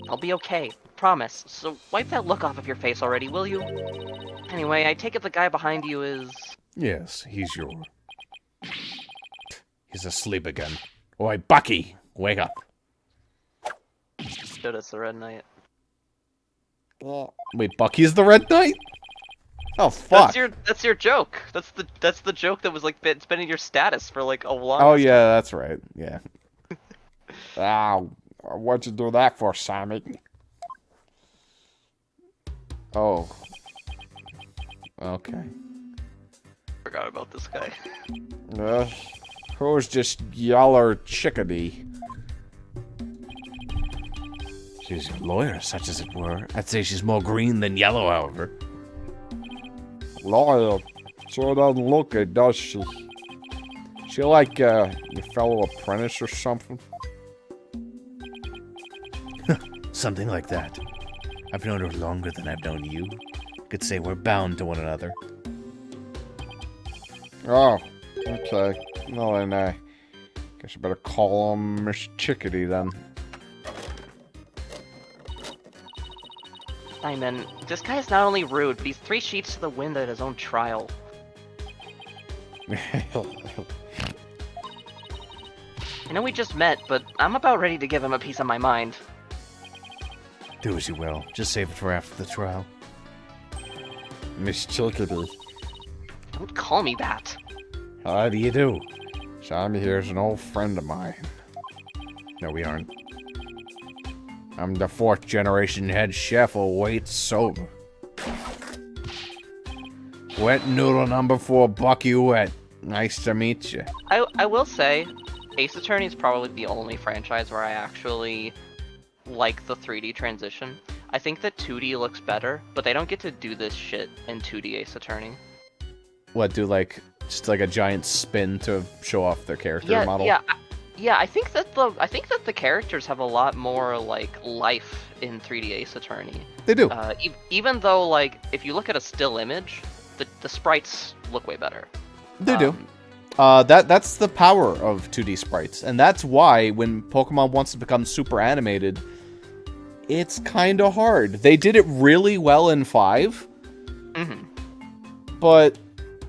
I'll be okay, promise. So wipe that look off of your face already, will you? Anyway, I take it the guy behind you is... Yes, he's asleep again. Oi, Bucky! Wake up. Showed us the Red Knight. Wait, Bucky's the Red Knight? Oh, fuck. That's your joke. That's the joke that was like it's been in your status for like a while. Oh, yeah, that's right. Yeah. What'd you do that for, Sammy? Oh. Okay. Forgot about this guy. Who's this yaller chickadee? She's a lawyer, such as it were. I'd say she's more green than yellow, however. Lawyer? Sure doesn't look it, does she? She like, your fellow apprentice or something? Something like that. I've known her longer than I've known you. Could say we're bound to one another. Oh, okay. Well, then, guess I better call him Miss Chickadee, then. Simon, this guy is not only rude, but he's 3 sheets to the wind at his own trial. I know we just met, but I'm about ready to give him a piece of my mind. Do as you will. Just save it for after the trial. Miss Chickadee. Don't call me that. How do you do? Sammy here's an old friend of mine. No, we aren't. I'm the 4th generation head chef of Wait Sober. Wet noodle number 4, Bucky Wet. Nice to meet you. I will say, Ace Attorney is probably the only franchise where I actually like the 3D transition. I think that 2D looks better, but they don't get to do this shit in 2D Ace Attorney. What, do like, just like a giant spin to show off their character model? Yeah, I think that the characters have a lot more like life in 3D Ace Attorney. They do. Even though like if you look at a still image, the sprites look way better. They do. That's the power of 2D sprites, and that's why when Pokemon wants to become super animated, it's kind of hard. They did it really well in 5, but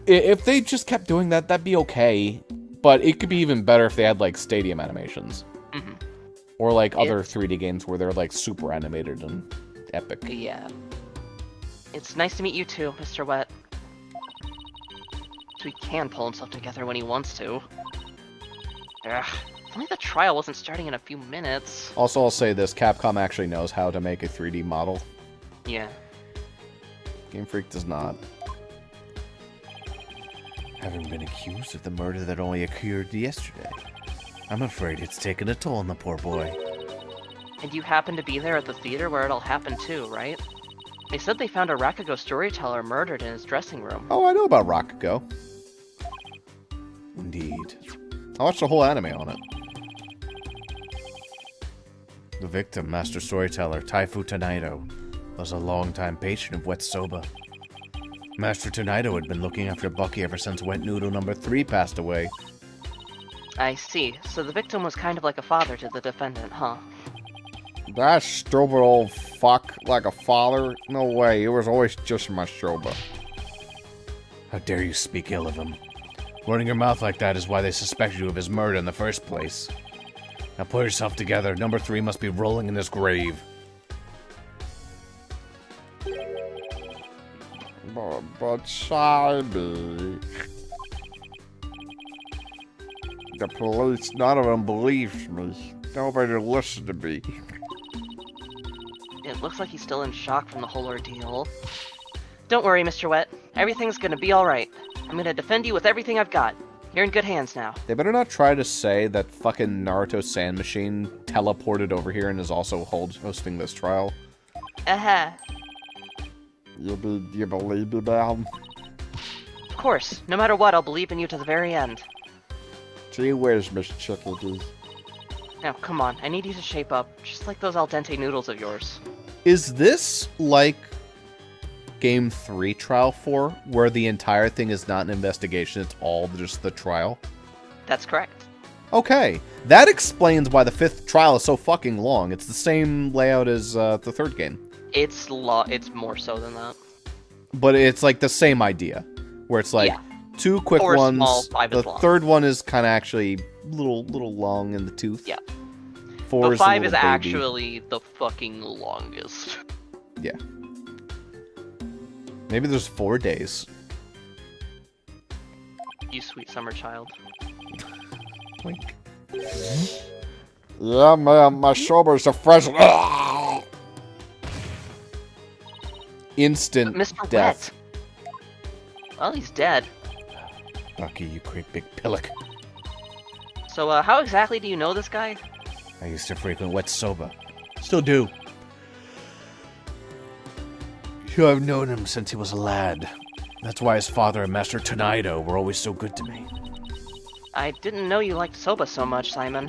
if they just kept doing that, that'd be okay. But it could be even better if they had, like, stadium animations. Or, like, other 3D games where they're, like, super animated and epic. Yeah. It's nice to meet you too, Mr. Wet. So he can pull himself together when he wants to. Ugh. If only the trial wasn't starting in a few minutes. Also, I'll say this. Capcom actually knows how to make a 3D model. Yeah. Game Freak does not. Having been accused of the murder that only occurred yesterday, I'm afraid it's taken a toll on the poor boy. And you happen to be there at the theater where it'll happen too, right? They said they found a Rakugo storyteller murdered in his dressing room. Oh, I know about Rakugo. Indeed. I watched the whole anime on it. The victim, Master Storyteller Taifu Tanido, was a longtime patron of Wet Soba. Master Tanido had been looking after Bucky ever since Wet Noodle number 3 passed away. I see. So the victim was kind of like a father to the defendant, huh? That stupid old fuck like a father? No way, it was always just my Shoba. How dare you speak ill of him? Running your mouth like that is why they suspected you of his murder in the first place. Now pull yourself together, number 3 must be rolling in his grave. But Simon... The police, none of them believes me. Nobody listens to me. It looks like he's still in shock from the whole ordeal. Don't worry, Mr. Wet. Everything's gonna be alright. I'm gonna defend you with everything I've got. You're in good hands now. They better not try to say that fucking Naruto Sand Machine teleported over here and is also hosting this trial. Uh-huh. You believe me, ma'am? Of course. No matter what, I'll believe in you to the very end. Gee whiz, Miss Chickadee. Now, come on. I need you to shape up, just like those al dente noodles of yours. Is this like Game 3 Trial 4, where the entire thing is not an investigation, it's all just the trial? That's correct. Okay, that explains why the 5th trial is so fucking long. It's the same layout as the 3rd game. It's more so than that. But it's like the same idea, where it's like 2 quick 4 ones. small, 5 the is long. 3rd one is kind of actually little long in the tooth. Yeah. 4 But is a 5 is little baby. actually the fucking longest. Yeah. Maybe there's 4 days. You sweet summer child. Wink. Yeah, man, my shoulders are fresh. Instant Mr. death. Wet. Well, he's dead. Bucky, you great big pillock. So, how exactly do you know this guy? I used to frequent Wet Soba. Still do. I've known him since he was a lad. That's why his father and Master Tonaido were always so good to me. I didn't know you liked soba so much, Simon.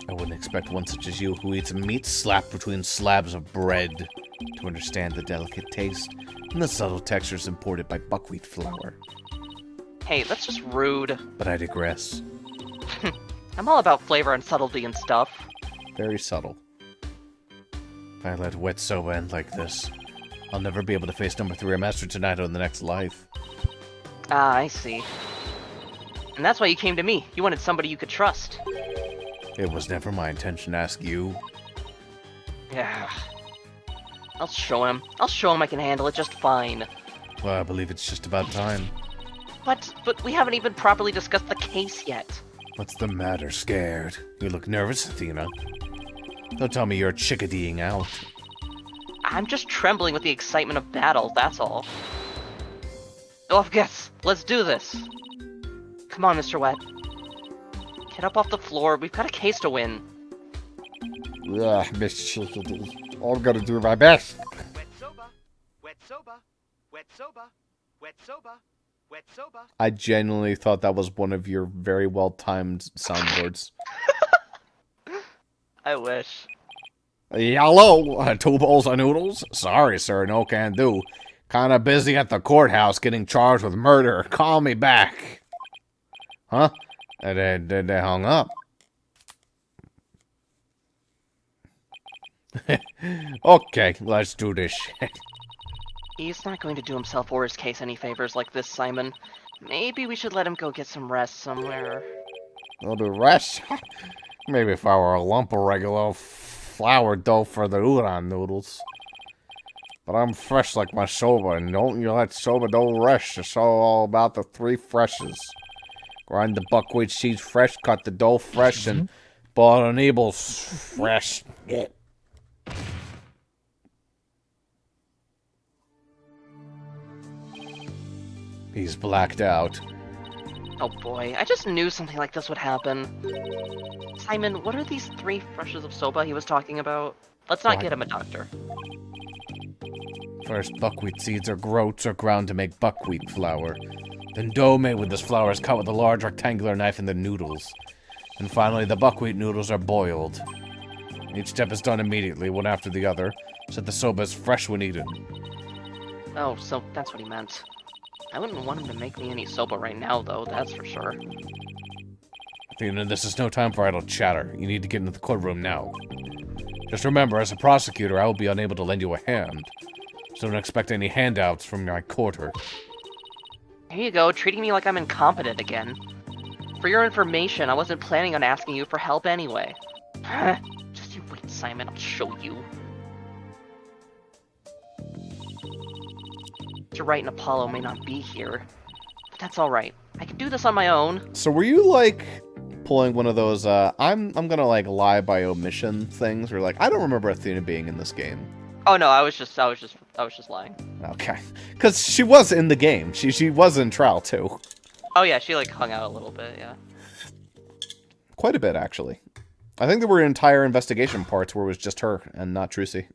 I wouldn't expect one such as you who eats meat slapped between slabs of bread to understand the delicate taste and the subtle textures imported by buckwheat flour. Hey, that's just rude. But I digress. I'm all about flavor and subtlety and stuff. Very subtle. If I let Wet Soba end like this, I'll never be able to face number 3 or Master Tonaido in the next life. Ah, I see. And that's why you came to me. You wanted somebody you could trust. It was never my intention to ask you. Yeah. I'll show him. I'll show him I can handle it just fine. Well, I believe it's just about time. But we haven't even properly discussed the case yet. What's the matter, scared? You look nervous, Athena. Don't tell me you're chickadeeing out. I'm just trembling with the excitement of battle, that's all. Off guess. Let's do this. Come on, Mr. Wet. Get up off the floor. We've got a case to win. Yeah, Miss Chickadee. I'm gonna do my best. Wet soba, wet soba, wet soba, wet soba, wet soba. I genuinely thought that was one of your very well-timed soundboards. I wish. Hello, 2 bowls of noodles? Sorry, sir, no can do. Kinda busy at the courthouse getting charged with murder. Call me back. Huh? And they hung up. Okay, let's do this shit. He's not going to do himself or his case any favors like this, Simon. Maybe we should let him go get some rest somewhere. Well, the rest? Maybe if I were a lump of regular flour dough for the udon noodles. But I'm fresh like my soba, and don't you let soba dough rest. It's all about the 3 freshes. Grind the buckwheat seeds fresh, cut the dough fresh, and boil an Ebel's fresh. He's blacked out. Oh boy, I just knew something like this would happen. Simon, what are these 3 freshes of soba he was talking about? Let's not Why? get him a doctor. First, buckwheat seeds are groats or ground to make buckwheat flour. Then dough made with this flour is cut with a large rectangular knife in the noodles. And finally, the buckwheat noodles are boiled. Each step is done immediately, one after the other, so that the soba is fresh when eaten. Oh, so that's what he meant. I wouldn't want him to make me any soba right now, though, that's for sure. Athena, this is no time for idle chatter. You need to get into the courtroom now. Just remember, as a prosecutor, I will be unable to lend you a hand. So don't expect any handouts from my quarter. Here you go, treating me like I'm incompetent again. For your information, I wasn't planning on asking you for help anyway. Just you wait, Simon, I'll show you. Mr. Wright and Apollo may not be here, but that's alright. I can do this on my own. So were you, like, pulling one of those, I'm gonna, like, lie by omission things? Or, like, I don't remember Athena being in this game. Oh no, I was just lying. Okay. Because she was in the game. She was in trial, too. Oh yeah, she like hung out a little bit, yeah. Quite a bit, actually. I think there were entire investigation parts where it was just her and not Trucy.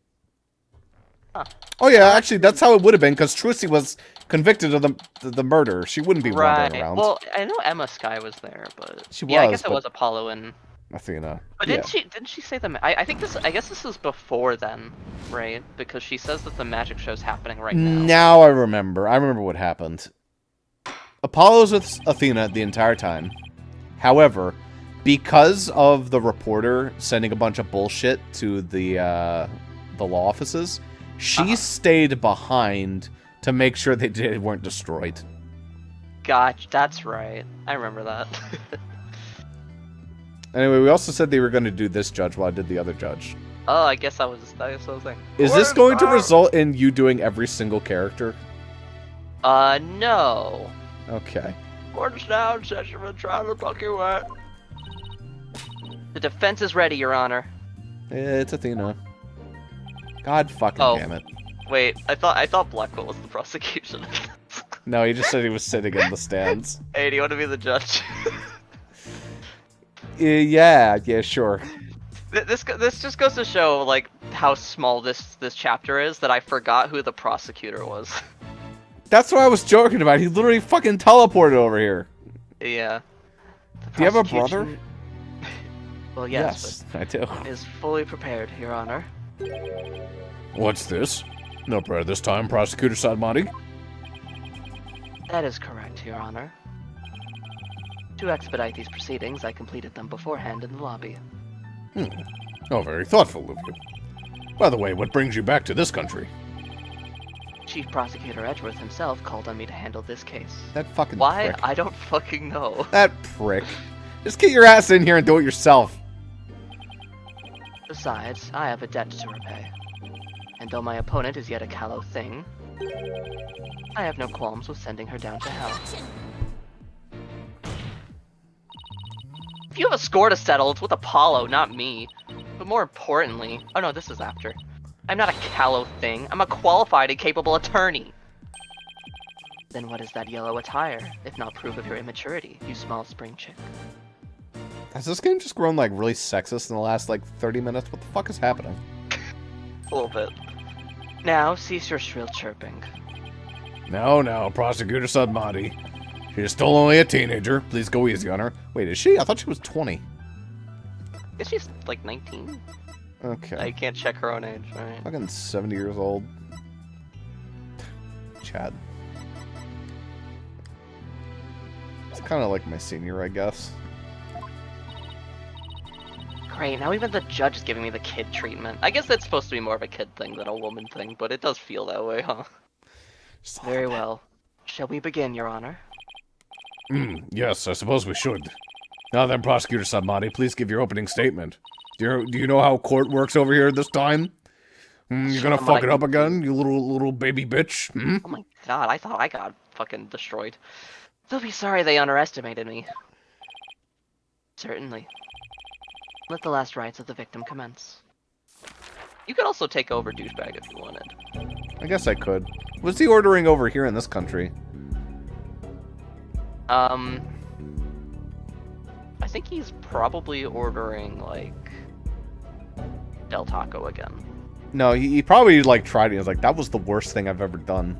Huh. Oh yeah, actually, that's how it would have been, because Trucy was convicted of the murder. She wouldn't be wandering Right. around. Well, I know Emma Sky was there, but She yeah, I was, guess it but- was Apollo and. Athena. But Yeah. didn't she say the? I think this. I guess this is before then, right? Because she says that the magic show's happening right now. Now I remember. I remember what happened. Apollo's with Athena the entire time. However, because of the reporter sending a bunch of bullshit to the law offices, she stayed behind to make sure they weren't destroyed. Gotcha. That's right. I remember that. Anyway, we also said they were going to do this judge while I did the other judge. Oh, I guess that was the thing. Is this going to result in you doing every single character? No. Okay. Orders down, session of trial to fucking what? The defense is ready, Your Honor. It's Athena. God fucking Oh. damn it. Wait, I thought Blackwell was the prosecution. No, he just said he was sitting in the stands. Hey, do you want to be the judge? Yeah, sure. This just goes to show like how small this chapter is that I forgot who the prosecutor was. That's what I was joking about. He literally fucking teleported over here. Yeah. The Do you have a brother? prosecution- Well, yes, I do. but is fully prepared, Your Honor. What's this? No prayer this time, Prosecutor Sadmati. That is correct, Your Honor. To expedite these proceedings, I completed them beforehand in the lobby. Oh, very thoughtful of you. By the way, what brings you back to this country? Chief Prosecutor Edgeworth himself called on me to handle this case. That fucking Why? prick. I don't fucking know. That prick. Just get your ass in here and do it yourself. Besides, I have a debt to repay. And though my opponent is yet a callow thing, I have no qualms with sending her down to hell. If you have a score to settle, it's with Apollo, not me. But more importantly... Oh no, this is after. I'm not a callow thing. I'm a qualified and capable attorney. Then what is that yellow attire, if not proof of your immaturity, you small spring chick? Has this game just grown, like, really sexist in the last, like, 30 minutes? What the fuck is happening? A little bit. Now, cease your shrill chirping. Now, Prosecutor Sadmati. She is still only a teenager. Please go easy on her. Wait, is she? I thought she was 20. Is she like 19? Okay. I can't check her own age, right? Fucking 70 years old. Chad. It's kind of like my senior, I guess. Great, now even the judge is giving me the kid treatment. I guess that's supposed to be more of a kid thing than a woman thing, but it does feel that way, huh? Very well. Shall we begin, Your Honor? Yes, I suppose we should. Now then, Prosecutor Sadmati, please give your opening statement. Do you know how court works over here this time? You gonna fuck it up again, you little baby bitch? Oh my god, I thought I got fucking destroyed. They'll be sorry they underestimated me. Certainly. Let the last rites of the victim commence. You could also take over douchebag if you wanted. I guess I could. What's he ordering over here in this country? I think he's probably ordering, like, Del Taco again. No, he probably, like, tried it. He was like, that was the worst thing I've ever done.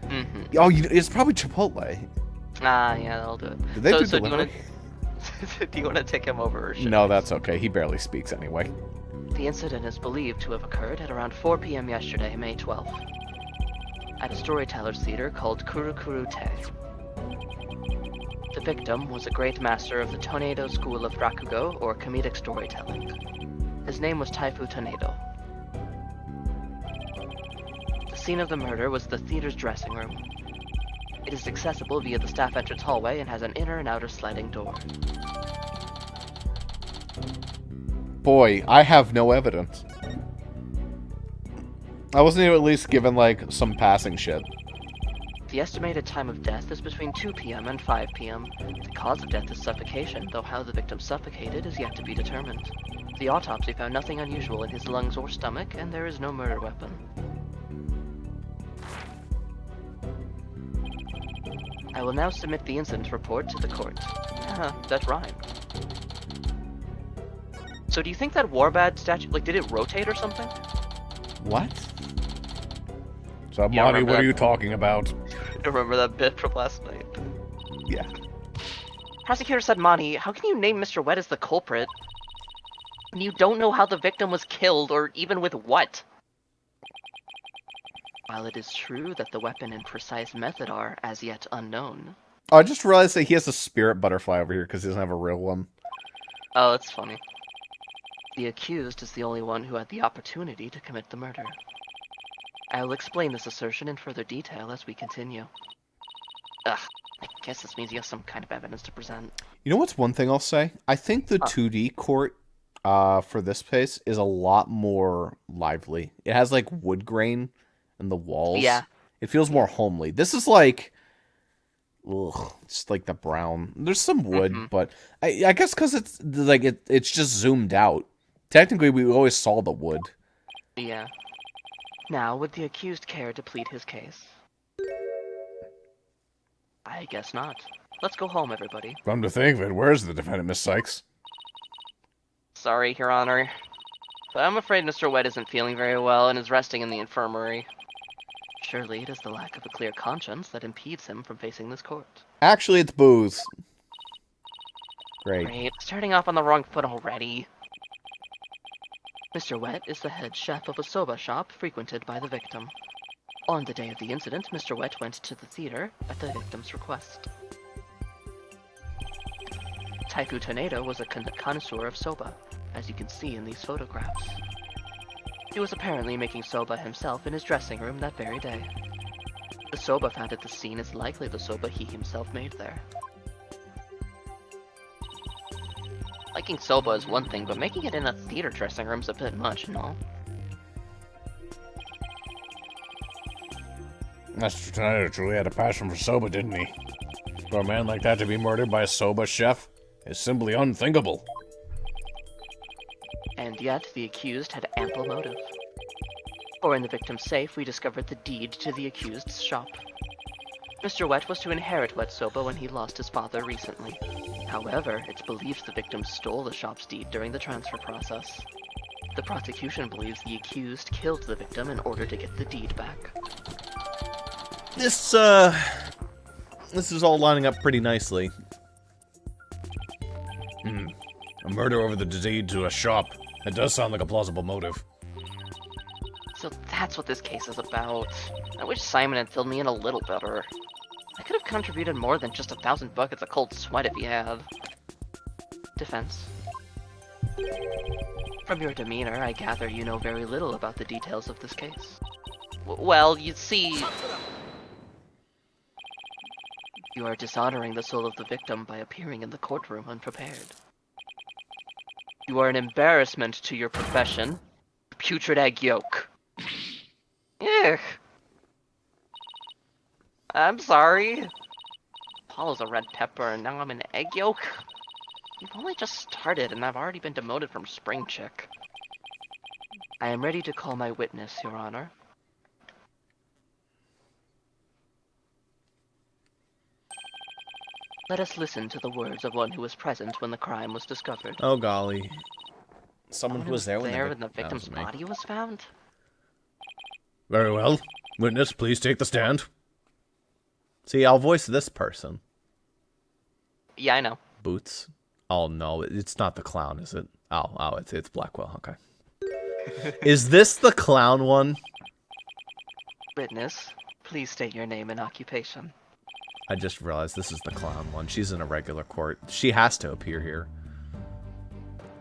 Mm-hmm. Oh, it's probably Chipotle. Ah, yeah, that'll do it. Did they do do you delivery? do you want to take him over or should No, I? that's okay. He barely speaks anyway. The incident is believed to have occurred at around 4 p.m. yesterday, May 12th, at a storyteller's theater called Kurukuru Te. The victim was a great master of the Tornado School of Rakugo, or comedic storytelling. His name was Taifu Tornado. The scene of the murder was the theater's dressing room. It is accessible via the staff entrance hallway and has an inner and outer sliding door. Boy, I have no evidence. I wasn't even at least given, like, some passing shit. The estimated time of death is between 2 p.m. and 5 p.m. The cause of death is suffocation, though how the victim suffocated is yet to be determined. The autopsy found nothing unusual in his lungs or stomach, and there is no murder weapon. I will now submit the incident report to the court. That rhymed. So do you think that Warbad statue, like, did it rotate or something? What? So, Yeah, Monty, remember what that- are you talking about? Remember that bit from last night? Yeah. Prosecutor said, Monty, how can you name Mr. Wet as the culprit when you don't know how the victim was killed or even with what? While it is true that the weapon and precise method are as yet unknown. Oh, I just realized that he has a spirit butterfly over here because he doesn't have a real one. Oh, that's funny. The accused is the only one who had the opportunity to commit the murder. I will explain this assertion in further detail as we continue. Ugh, I guess this means you have some kind of evidence to present. You know what's one thing I'll say? I think the 2D court for this place is a lot more lively. It has like wood grain in the walls. Yeah. It feels more homely. This is like, ugh, just like the brown. There's some wood, but I guess because it's like it's just zoomed out. Technically, we always saw the wood. Yeah. Now, would the accused care to plead his case? I guess not. Let's go home, everybody. Come to think of it, where's the defendant, Miss Sykes? Sorry, Your Honor. But I'm afraid Mr. Wet isn't feeling very well and is resting in the infirmary. Surely it is the lack of a clear conscience that impedes him from facing this court. Actually, it's booze. Great. Great, starting off on the wrong foot already. Mr. Wet is the head chef of a soba shop frequented by the victim. On the day of the incident, Mr. Wet went to the theater at the victim's request. Taifu Tornado was a connoisseur of soba, as you can see in these photographs. He was apparently making soba himself in his dressing room that very day. The soba found at the scene is likely the soba he himself made there. Liking soba is one thing, but making it in a theater dressing room's a bit much, no? Mr. Tornado truly had a passion for soba, didn't he? For a man like that to be murdered by a soba chef is simply unthinkable. And yet, the accused had ample motive. For in the victim's safe, we discovered the deed to the accused's shop. Mr. Wet was to inherit Wet Soba when he lost his father recently. However, it's believed the victim stole the shop's deed during the transfer process. The prosecution believes the accused killed the victim in order to get the deed back. This is all lining up pretty nicely. A murder over the deed to a shop. It does sound like a plausible motive. So that's what this case is about. I wish Simon had filled me in a little better. I could have contributed more than just 1,000 buckets of cold sweat if he had. Defense. From your demeanor, I gather you know very little about the details of this case. Well, you see... You are dishonoring the soul of the victim by appearing in the courtroom unprepared. You are an embarrassment to your profession. Putrid egg yolk. Ugh. I'm sorry. Paul is a red pepper and now I'm an egg yolk? We've only just started and I've already been demoted from spring chick. I am ready to call my witness, Your Honor. Let us listen to the words of one who was present when the crime was discovered. Oh golly. Someone Someone who was there when when the the victim's that was me. body was found? Very well. Witness, please take the stand. See, I'll voice this person. Yeah, I know. Boots. Oh no, it's not the clown, is it? Oh, it's Blackwell. Okay. Is this the clown one? Witness, please state your name and occupation. I just realized this is the clown one. She's in a regular court. She has to appear here.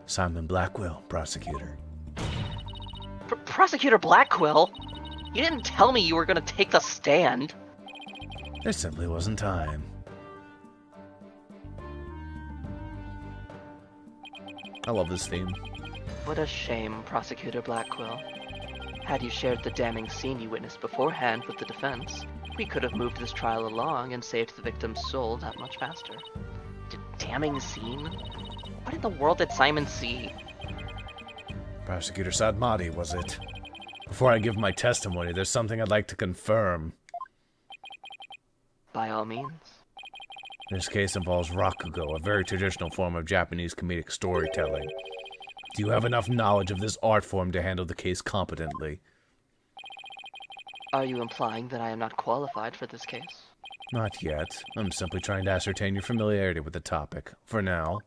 Simon Blackwell, prosecutor. Prosecutor Blackquill? You didn't tell me you were gonna take the stand. There simply wasn't time. I love this theme. What a shame, Prosecutor Blackquill. Had you shared the damning scene you witnessed beforehand with the defense, we could have moved this trial along and saved the victim's soul that much faster. Damning scene? What in the world did Simon see? Prosecutor Sadmati, was it? Before I give my testimony, there's something I'd like to confirm. By all means. This case involves rakugo, a very traditional form of Japanese comedic storytelling. Do you have enough knowledge of this art form to handle the case competently? Are you implying that I am not qualified for this case? Not yet. I'm simply trying to ascertain your familiarity with the topic. For now.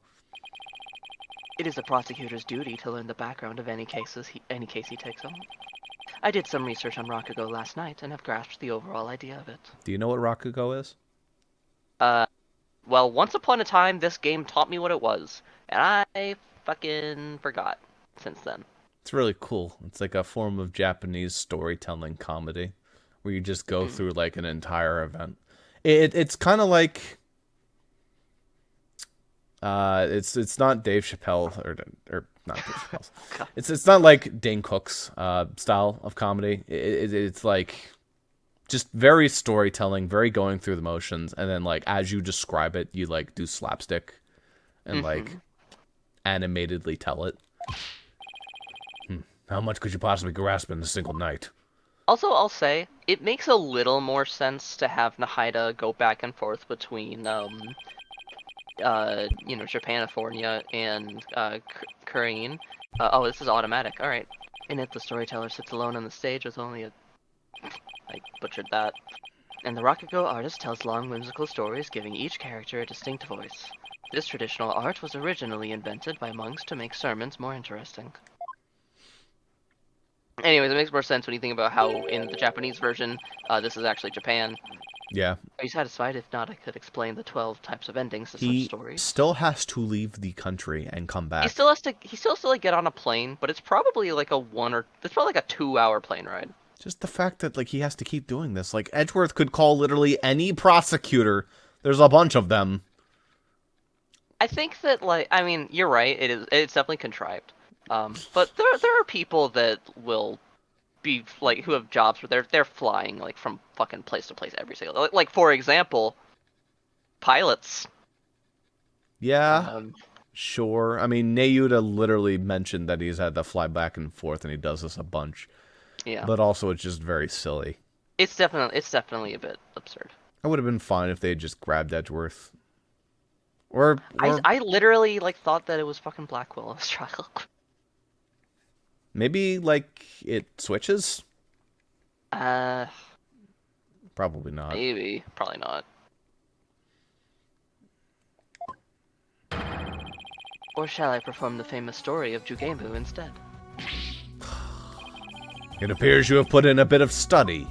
It is a prosecutor's duty to learn the background of any case he takes on. I did some research on Rakugo last night and have grasped the overall idea of it. Do you know what rakugo is? Well, once upon a time, this game taught me what it was, and I fucking forgot since then. It's really cool. It's like a form of Japanese storytelling comedy where you just go through like an entire event. It's kind of like it's not Dave Chappelle or not Dave Chappelle's. It's not like Dane Cook's style of comedy. It's like just very storytelling, very going through the motions, and then like as you describe it, you like do slapstick and like animatedly tell it. How much could you possibly grasp in a single night? Also, I'll say, it makes a little more sense to have Nahida go back and forth between, Japanifornia and, Korean. Oh, this is automatic, alright. In it, the storyteller sits alone on the stage with only I butchered that. And the Rakugo artist tells long, whimsical stories, giving each character a distinct voice. This traditional art was originally invented by monks to make sermons more interesting. Anyways, it makes more sense when you think about how in the Japanese version, this is actually Japan. Yeah. Are you satisfied? If not, I could explain the 12 types of endings to such stories. He still has to leave the country and come back. He still has to like get on a plane, but it's probably like a 2-hour plane ride. Just the fact that like he has to keep doing this. Like Edgeworth could call literally any prosecutor. There's a bunch of them. I think that you're right. It's definitely contrived. But there are people that will be like who have jobs where they're flying like from fucking place to place every single like for example, pilots. Yeah. Sure. I mean, Nayuda literally mentioned that he's had to fly back and forth and he does this a bunch. Yeah. But also it's just very silly. It's definitely a bit absurd. I would have been fine if they had just grabbed Edgeworth. I literally like thought that it was fucking Blackwell I was trying. Maybe, like, it switches? Probably not. Maybe. Probably not. Or shall I perform the famous story of Jugemu instead? It appears you have put in a bit of study.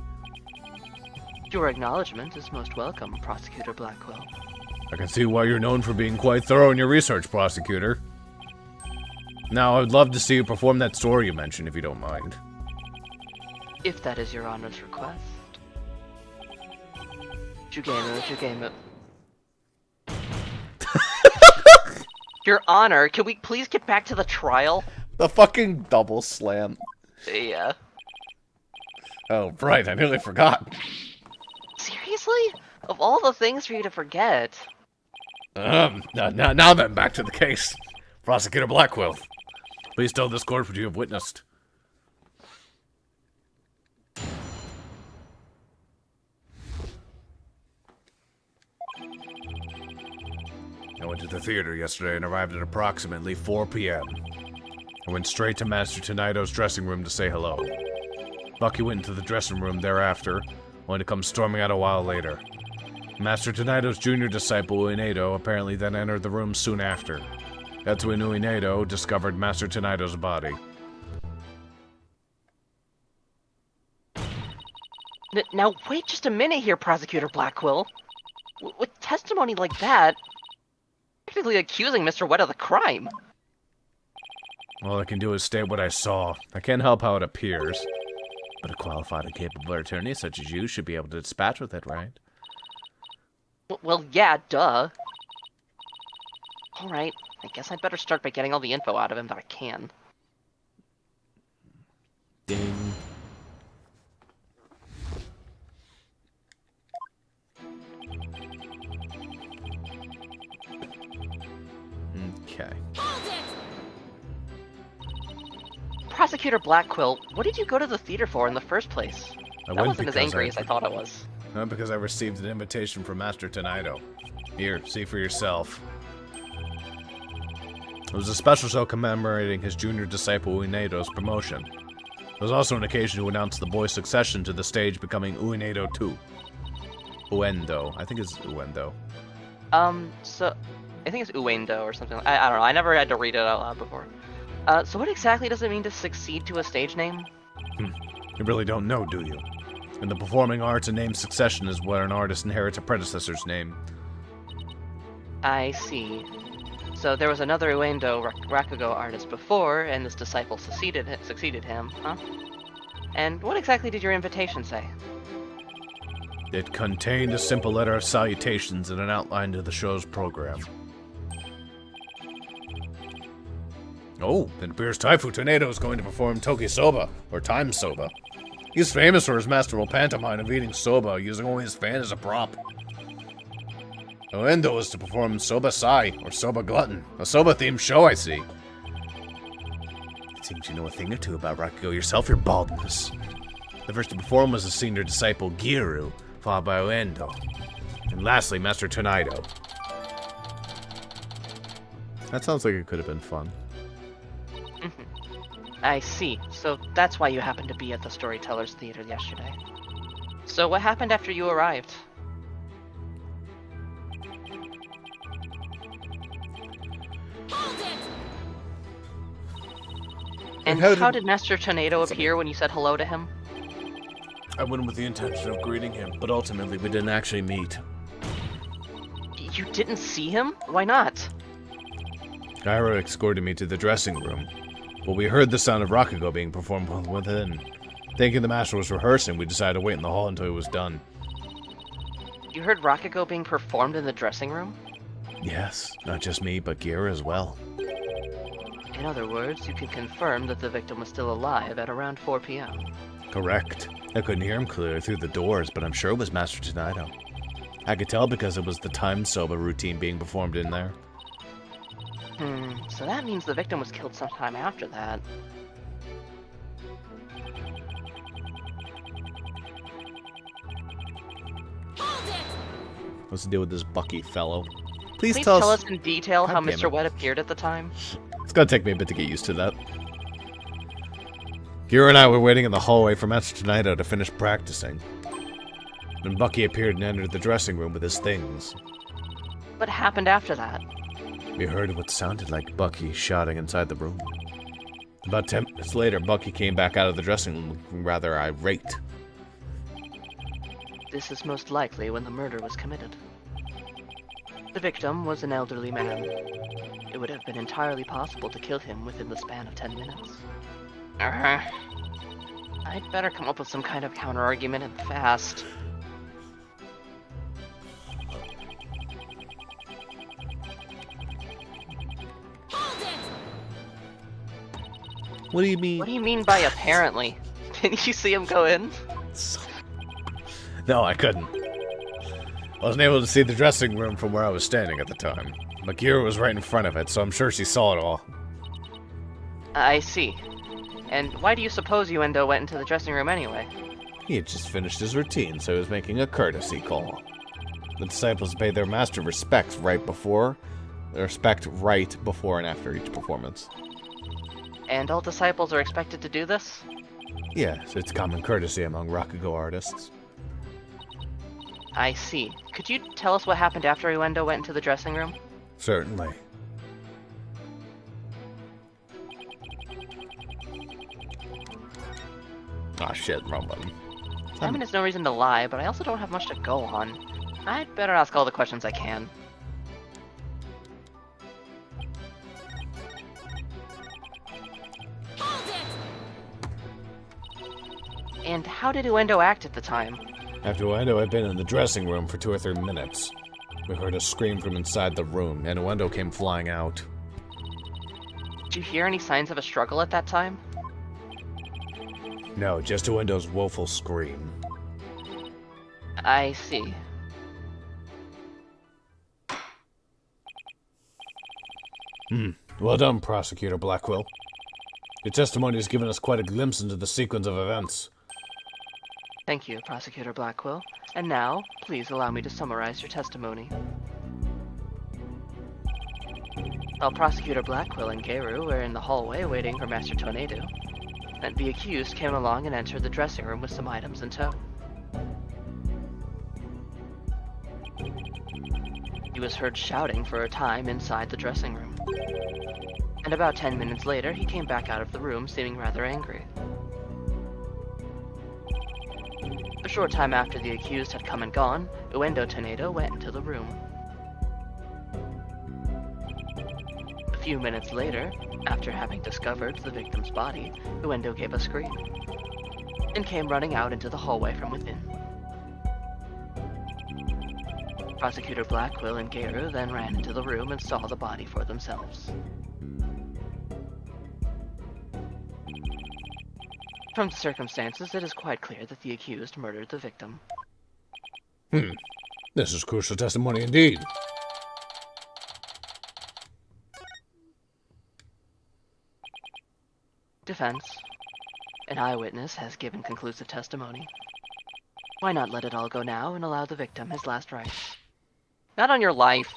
Your acknowledgement is most welcome, Prosecutor Blackwell. I can see why you're known for being quite thorough in your research, Prosecutor. Now, I would love to see you perform that story you mentioned, if you don't mind. If that is your honor's request. Jugemu. Your honor, can we please get back to the trial? The fucking double slam. Yeah. Oh, right, I nearly forgot. Seriously? Of all the things for you to forget. Now then, back to the case. Prosecutor Blackwell, please tell this court what you have witnessed. I went to the theater yesterday and arrived at approximately 4 p.m. I went straight to Master Tonaido's dressing room to say hello. Bucky went into the dressing room thereafter, only to come storming out a while later. Master Tonaido's junior disciple, Uenedo, apparently then entered the room soon after. That's when Uenedo discovered Master Tonaido's body. Now wait just a minute here, Prosecutor Blackwell. With testimony like that, technically accusing Mr. Wet of the crime. All I can do is state what I saw. I can't help how it appears. But a qualified and capable attorney such as you should be able to dispatch with it, right? Well, yeah, duh. Alright, I guess I'd better start by getting all the info out of him that I can. Ding. Okay. Prosecutor Blackquill, what did you go to the theater for in the first place? I That went wasn't as because angry as I thought it was. Not because I received an invitation from Master Tonaido. Here, see for yourself. It was a special show commemorating his junior disciple Uenado's promotion. It was also an occasion to announce the boy's succession to the stage, becoming Uenado II. Uendo. I think it's Uendo. So, I think it's Uendo or something. I don't know. I never had to read it out loud before. So what exactly does it mean to succeed to a stage name? You really don't know, do you? In the performing arts, a name succession is where an artist inherits a predecessor's name. I see. So there was another Uendo Rakugo artist before, and this disciple succeeded him, huh? And what exactly did your invitation say? It contained a simple letter of salutations and an outline to the show's program. Oh, it appears Taifu Tornado is going to perform Toki Soba, or Time Soba. He's famous for his masterful pantomime of eating soba, using only his fan as a prop. Oendo is to perform Soba Sai, or Soba Glutton, a soba-themed show, I see. It seems you know a thing or two about Rakugo yourself, your baldness. The first to perform was the senior disciple Giru, followed by Oendo. And lastly, Master Tonaido. That sounds like it could have been fun. I see. So that's why you happened to be at the Storytellers Theater yesterday. So what happened after you arrived? And how did Master Tornado appear when you said hello to him? I went with the intention of greeting him, but ultimately we didn't actually meet. You didn't see him? Why not? Gyro escorted me to the dressing room, but we heard the sound of Rakugo being performed from within. Thinking the master was rehearsing, we decided to wait in the hall until he was done. You heard Rakugo being performed in the dressing room? Yes, not just me, but Gira as well. In other words, you can confirm that the victim was still alive at around 4 p.m. Correct. I couldn't hear him clearly through the doors, but I'm sure it was Master Tonaido. I could tell because it was the Time Soba routine being performed in there. So that means the victim was killed sometime after that. What's the deal with this Bucky fellow? Please tell us in detail how Mr. Wet appeared at the time. It's gonna take me a bit to get used to that. Gira and I were waiting in the hallway for Master Tonaido to finish practicing. Then Bucky appeared and entered the dressing room with his things. What happened after that? We heard what sounded like Bucky shouting inside the room. About 10 minutes later, Bucky came back out of the dressing room looking rather irate. This is most likely when the murder was committed. The victim was an elderly man. It would have been entirely possible to kill him within the span of 10 minutes. I'd better come up with some kind of counter-argument and fast. What do you mean? What do you mean by apparently? Didn't you see him go in? No, I couldn't. I wasn't able to see the dressing room from where I was standing at the time. But Gira was right in front of it, so I'm sure she saw it all. I see. And why do you suppose Uendo went into the dressing room anyway? He had just finished his routine, so he was making a courtesy call. The disciples paid their master respect right before and after each performance. And all disciples are expected to do this? Yes, it's common courtesy among Rakugo artists. I see. Could you tell us what happened after Uendo went into the dressing room? Certainly. Ah, shit, wrong button. 10 minutes no reason to lie, but I also don't have much to go on. I'd better ask all the questions I can. And how did Uendo act at the time? After Uendo had been in the dressing room for 2 or 3 minutes, we heard a scream from inside the room, and Uendo came flying out. Did you hear any signs of a struggle at that time? No, just Uendo's woeful scream. I see. Well done, Prosecutor Blackwell. Your testimony has given us quite a glimpse into the sequence of events. Thank you, Prosecutor Blackquill. And now, please allow me to summarize your testimony. While Prosecutor Blackquill and Geru were in the hallway waiting for Master Tornado, the accused came along and entered the dressing room with some items in tow. He was heard shouting for a time inside the dressing room. And about 10 minutes later, he came back out of the room seeming rather angry. A short time after the accused had come and gone, Uendo Tornado went into the room. A few minutes later, after having discovered the victim's body, Uendo gave a scream and came running out into the hallway from within. Prosecutor Blackquill and Geru then ran into the room and saw the body for themselves. From the circumstances, it is quite clear that the accused murdered the victim. This is crucial testimony indeed. Defense. An eyewitness has given conclusive testimony. Why not let it all go now and allow the victim his last rites? Not on your life.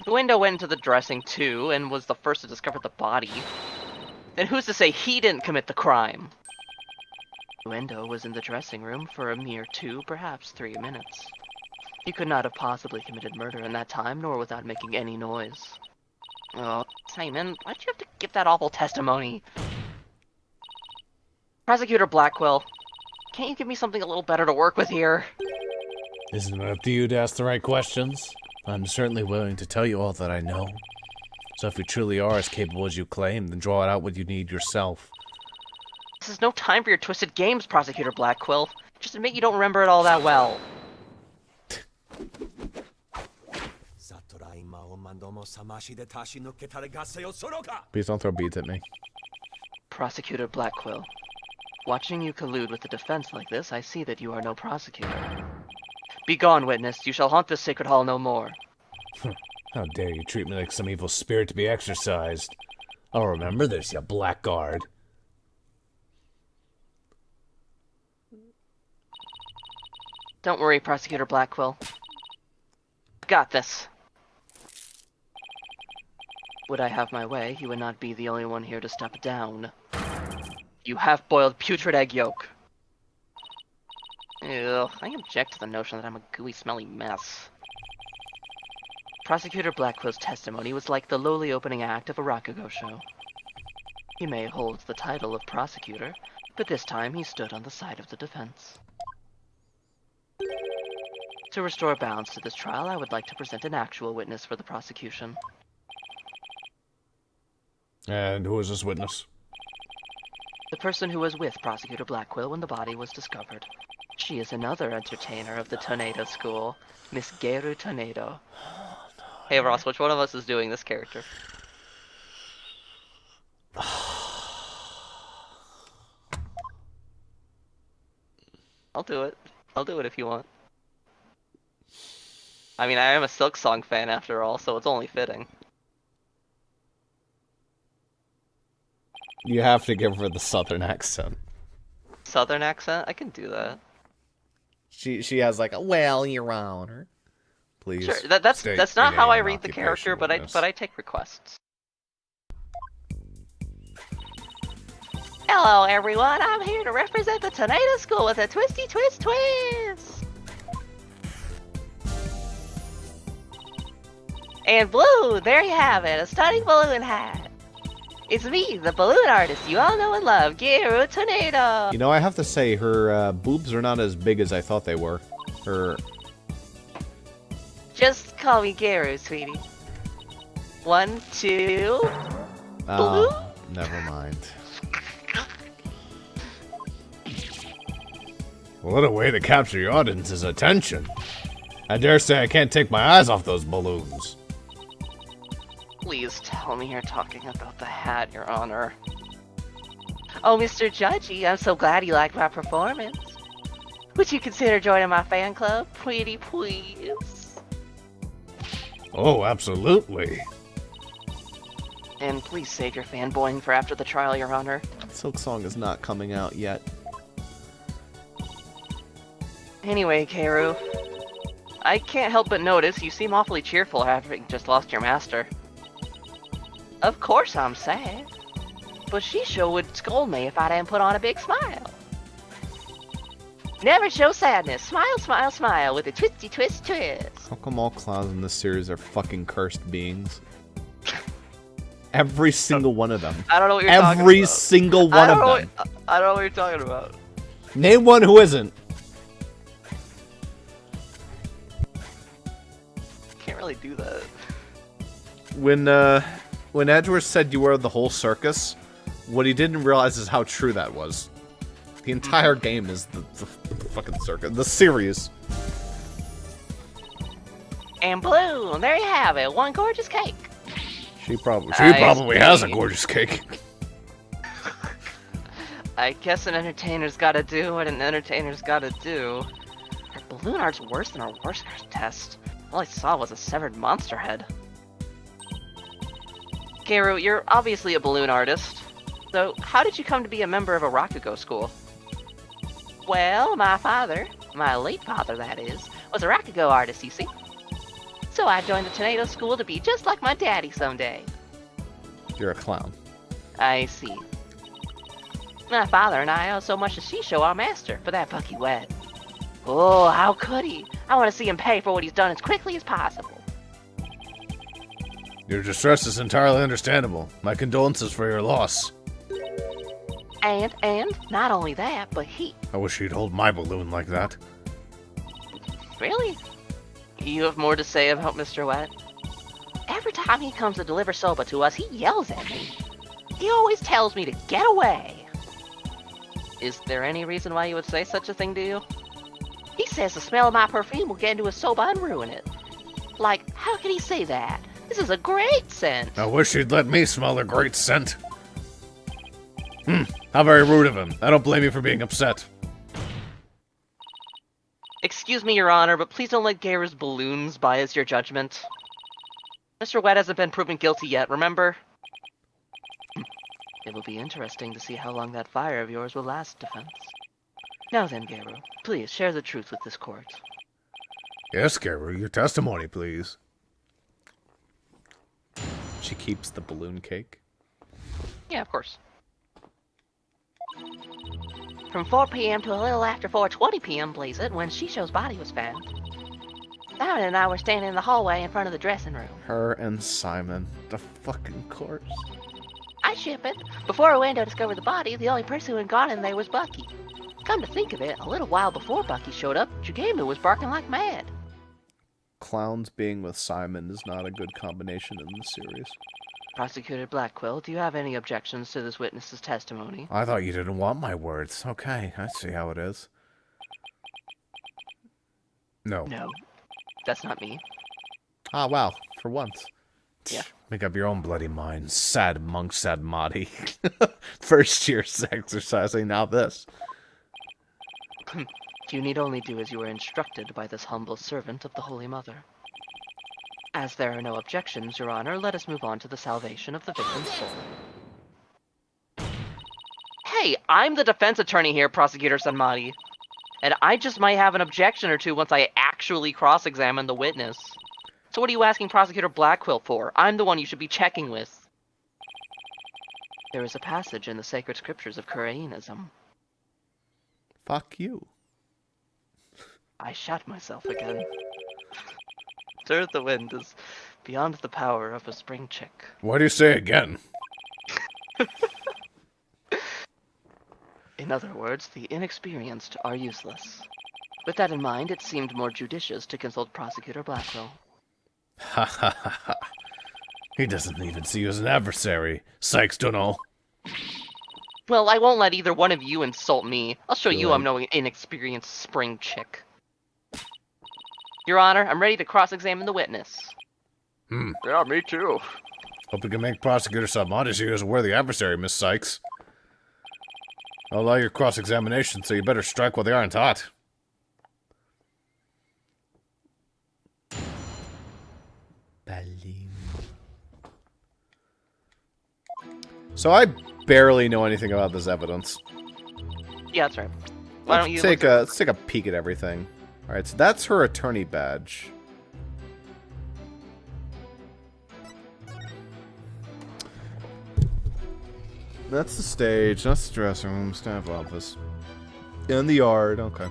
The window went into the dressing too and was the first to discover the body. Then who's to say he didn't commit the crime? Uendo was in the dressing room for a mere 2, perhaps 3 minutes. He could not have possibly committed murder in that time, nor without making any noise. Oh, Simon, why'd you have to give that awful testimony? Prosecutor Blackquill, can't you give me something a little better to work with here? Isn't it up to you to ask the right questions? I'm certainly willing to tell you all that I know. So if you truly are as capable as you claim, then draw out what you need yourself. This is no time for your twisted games, Prosecutor Blackquill. Just admit you don't remember it all that well. Please don't throw beads at me. Prosecutor Blackquill, watching you collude with the defense like this, I see that you are no prosecutor. Begone, witness. You shall haunt this sacred hall no more. How dare you treat me like some evil spirit to be exorcised? I'll remember this, you blackguard. Don't worry, Prosecutor Blackquill. Got this. Would I have my way, you would not be the only one here to step down. You half-boiled putrid egg yolk. Ew, I object to the notion that I'm a gooey, smelly mess. Prosecutor Blackquill's testimony was like the lowly opening act of a Rakugo show. He may hold the title of prosecutor, but this time he stood on the side of the defense. To restore balance to this trial, I would like to present an actual witness for the prosecution. And who is this witness? The person who was with Prosecutor Blackquill when the body was discovered. She is another entertainer of the Tornado School, Miss Geru Tornado. Hey Ross, which one of us is doing this character? I'll do it. I'll do it if you want. I mean, I am a Silk Song fan after all, so it's only fitting. You have to give her the southern accent. Southern accent? I can do that. She has like a well, Your Honor. Please. Sure, that's not how I read the character, but I take requests. Hello, everyone. I'm here to represent the Tornado School with a twisty twist twist. And blue, there you have it, a stunning balloon hat. It's me, the balloon artist you all know and love, Geru Tornado. You know, I have to say, her boobs are not as big as I thought they were. Her... Just call me Geru, sweetie. 1, 2... Blue? Never mind. What a way to capture your audience's attention. I dare say I can't take my eyes off those balloons. Please tell me you're talking about the hat, Your Honor. Oh, Mr. Judgy, I'm so glad you liked my performance. Would you consider joining my fan club? Pretty please. Oh, absolutely. And please save your fanboying for after the trial, Your Honor. Silk Song is not coming out yet. Anyway, Kaoru, I can't help but notice you seem awfully cheerful having just lost your master. Of course I'm sad. But Shisho would scold me if I didn't put on a big smile. Never show sadness. Smile, smile, smile with a twisty twist twist. How come all clowns in this series are fucking cursed beings? Every single one of them. I don't know what you're talking about. Every single one of them. I don't know what you're talking about. Name one who isn't. Can't really do that. When Edgeworth said you were the whole circus, what he didn't realize is how true that was. The entire game is the fucking circus. The series. And Blue, there you have it. One gorgeous cake. She probably has a gorgeous cake. I guess an entertainer's gotta do what an entertainer's gotta do. Her balloon art's worse than her worst test. All I saw was a severed monster head. Kaoru, you're obviously a balloon artist. So, how did you come to be a member of a Rakugo school? Well, my father, my late father that is, was a Rakugo artist, you see. So I joined the tornado school to be just like my daddy someday. You're a clown. I see. My father and I owe so much to Shisho, our master, for that Bucky wet. Oh, how could he? I want to see him pay for what he's done as quickly as possible. Your distress is entirely understandable. My condolences for your loss. And, not only that, but he... I wish he'd hold my balloon like that. Really? You have more to say about Mr. Wet? Every time he comes to deliver soba to us, he yells at me. He always tells me to get away. Is there any reason why you would say such a thing to you? He says the smell of my perfume will get into his soba and ruin it. Like, how can he say that? This is a great scent. I wish he'd let me smell the great scent. How very rude of him. I don't blame you for being upset. Excuse me, Your Honor, but please don't let Garu's balloons bias your judgment. Mr. Wet hasn't been proven guilty yet, remember? It will be interesting to see how long that fire of yours will last, Defense. Now then, Garu, please share the truth with this court. Yes, Garu, your testimony, please. She keeps the balloon cake. Yeah, of course. From 4 p.m. to a little after 4:20 p.m., blaze it, when Shisho's body was found. Simon and I were standing in the hallway in front of the dressing room. Her and Simon. The fucking corpse. I ship it. Before Uendo discovered the body, the only person who had gone in there was Bucky. Come to think of it, a little while before Bucky showed up, Jugemu was barking like mad. Clowns being with Simon is not a good combination in the series. Prosecutor Blackquill, do you have any objections to this witness's testimony? I thought you didn't want my words. Okay, I see how it is. No. No, that's not me. Ah, wow. For once. Yeah. Make up your own bloody mind. Sad monk, sad Mahdi. First year's exercising, now this. You need only do as you were instructed by this humble servant of the Holy Mother. As there are no objections, Your Honor, let us move on to the salvation of the victim's soul. Hey, I'm the defense attorney here, Prosecutor Sanmati. And I just might have an objection or two once I actually cross-examine the witness. So what are you asking Prosecutor Blackquill for? I'm the one you should be checking with. There is a passage in the sacred scriptures of Koreanism. Fuck you. I shot myself again. Stir the wind is beyond the power of a spring chick. Why do you say again? In other words, the inexperienced are useless. With that in mind, it seemed more judicious to consult Prosecutor Blackwell. Ha ha ha ha. He doesn't even see you as an adversary. Sykes don't know. Well, I won't let either one of you insult me. I'll show you I'm no inexperienced spring chick. Your Honor, I'm ready to cross-examine the witness. Yeah, me too. Hope we can make Prosecutor Samad see you as a worthy adversary, Miss Sykes. I'll allow your cross-examination, so you better strike while they aren't hot. Balloon. So I barely know anything about this evidence. Yeah, that's right. Why don't you Let's take a peek at everything. All right, so that's her attorney badge. That's the stage. That's the dressing room, staff office, in the yard. Okay.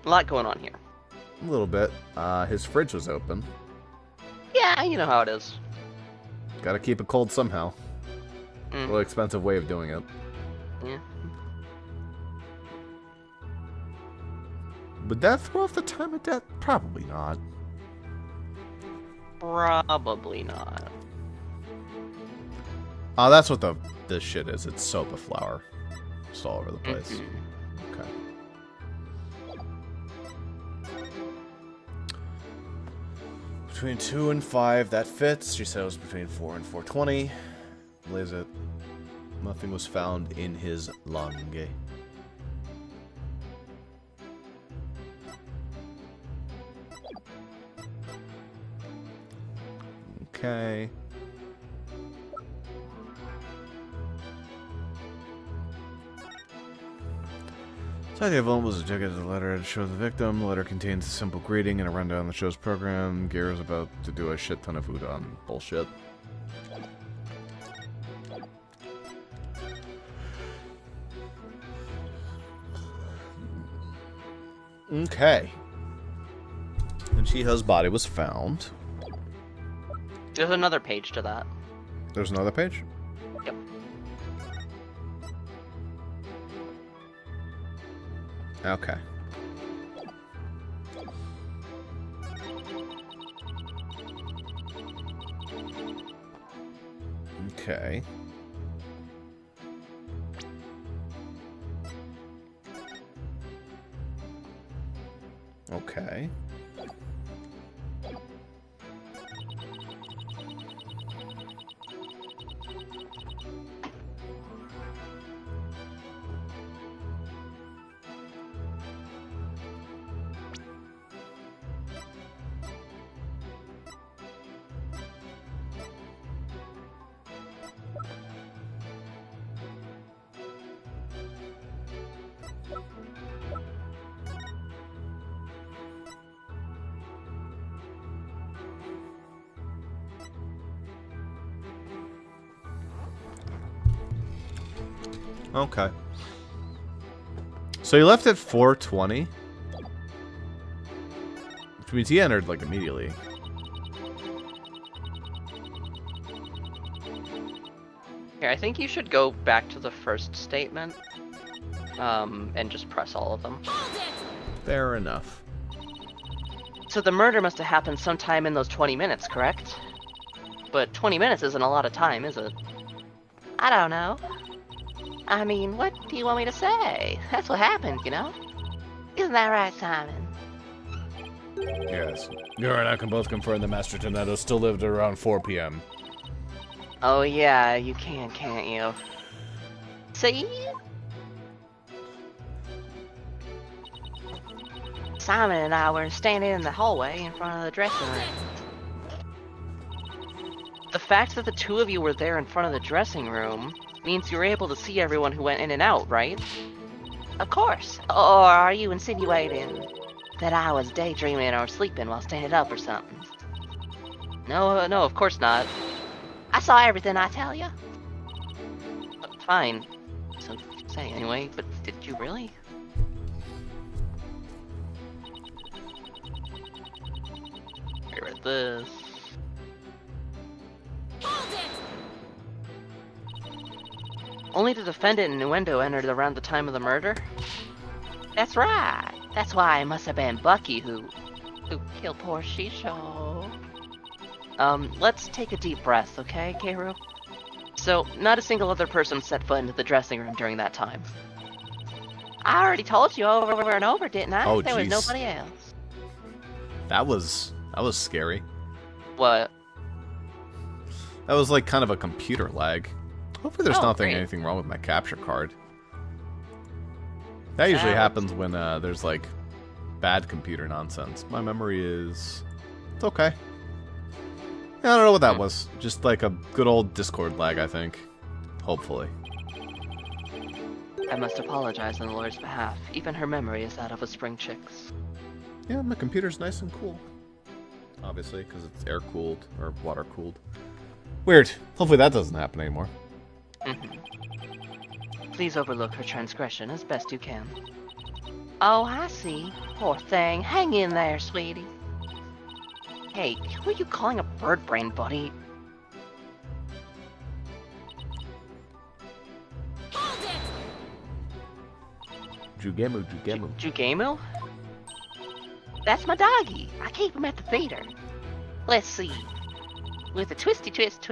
A lot going on here. A little bit. His fridge was open. Yeah, you know how it is. Gotta keep it cold somehow. A Mm. little expensive way of doing it. Yeah. Would that throw off the time of death? Probably not. Probably not. Oh, that's what this shit is. It's soap of flour. Just all over the place. Okay. Between 2 and 5, that fits. She said it was between 4 and 4:20. Believes it. Nothing was found in his lung. Okay. Inside the envelope was a ticket to the letter to show the victim. The letter contains a simple greeting and a rundown of the show's program. Gear's about to do a shit ton of udon bullshit. Okay. And Chiha's body was found. There's another page to that. There's another page? Yep. Okay. Okay. Okay. Okay. So he left at 4:20, which means he entered like immediately. Here, I think you should go back to the first statement, and just press all of them. Fair enough. So the murder must have happened sometime in those 20 minutes, correct? But 20 minutes isn't a lot of time, is it? I don't know. I mean, what do you want me to say? That's what happened, you know? Isn't that right, Simon? Yes. You and I can both confirm that Master Tonetto still lived around 4 p.m. Oh yeah, you can't you? See? Simon and I were standing in the hallway in front of the dressing room. The fact that the two of you were there in front of the dressing room means you were able to see everyone who went in and out, right? Of course. Or are you insinuating that I was daydreaming or sleeping while standing up or something? No, of course not. I saw everything, I tell you. Fine. So say anyway, but did you really? I read this. Only the defendant and Innuendo entered around the time of the murder? That's right. That's why it must have been Bucky who killed poor Shisho. Let's take a deep breath, okay, Keiru? So, not a single other person set foot into the dressing room during that time. I already told you over and over, didn't I? Oh, there was jeez. nobody else. That was scary. What? That was like kind of a computer lag. Hopefully there's Great. anything wrong with my capture card. That usually That happens when there's like bad computer nonsense. My memory is... It's okay. I don't know what that was. Just like a good old Discord lag, I think. Hopefully. I must apologize on the Lord's behalf. Even her memory is that of a spring chick's. Yeah, my computer's nice and cool. Obviously, because it's air-cooled or water-cooled. Weird. Hopefully that doesn't happen anymore. Please overlook her transgression as best you can. Oh, I see. Poor thing. Hang in there, sweetie. Hey, who are you calling a bird brain, buddy? Jugemu. Jugemu? That's my doggy. I keep him at the feeder. Let's see. With a twisty twist.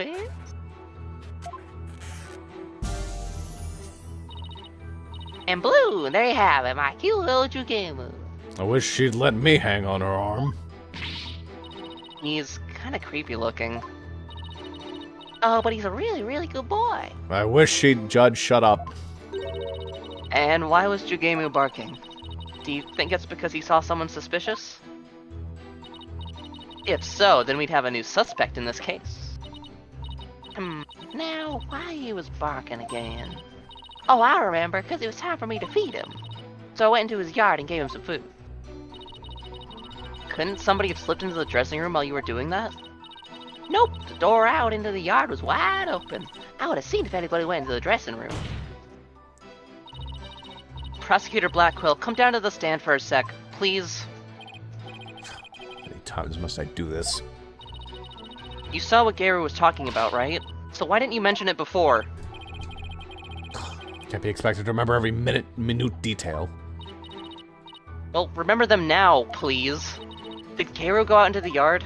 And blue, there you have it, my cute little Jugemu. I wish she'd let me hang on her arm. He's kind of creepy looking. Oh, but he's a really, really good boy. I wish she'd Shut up. And why was Jugemu barking? Do you think it's because he saw someone suspicious? If so, then we'd have a new suspect in this case. Now, why he was barking again? Oh, I remember, because it was time for me to feed him. So I went into his yard and gave him some food. Couldn't somebody have slipped into the dressing room while you were doing that? Nope, the door out into the yard was wide open. I would have seen if anybody went into the dressing room. Prosecutor Blackquill, come down to the stand for a sec, please. How many times must I do this? You saw what Garu was talking about, right? So why didn't you mention it before? Can't be expected to remember every minute detail. Well, remember them now, please. Did Garu go out into the yard?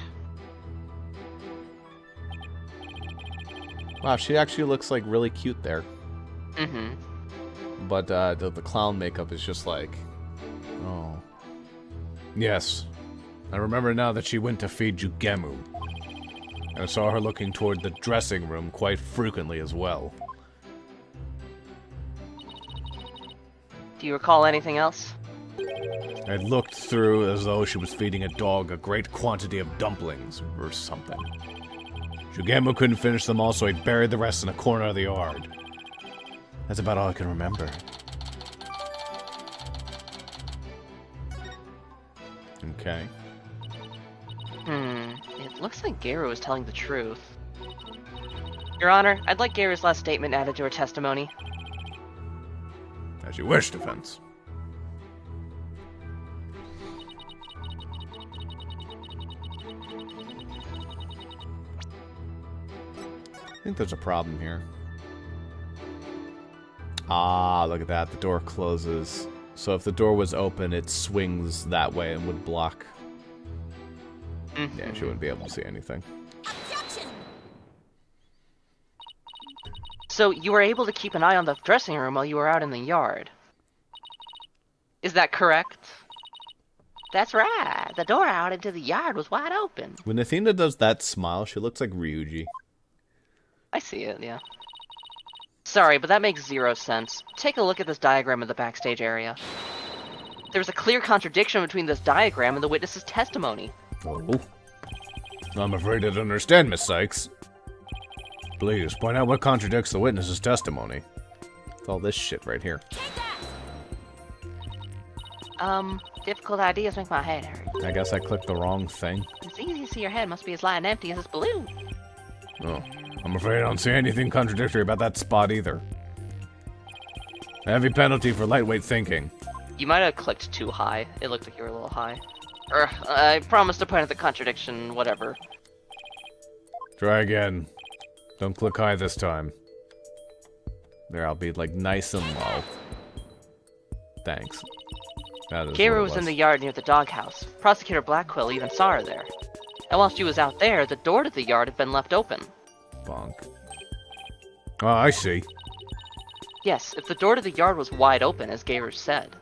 Wow, she actually looks like really cute there. Mm-hmm. But the clown makeup is just like, oh. Yes. I remember now that she went to feed Jugemu. I saw her looking toward the dressing room quite frequently as well. Do you recall anything else? I looked through as though she was feeding a dog a great quantity of dumplings or something. Jugemu couldn't finish them all, so he buried the rest in a corner of the yard. That's about all I can remember. Okay. It looks like Garu is telling the truth. Your Honor, I'd like Garu's last statement added to her testimony. As you wish, defense. I think there's a problem here. Ah, look at that. The door closes. So if the door was open, it swings that way and would block. Yeah, she wouldn't be able to see anything. So you were able to keep an eye on the dressing room while you were out in the yard. Is that correct? That's right. The door out into the yard was wide open. When Athena does that smile, she looks like Ryuji. I see it, yeah. Sorry, but that makes zero sense. Take a look at this diagram of the backstage area. There's a clear contradiction between this diagram and the witness's testimony. Oh. I'm afraid I don't understand, Miss Sykes. Please, point out what contradicts the witness's testimony. It's all this shit right here. Difficult ideas make my head hurt. I guess I clicked the wrong thing. It's easy to see your head must be as light and empty as this balloon. Oh, I'm afraid I don't see anything contradictory about that spot either. A heavy penalty for lightweight thinking. You might have clicked too high. It looked like you were a little high. I promise to point out the contradiction, whatever. Try again. Don't click high this time. There, I'll be like nice and low. Thanks. Garu was in the yard near the doghouse. Prosecutor Blackquill even saw her there. And while she was out there, the door to the yard had been left open. Bonk. Oh, I see. Yes, if the door to the yard was wide open, as Garu said,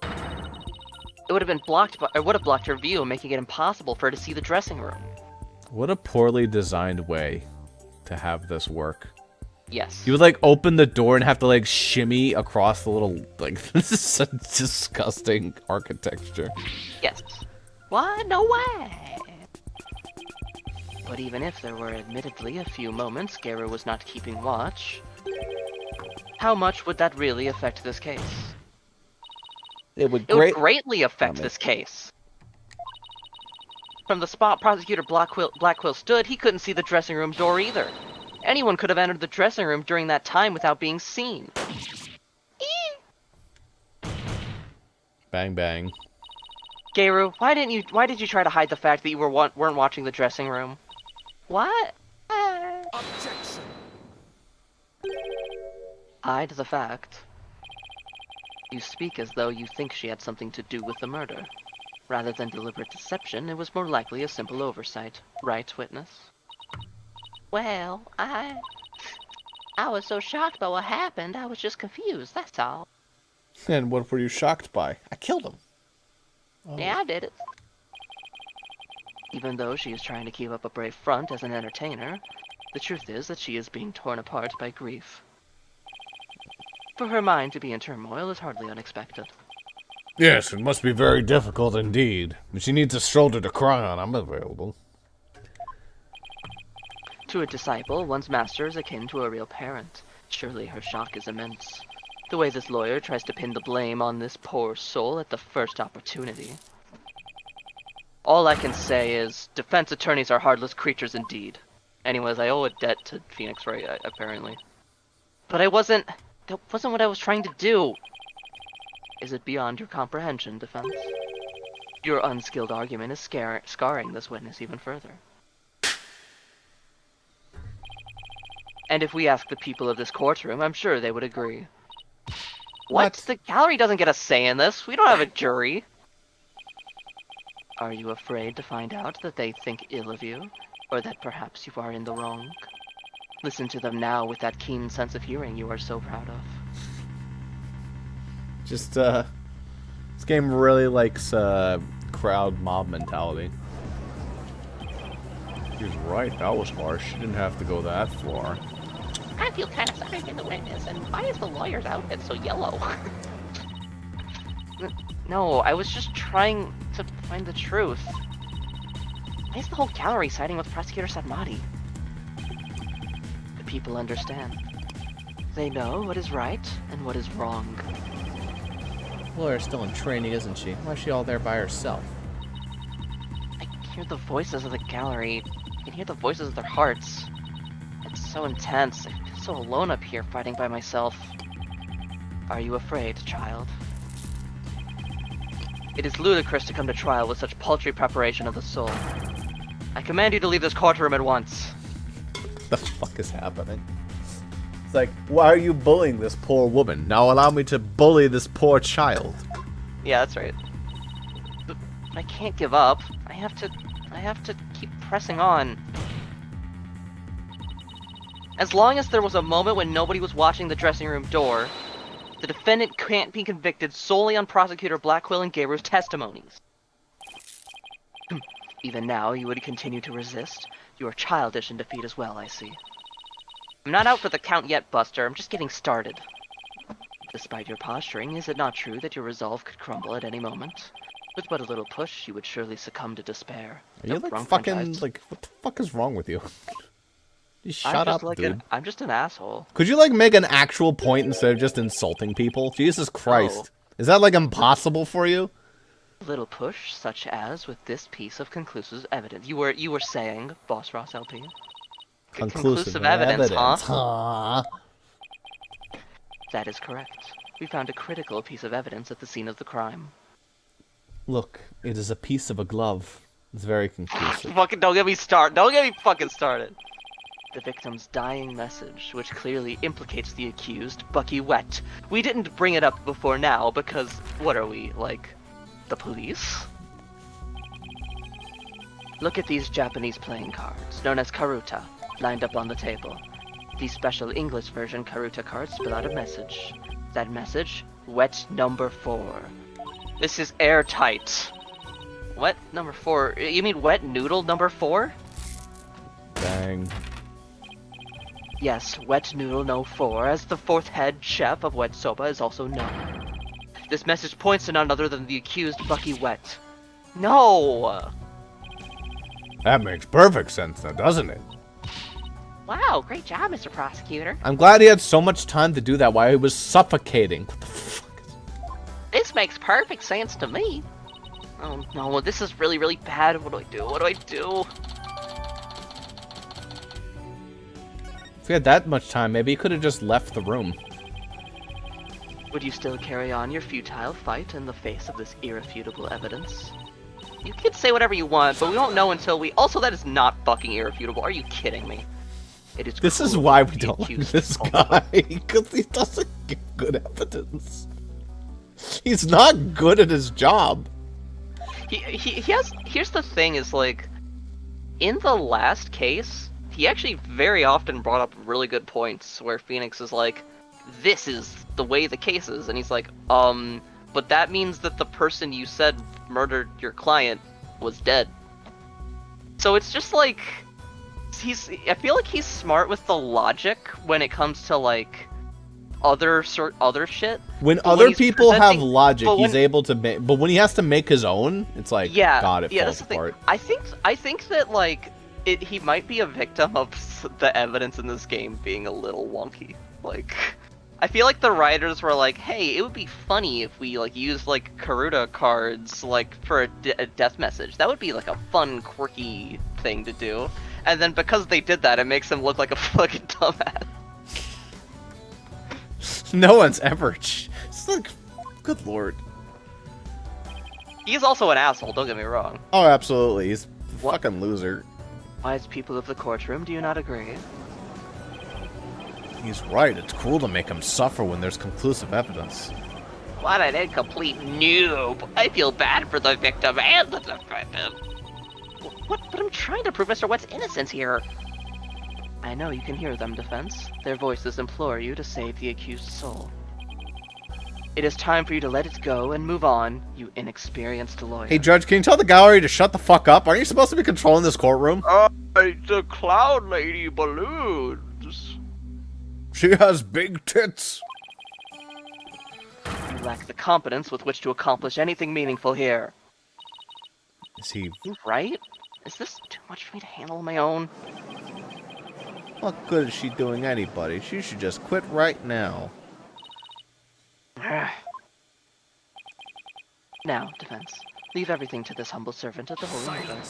it would have been blocked, it would have blocked her view, making it impossible for her to see the dressing room. What a poorly designed way to have this work. Yes. You would like open the door and have to like shimmy across the little like this is such disgusting architecture. Yes. What? No way. But even if there were admittedly a few moments Gera was not keeping watch, how much would that really affect this case? It would It would greatly affect me. this case. From the spot Prosecutor Blackquill stood, he couldn't see the dressing room door either. Anyone could have entered the dressing room during that time without being seen. Bang bang. Geiru, why did you try to hide the fact that you weren't watching the dressing room? What? Objection. Hide the fact. You speak as though you think she had something to do with the murder. Rather than deliberate deception, it was more likely a simple oversight. Right, witness? Well, I was so shocked by what happened, I was just confused, that's all. And what were you shocked by? I killed him. Yeah, I did it. Even though she is trying to keep up a brave front as an entertainer, the truth is that she is being torn apart by grief. For her mind to be in turmoil is hardly unexpected. Yes, it must be very difficult indeed. If she needs a shoulder to cry on, I'm available. To a disciple, one's master is akin to a real parent. Surely her shock is immense. The way this lawyer tries to pin the blame on this poor soul at the first opportunity. All I can say is, defense attorneys are heartless creatures indeed. Anyways, I owe a debt to Phoenix Wright, apparently. But that wasn't what I was trying to do. Is it beyond your comprehension, defense? Your unskilled argument is scarring this witness even further. And if we ask the people of this courtroom, I'm sure they would agree. What? The gallery doesn't get a say in this. We don't have a jury. Are you afraid to find out that they think ill of you? Or that perhaps you are in the wrong? Listen to them now with that keen sense of hearing you are so proud of. Just, this game really likes, crowd mob mentality. He's right, that was harsh. She didn't have to go that far. I feel kind of sorry for the witness, and why is the lawyer's outfit so yellow? No, I was just trying to find the truth. Why is the whole gallery siding with Prosecutor Sadmati? The people understand. They know what is right and what is wrong. Lawyer's still in training, isn't she? Why is she all there by herself? I can hear the voices of the gallery. I can hear the voices of their hearts. It's so intense. I feel so alone up here fighting by myself. Are you afraid, child? It is ludicrous to come to trial with such paltry preparation of the soul. I command you to leave this courtroom at once. What the fuck is happening? It's like, why are you bullying this poor woman? Now allow me to bully this poor child. Yeah, that's right. But I can't give up. I have to keep pressing on. As long as there was a moment when nobody was watching the dressing room door, the defendant can't be convicted solely on Prosecutor Blackquill and Geiru's testimonies. Even now, you would continue to resist. You are childish in defeat as well, I see. I'm not out for the count yet, Buster. I'm just getting started. Despite your posturing, is it not true that your resolve could crumble at any moment? With but a little push, you would surely succumb to despair. Are you like fucking, like, what the fuck is wrong with you? You shut up, dude. I'm just an asshole. Could you, like, make an actual point instead of just insulting people? Jesus Christ. Is that, like, impossible for you? Little push, such as with this piece of conclusive evidence. You were saying, Bossrosslp. Conclusive evidence, huh? That is correct. We found a critical piece of evidence at the scene of the crime. Look, it is a piece of a glove. It's very conclusive. Fucking don't get me started. Don't get me fucking started. The victim's dying message, which clearly implicates the accused, Bucky Wet. We didn't bring it up before now because, what are we, like, the police? Look at these Japanese playing cards, known as karuta, lined up on the table. These special English version karuta cards spell out a message. That message, wet number 4. This is airtight. Wet number 4? You mean wet noodle number 4? Bang. Yes, Wet Noodle No. 4, as the fourth head chef of Wet Soba is also known. This message points to none other than the accused Bucky Wet. No! That makes perfect sense, now, doesn't it? Wow, great job, Mr. Prosecutor. I'm glad he had so much time to do that while he was suffocating. What the fuck? This makes perfect sense to me. Oh no, this is really, really bad. What do I do? What do I do? If he had that much time, maybe he could have just left the room. Would you still carry on your futile fight in the face of this irrefutable evidence? You can say whatever you want, but we won't know until we... Also, that is not fucking irrefutable. Are you kidding me? It is. This is cruel why to we be don't like accused this of guy, because he doesn't give good evidence. He's not good at his job. He has. Here's the thing: is like, in the last case, he actually very often brought up really good points where Phoenix is like, "This is the way the case is," and he's like, but that means that the person you said murdered your client was dead. So it's just like, I feel like he's smart with the logic when it comes to like other shit. When But other he's people have presenting- logic, but he's when- able to make. But when he has to make his own, it's like, God, it yeah, falls that's the thing. apart. I think that like he might be a victim of the evidence in this game being a little wonky. Like, I feel like the writers were like, hey, it would be funny if we like used like Karuta cards like for a death message. That would be like a fun, quirky thing to do. And then because they did that, it makes him look like a fucking dumbass. No one's ever. It's like, good lord. He's also an asshole. Don't get me wrong. Oh, absolutely. He's a What? fucking loser. Wise people of the courtroom, do you not agree? He's right. It's cruel to make him suffer when there's conclusive evidence. What an incomplete noob. I feel bad for the victim and the defendant. What? But I'm trying to prove Mr. Wett's innocence here. I know you can hear them, defense. Their voices implore you to save the accused soul. It is time for you to let it go and move on, you inexperienced lawyer. Hey, Judge, can you tell the gallery to shut the fuck up? Aren't you supposed to be controlling this courtroom? The Cloud Lady balloons. She has big tits. You lack the competence with which to accomplish anything meaningful here. Is he? You right? Is this too much for me to handle on my own? What good is she doing anybody? She should just quit right now. Now, defense, leave everything to this humble servant of the Holy Mother.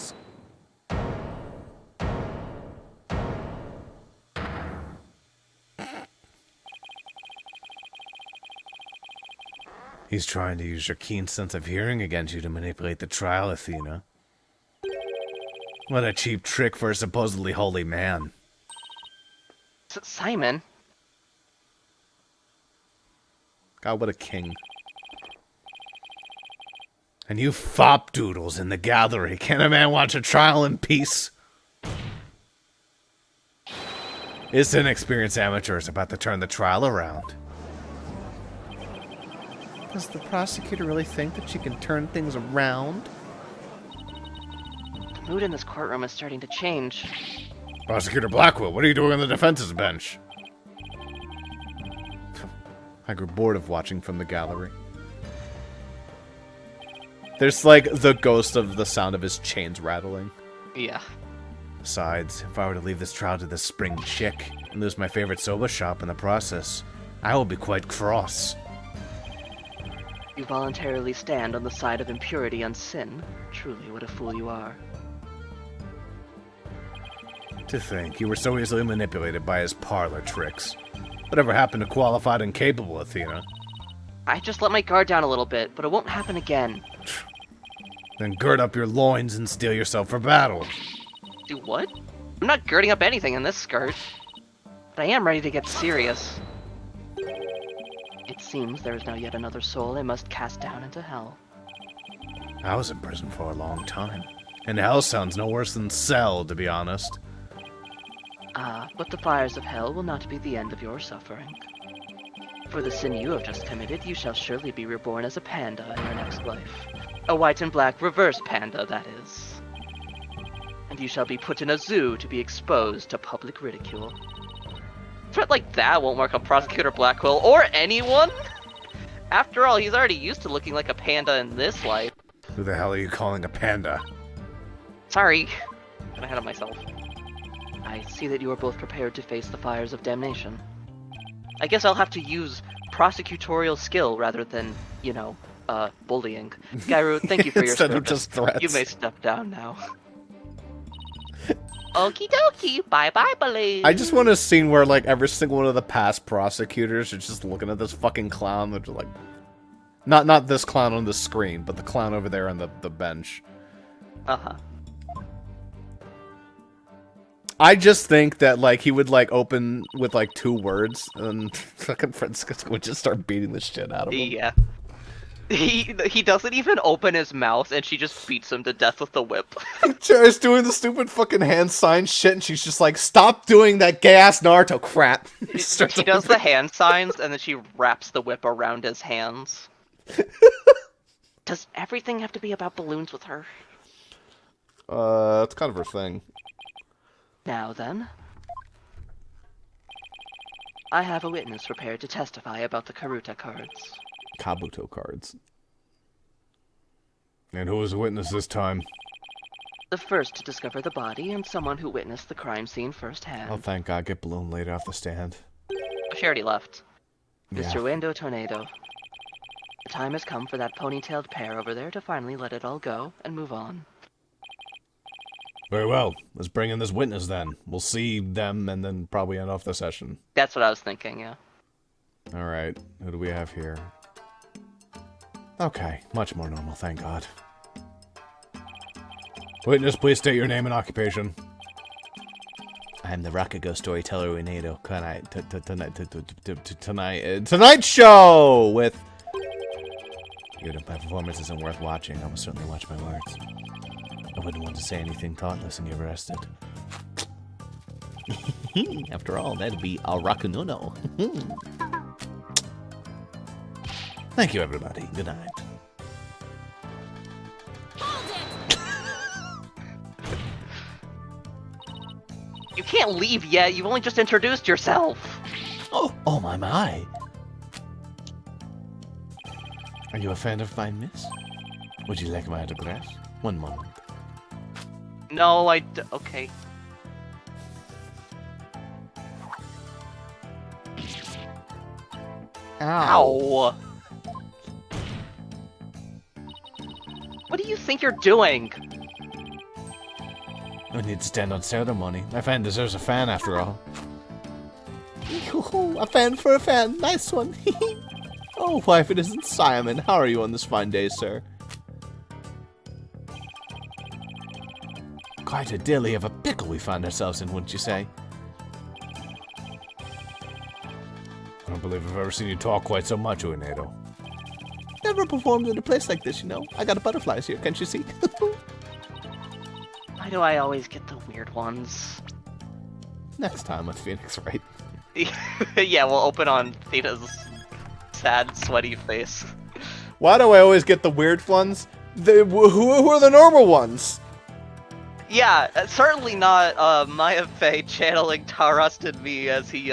He's trying to use your keen sense of hearing against you to manipulate the trial, Athena. What a cheap trick for a supposedly holy man. Simon? God, what a king. And you fop doodles in the gallery. Can a man watch a trial in peace? This inexperienced amateur is about to turn the trial around. Does the prosecutor really think that she can turn things around? The mood in this courtroom is starting to change. Prosecutor Blackwell, what are you doing on the defense's bench? I grew bored of watching from the gallery. There's like the ghost of the sound of his chains rattling. Yeah. Besides, if I were to leave this trial to this spring chick and lose my favorite soba shop in the process, I will be quite cross. You voluntarily stand on the side of impurity and sin. Truly, what a fool you are. To think you were so easily manipulated by his parlor tricks. Whatever happened to qualified and capable, Athena? I just let my guard down a little bit, but it won't happen again. Then gird up your loins and steel yourself for battle. Do what? I'm not girding up anything in this skirt. But I am ready to get serious. It seems there is now yet another soul I must cast down into hell. I was in prison for a long time. And hell sounds no worse than cell, to be honest. Ah, but the fires of hell will not be the end of your suffering. For the sin you have just committed, you shall surely be reborn as a panda in your next life. A white and black reverse panda, that is. And you shall be put in a zoo to be exposed to public ridicule. A threat like that won't work on Prosecutor Blackwell or anyone. After all, he's already used to looking like a panda in this life. Who the hell are you calling a panda? Sorry. Got ahead of myself. I see that you are both prepared to face the fires of damnation. I guess I'll have to use prosecutorial skill rather than, bullying. Gairu, thank you for your Instead of service. just threats. You may step down now. Okie dokie, bye-bye, balloon. I just want a scene where, like, every single one of the past prosecutors are just looking at this fucking clown. They're just like... Not this clown on the screen, but the clown over there on the bench. Uh-huh. I just think that, like, he would, like, open with, like, 2 words, and fucking Francisco would just start beating the shit out of him. Yeah. He doesn't even open his mouth, and she just beats him to death with the whip. Cherry's doing the stupid fucking hand sign shit, and she's just like, stop doing that gay-ass Naruto crap. She does the hand signs, and then she wraps the whip around his hands. Does everything have to be about balloons with her? That's kind of her thing. Now then. I have a witness prepared to testify about the Karuta cards. Kabuto cards. And who was the witness this time? The first to discover the body and someone who witnessed the crime scene firsthand. Oh, thank God, get Balloon laid off the stand. She already left. Mr. Wendo Tornado. The time has come for that ponytailed pair over there to finally let it all go and move on. Very well. Let's bring in this witness then. We'll see them and then probably end off the session. That's what I was thinking, yeah. Alright, who do we have here? Okay, much more normal, thank God. Witness, please state your name and occupation. I'm the Rakugo storyteller Uenedo. Tonight show with... Even if my performance isn't worth watching, I will certainly watch my words. I wouldn't want to say anything thoughtless and get arrested. After all, that'd be a Rakunono. Thank you, everybody. Good night. You can't leave yet. You've only just introduced yourself. Oh my. Are you a fan of mine, miss? Would you like my autograph? One moment. No, okay. Ow. What do you think you're doing? No need to stand on ceremony. My fan deserves a fan, after all. A fan for a fan. Nice one. Oh, why, if it isn't Simon. How are you on this fine day, sir? Quite a dilly of a pickle we find ourselves in, wouldn't you say? I don't believe I've ever seen you talk quite so much, Uenedo. Never performed in a place like this, you know. I got butterflies here, can't you see? Why do I always get the weird ones? Next time with Phoenix Wright. Yeah, we'll open on Thena's sad, sweaty face. Why do I always get the weird ones? Who are the normal ones? Yeah, certainly not Maya Fey channeling Tarusted me as he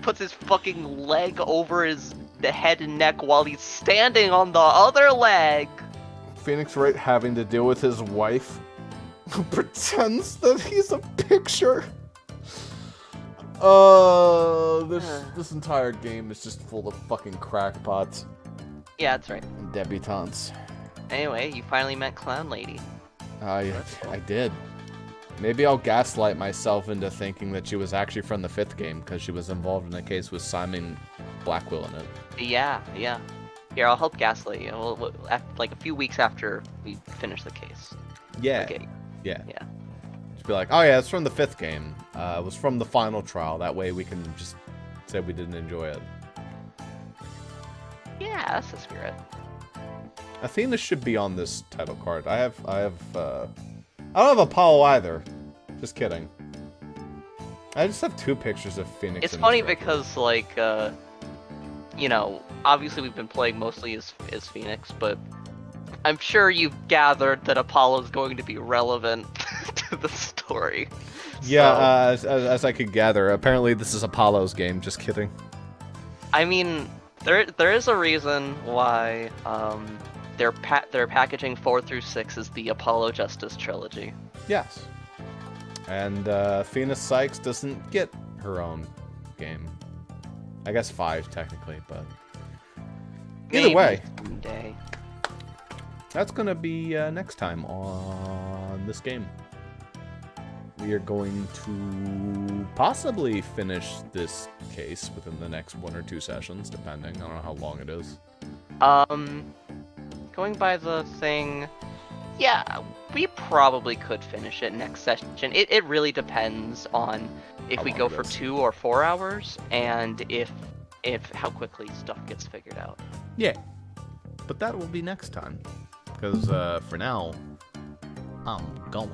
puts his fucking leg over the head and neck while he's standing on the other leg. Phoenix Wright having to deal with his wife who pretends that he's a picture. This entire game is just full of fucking crackpots. Yeah, that's right. And debutantes. Anyway, you finally met Clown Lady. I did. Maybe I'll gaslight myself into thinking that she was actually from the 5th game because she was involved in a case with Simon Blackwell in it. Yeah. Here, I'll help gaslight you. Like a few weeks after we finish the case. Yeah. Okay. Yeah. Yeah. Just be like, oh yeah, it's from the 5th game. It was from the final trial. That way we can just say we didn't enjoy it. Yeah, that's the spirit. Athena should be on this title card. I don't have Apollo either. Just kidding. I just have 2 pictures of Phoenix. It's in funny this record. because, like, obviously we've been playing mostly as Phoenix, but I'm sure you've gathered that Apollo's going to be relevant to the story. Yeah, as I could gather, apparently this is Apollo's game. Just kidding. I mean, there is a reason why they're packaging 4 through 6 as the Apollo Justice trilogy. Yes. And Athena Sykes doesn't get her own game. I guess 5 technically, but either Maybe way, someday. that's gonna be next time on this game. We are going to possibly finish this case within the next 1 or 2 sessions, depending. I don't know how long it is. Going by the thing, yeah, we probably could finish it next session. It really depends on if How we long go it for is. 2 or 4 hours, and if how quickly stuff gets figured out. Yeah, but that will be next time. Because for now, I'm going.